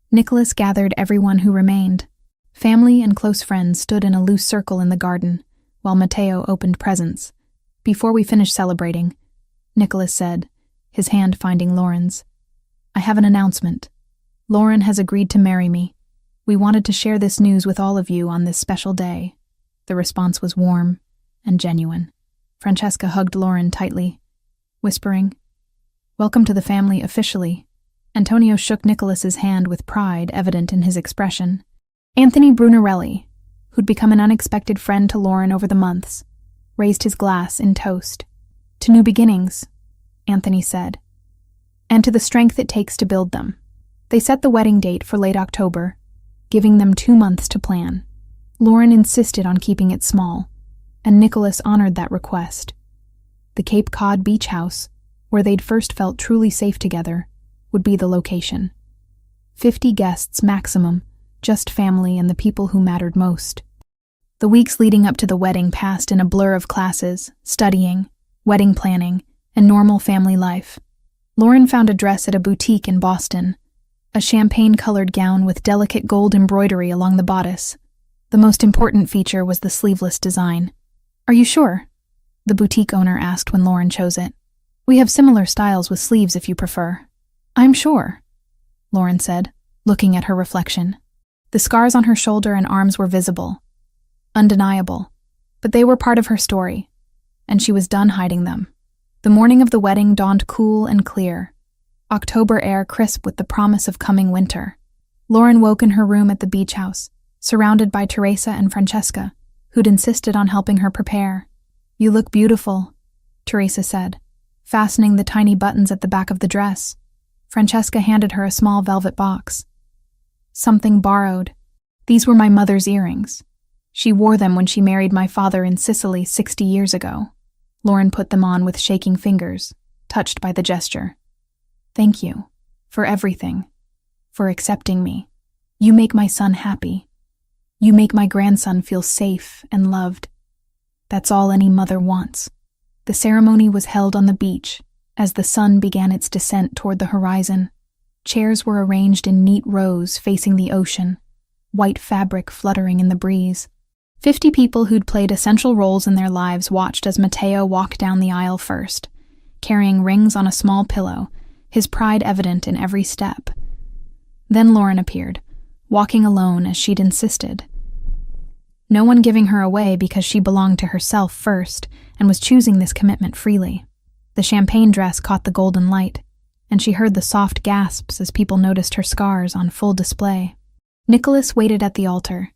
Nicholas gathered everyone who remained. Family and close friends stood in a loose circle in the garden, while Matteo opened presents. "Before we finish celebrating," Nicholas said, his hand finding Lauren's, "I have an announcement. Lauren has agreed to marry me. "We wanted to share this news with all of you on this special day." The response was warm and genuine. Francesca hugged Lauren tightly, whispering, "Welcome to the family officially." Antonio shook Nicholas's hand with pride evident in his expression. Anthony Brunarelli, who'd become an unexpected friend to Lauren over the months, raised his glass in toast. "To new beginnings," Anthony said, "and to the strength it takes to build them." They set the wedding date for late October, giving them 2 months to plan. Lauren insisted on keeping it small, and Nicholas honored that request. The Cape Cod beach house, where they'd first felt truly safe together, would be the location. 50 guests maximum, just family and the people who mattered most. The weeks leading up to the wedding passed in a blur of classes, studying, wedding planning, and normal family life. Lauren found a dress at a boutique in Boston, a champagne-colored gown with delicate gold embroidery along the bodice. The most important feature was the sleeveless design. "Are you sure?" the boutique owner asked when Lauren chose it. "We have similar styles with sleeves if you prefer." "I'm sure," Lauren said, looking at her reflection. The scars on her shoulder and arms were visible, undeniable, but they were part of her story, and she was done hiding them. The morning of the wedding dawned cool and clear, October air crisp with the promise of coming winter. Lauren woke in her room at the beach house, surrounded by Teresa and Francesca, who'd insisted on helping her prepare. "You look beautiful," Teresa said, fastening the tiny buttons at the back of the dress. Francesca handed her a small velvet box. "Something borrowed. These were my mother's earrings. She wore them when she married my father in Sicily 60 years ago." Lauren put them on with shaking fingers, touched by the gesture. "Thank you. For everything. For accepting me. You make my son happy. You make my grandson feel safe and loved. That's all any mother wants." The ceremony was held on the beach, as the sun began its descent toward the horizon. Chairs were arranged in neat rows facing the ocean, white fabric fluttering in the breeze. 50 people who'd played essential roles in their lives watched as Matteo walked down the aisle first, carrying rings on a small pillow, his pride evident in every step. Then Lauren appeared, walking alone as she'd insisted. No one giving her away because she belonged to herself first and was choosing this commitment freely. The champagne dress caught the golden light, and she heard the soft gasps as people noticed her scars on full display. Nicholas waited at the altar,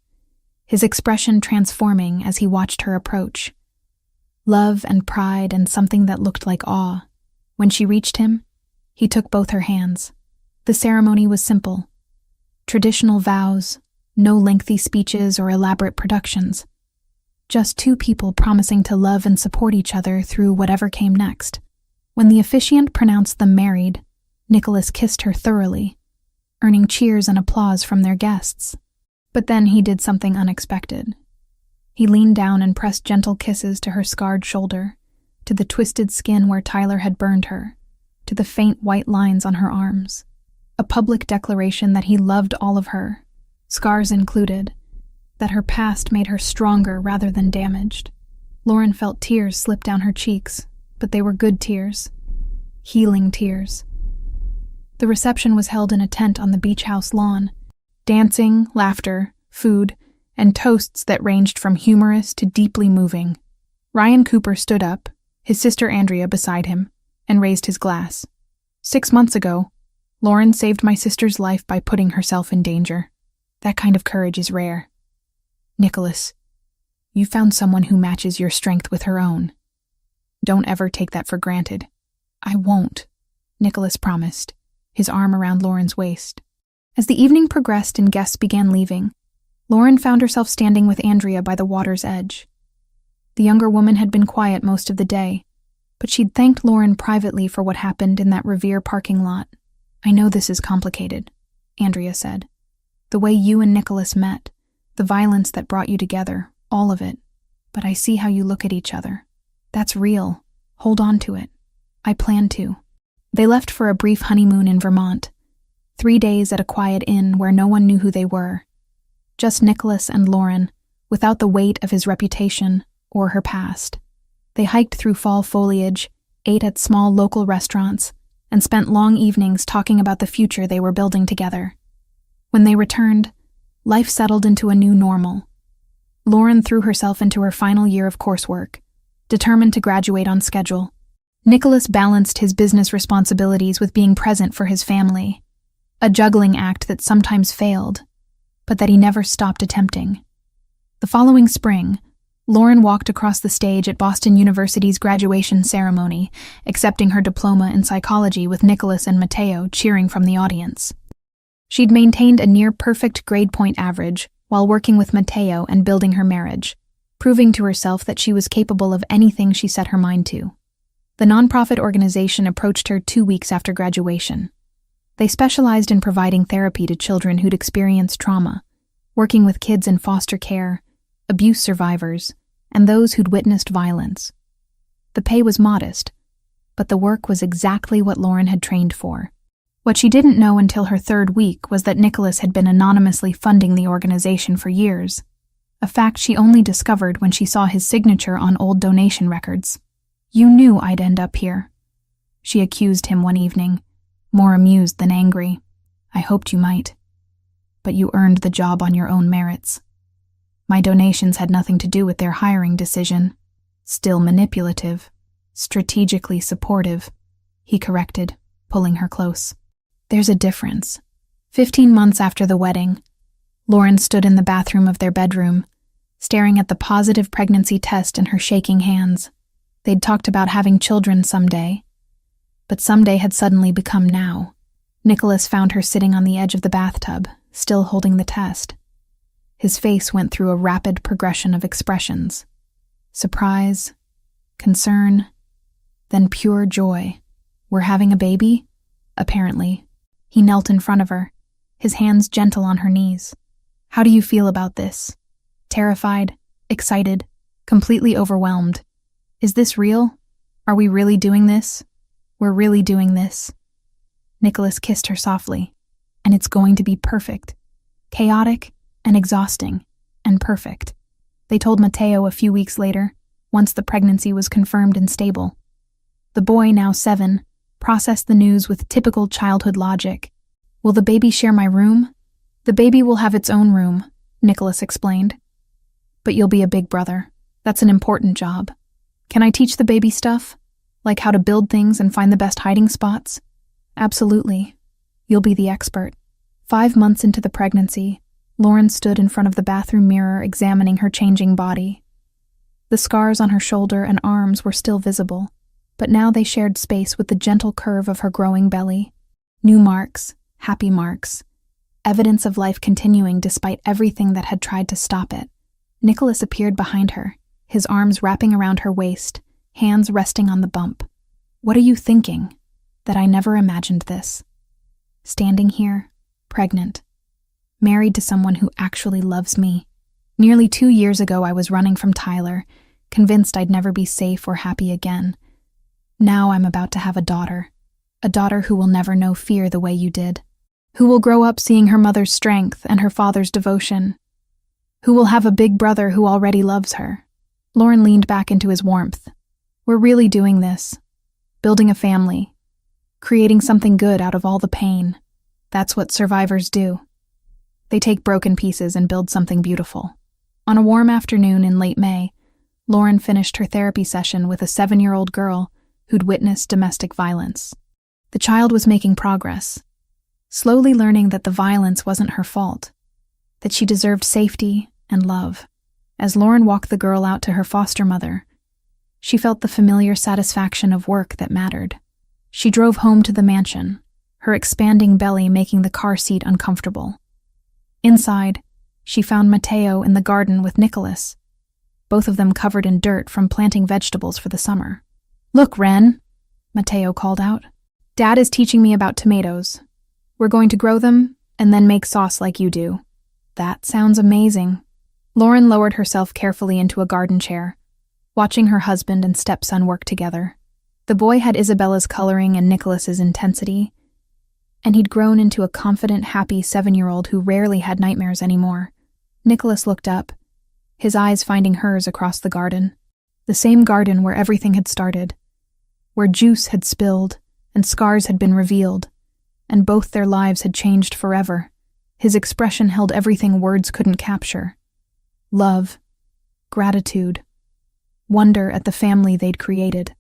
his expression transforming as he watched her approach. Love and pride and something that looked like awe. When she reached him, he took both her hands. The ceremony was simple. Traditional vows, no lengthy speeches or elaborate productions. Just 2 people promising to love and support each other through whatever came next. When the officiant pronounced them married, Nicholas kissed her thoroughly, earning cheers and applause from their guests. But then he did something unexpected. He leaned down and pressed gentle kisses to her scarred shoulder, to the twisted skin where Tyler had burned her, to the faint white lines on her arms. A public declaration that he loved all of her, scars included, that her past made her stronger rather than damaged. Lauren felt tears slip down her cheeks, but they were good tears, healing tears. The reception was held in a tent on the beach house lawn. Dancing, laughter, food, and toasts that ranged from humorous to deeply moving. Ryan Cooper stood up, his sister Andrea beside him, and raised his glass. 6 months ago, Lauren saved my sister's life by putting herself in danger. That kind of courage is rare. Nicholas, you found someone who matches your strength with her own. Don't ever take that for granted. I won't, Nicholas promised, his arm around Lauren's waist. As the evening progressed and guests began leaving, Lauren found herself standing with Andrea by the water's edge. The younger woman had been quiet most of the day, but she'd thanked Lauren privately for what happened in that Revere parking lot. "I know this is complicated," Andrea said. "The way you and Nicholas met, the violence that brought you together, all of it. But I see how you look at each other. That's real. Hold on to it. I plan to." They left for a brief honeymoon in Vermont, 3 days at a quiet inn where no one knew who they were. Just Nicholas and Lauren, without the weight of his reputation or her past. They hiked through fall foliage, ate at small local restaurants, and spent long evenings talking about the future they were building together. When they returned, Life settled into a new normal. Lauren threw herself into her final year of coursework, determined to graduate on schedule. Nicholas balanced his business responsibilities with being present for his family, a juggling act that sometimes failed, but that he never stopped attempting. The following spring, Lauren walked across the stage at Boston University's graduation ceremony, accepting her diploma in psychology with Nicholas and Matteo cheering from the audience. She'd maintained a near-perfect grade point average while working with Matteo and building her marriage, proving to herself that she was capable of anything she set her mind to. The nonprofit organization approached her 2 weeks after graduation. They specialized in providing therapy to children who'd experienced trauma, working with kids in foster care, abuse survivors, and those who'd witnessed violence. The pay was modest, but the work was exactly what Lauren had trained for. What she didn't know until her 3rd week was that Nicholas had been anonymously funding the organization for years, a fact she only discovered when she saw his signature on old donation records. "You knew I'd end up here," she accused him one evening, more amused than angry. "I hoped you might. But you earned the job on your own merits. My donations had nothing to do with their hiring decision. Still manipulative, strategically supportive," he corrected, pulling her close. "There's a difference." 15 months after the wedding, Lauren stood in the bathroom of their bedroom, staring at the positive pregnancy test in her shaking hands. They'd talked about having children someday, but someday had suddenly become now. Nicholas found her sitting on the edge of the bathtub, still holding the test. His face went through a rapid progression of expressions. Surprise, concern, then pure joy. "We're having a baby?" Apparently. He knelt in front of her, his hands gentle on her knees. "How do you feel about this?" Terrified, excited, completely overwhelmed. "Is this real? Are we really doing this? We're really doing this." Nicholas kissed her softly. "And it's going to be perfect. Chaotic and exhausting and perfect," they told Matteo a few weeks later, once the pregnancy was confirmed and stable. The boy, now 7, processed the news with typical childhood logic. "Will the baby share my room?" "The baby will have its own room," Nicholas explained. "But you'll be a big brother. That's an important job. Can I teach the baby stuff? Like how to build things and find the best hiding spots?" "Absolutely. You'll be the expert." 5 months into the pregnancy, Lauren stood in front of the bathroom mirror examining her changing body. The scars on her shoulder and arms were still visible, but now they shared space with the gentle curve of her growing belly. New marks, happy marks, evidence of life continuing despite everything that had tried to stop it. Nicholas appeared behind her, his arms wrapping around her waist, hands resting on the bump. "What are you thinking? That I never imagined this. Standing here, pregnant, married to someone who actually loves me. Nearly 2 years ago I was running from Tyler, convinced I'd never be safe or happy again. Now I'm about to have a daughter who will never know fear the way you did, who will grow up seeing her mother's strength and her father's devotion, who will have a big brother who already loves her." Lauren leaned back into his warmth. "We're really doing this. Building a family. Creating something good out of all the pain. That's what survivors do. They take broken pieces and build something beautiful." On a warm afternoon in late May, Lauren finished her therapy session with a 7-year-old girl who'd witnessed domestic violence. The child was making progress, slowly learning that the violence wasn't her fault, that she deserved safety and love. As Lauren walked the girl out to her foster mother, she felt the familiar satisfaction of work that mattered. She drove home to the mansion, her expanding belly making the car seat uncomfortable. Inside, she found Matteo in the garden with Nicholas, both of them covered in dirt from planting vegetables for the summer. "Look, Ren," Matteo called out. "Dad is teaching me about tomatoes. We're going to grow them and then make sauce like you do." "That sounds amazing." Lauren lowered herself carefully into a garden chair, watching her husband and stepson work together. The boy had Isabella's coloring and Nicholas's intensity, and he'd grown into a confident, happy 7-year-old who rarely had nightmares anymore. Nicholas looked up, his eyes finding hers across the garden. The same garden where everything had started, where juice had spilled and scars had been revealed, and both their lives had changed forever. His expression held everything words couldn't capture. Love, gratitude, wonder at the family they'd created.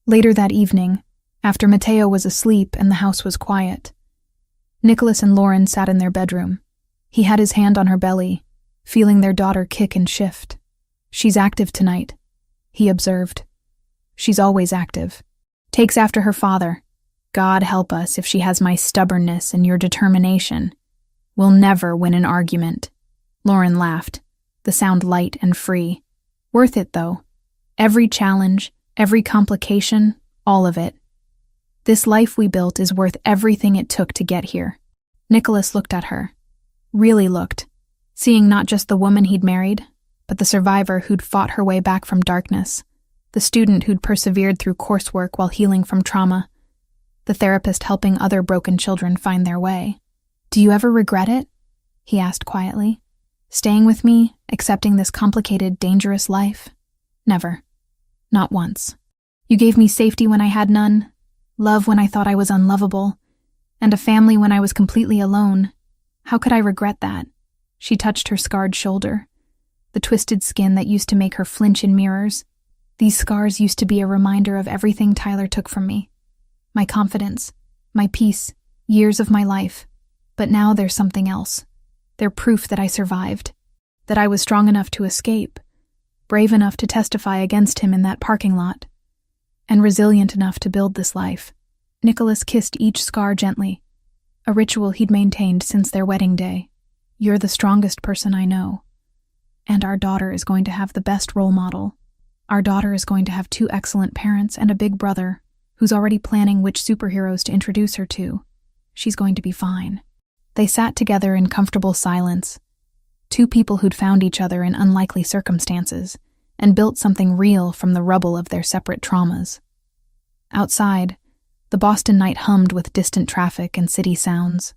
Later that evening, after Matteo was asleep and the house was quiet, Nicholas and Lauren sat in their bedroom. He had his hand on her belly, feeling their daughter kick and shift. "She's active tonight," he observed. "She's always active. Takes after her father. God help us if she has my stubbornness and your determination. We'll never win an argument." Lauren laughed, the sound light and free. "Worth it, though. Every challenge, every complication, all of it. This life we built is worth everything it took to get here." Nicholas looked at her. Really looked, seeing not just the woman he'd married, but the survivor who'd fought her way back from darkness, the student who'd persevered through coursework while healing from trauma, the therapist helping other broken children find their way. "Do you ever regret it?" he asked quietly. "Staying with me, accepting this complicated, dangerous life?" "Never. Not once. You gave me safety when I had none, love when I thought I was unlovable, and a family when I was completely alone. How could I regret that?" She touched her scarred shoulder, the twisted skin that used to make her flinch in mirrors. "These scars used to be a reminder of everything Tyler took from me. My confidence, my peace, years of my life. But now there's something else. They're proof that I survived, that I was strong enough to escape, brave enough to testify against him in that parking lot, and resilient enough to build this life." Nicholas kissed each scar gently, a ritual he'd maintained since their wedding day. "You're the strongest person I know. And our daughter is going to have the best role model. Our daughter is going to have 2 excellent parents and a big brother who's already planning which superheroes to introduce her to. She's going to be fine." They sat together in comfortable silence, 2 people who'd found each other in unlikely circumstances and built something real from the rubble of their separate traumas. Outside, the Boston night hummed with distant traffic and city sounds.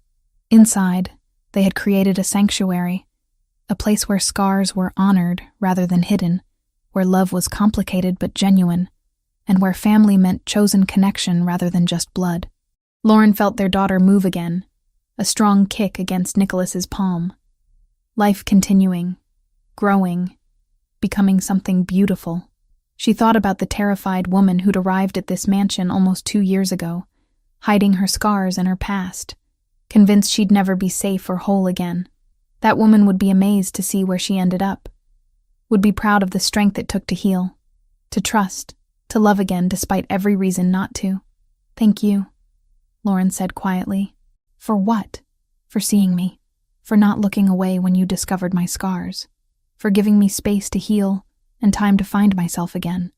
Inside, they had created a sanctuary, a place where scars were honored rather than hidden, where love was complicated but genuine, and where family meant chosen connection rather than just blood. Lauren felt their daughter move again, a strong kick against Nicholas's palm. Life continuing, growing, becoming something beautiful. She thought about the terrified woman who'd arrived at this mansion almost 2 years ago, hiding her scars and her past, convinced she'd never be safe or whole again. That woman would be amazed to see where she ended up, would be proud of the strength it took to heal, to trust, to love again despite every reason not to. "Thank you," Lauren said quietly. "For what?" "For seeing me, for not looking away when you discovered my scars, for giving me space to heal and time to find myself again,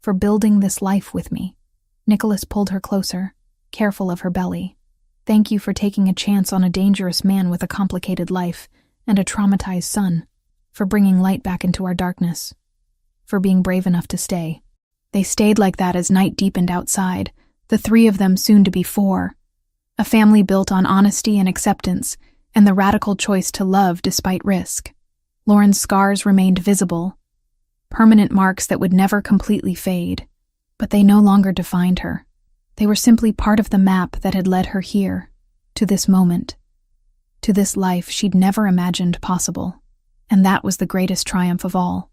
for building this life with me." Nicholas pulled her closer, careful of her belly. "Thank you for taking a chance on a dangerous man with a complicated life and a traumatized son, for bringing light back into our darkness, for being brave enough to stay." They stayed like that as night deepened outside, the 3 of them soon to be 4. A family built on honesty and acceptance, and the radical choice to love despite risk. Lauren's scars remained visible, permanent marks that would never completely fade, but they no longer defined her. They were simply part of the map that had led her here, to this moment, to this life she'd never imagined possible. And that was the greatest triumph of all.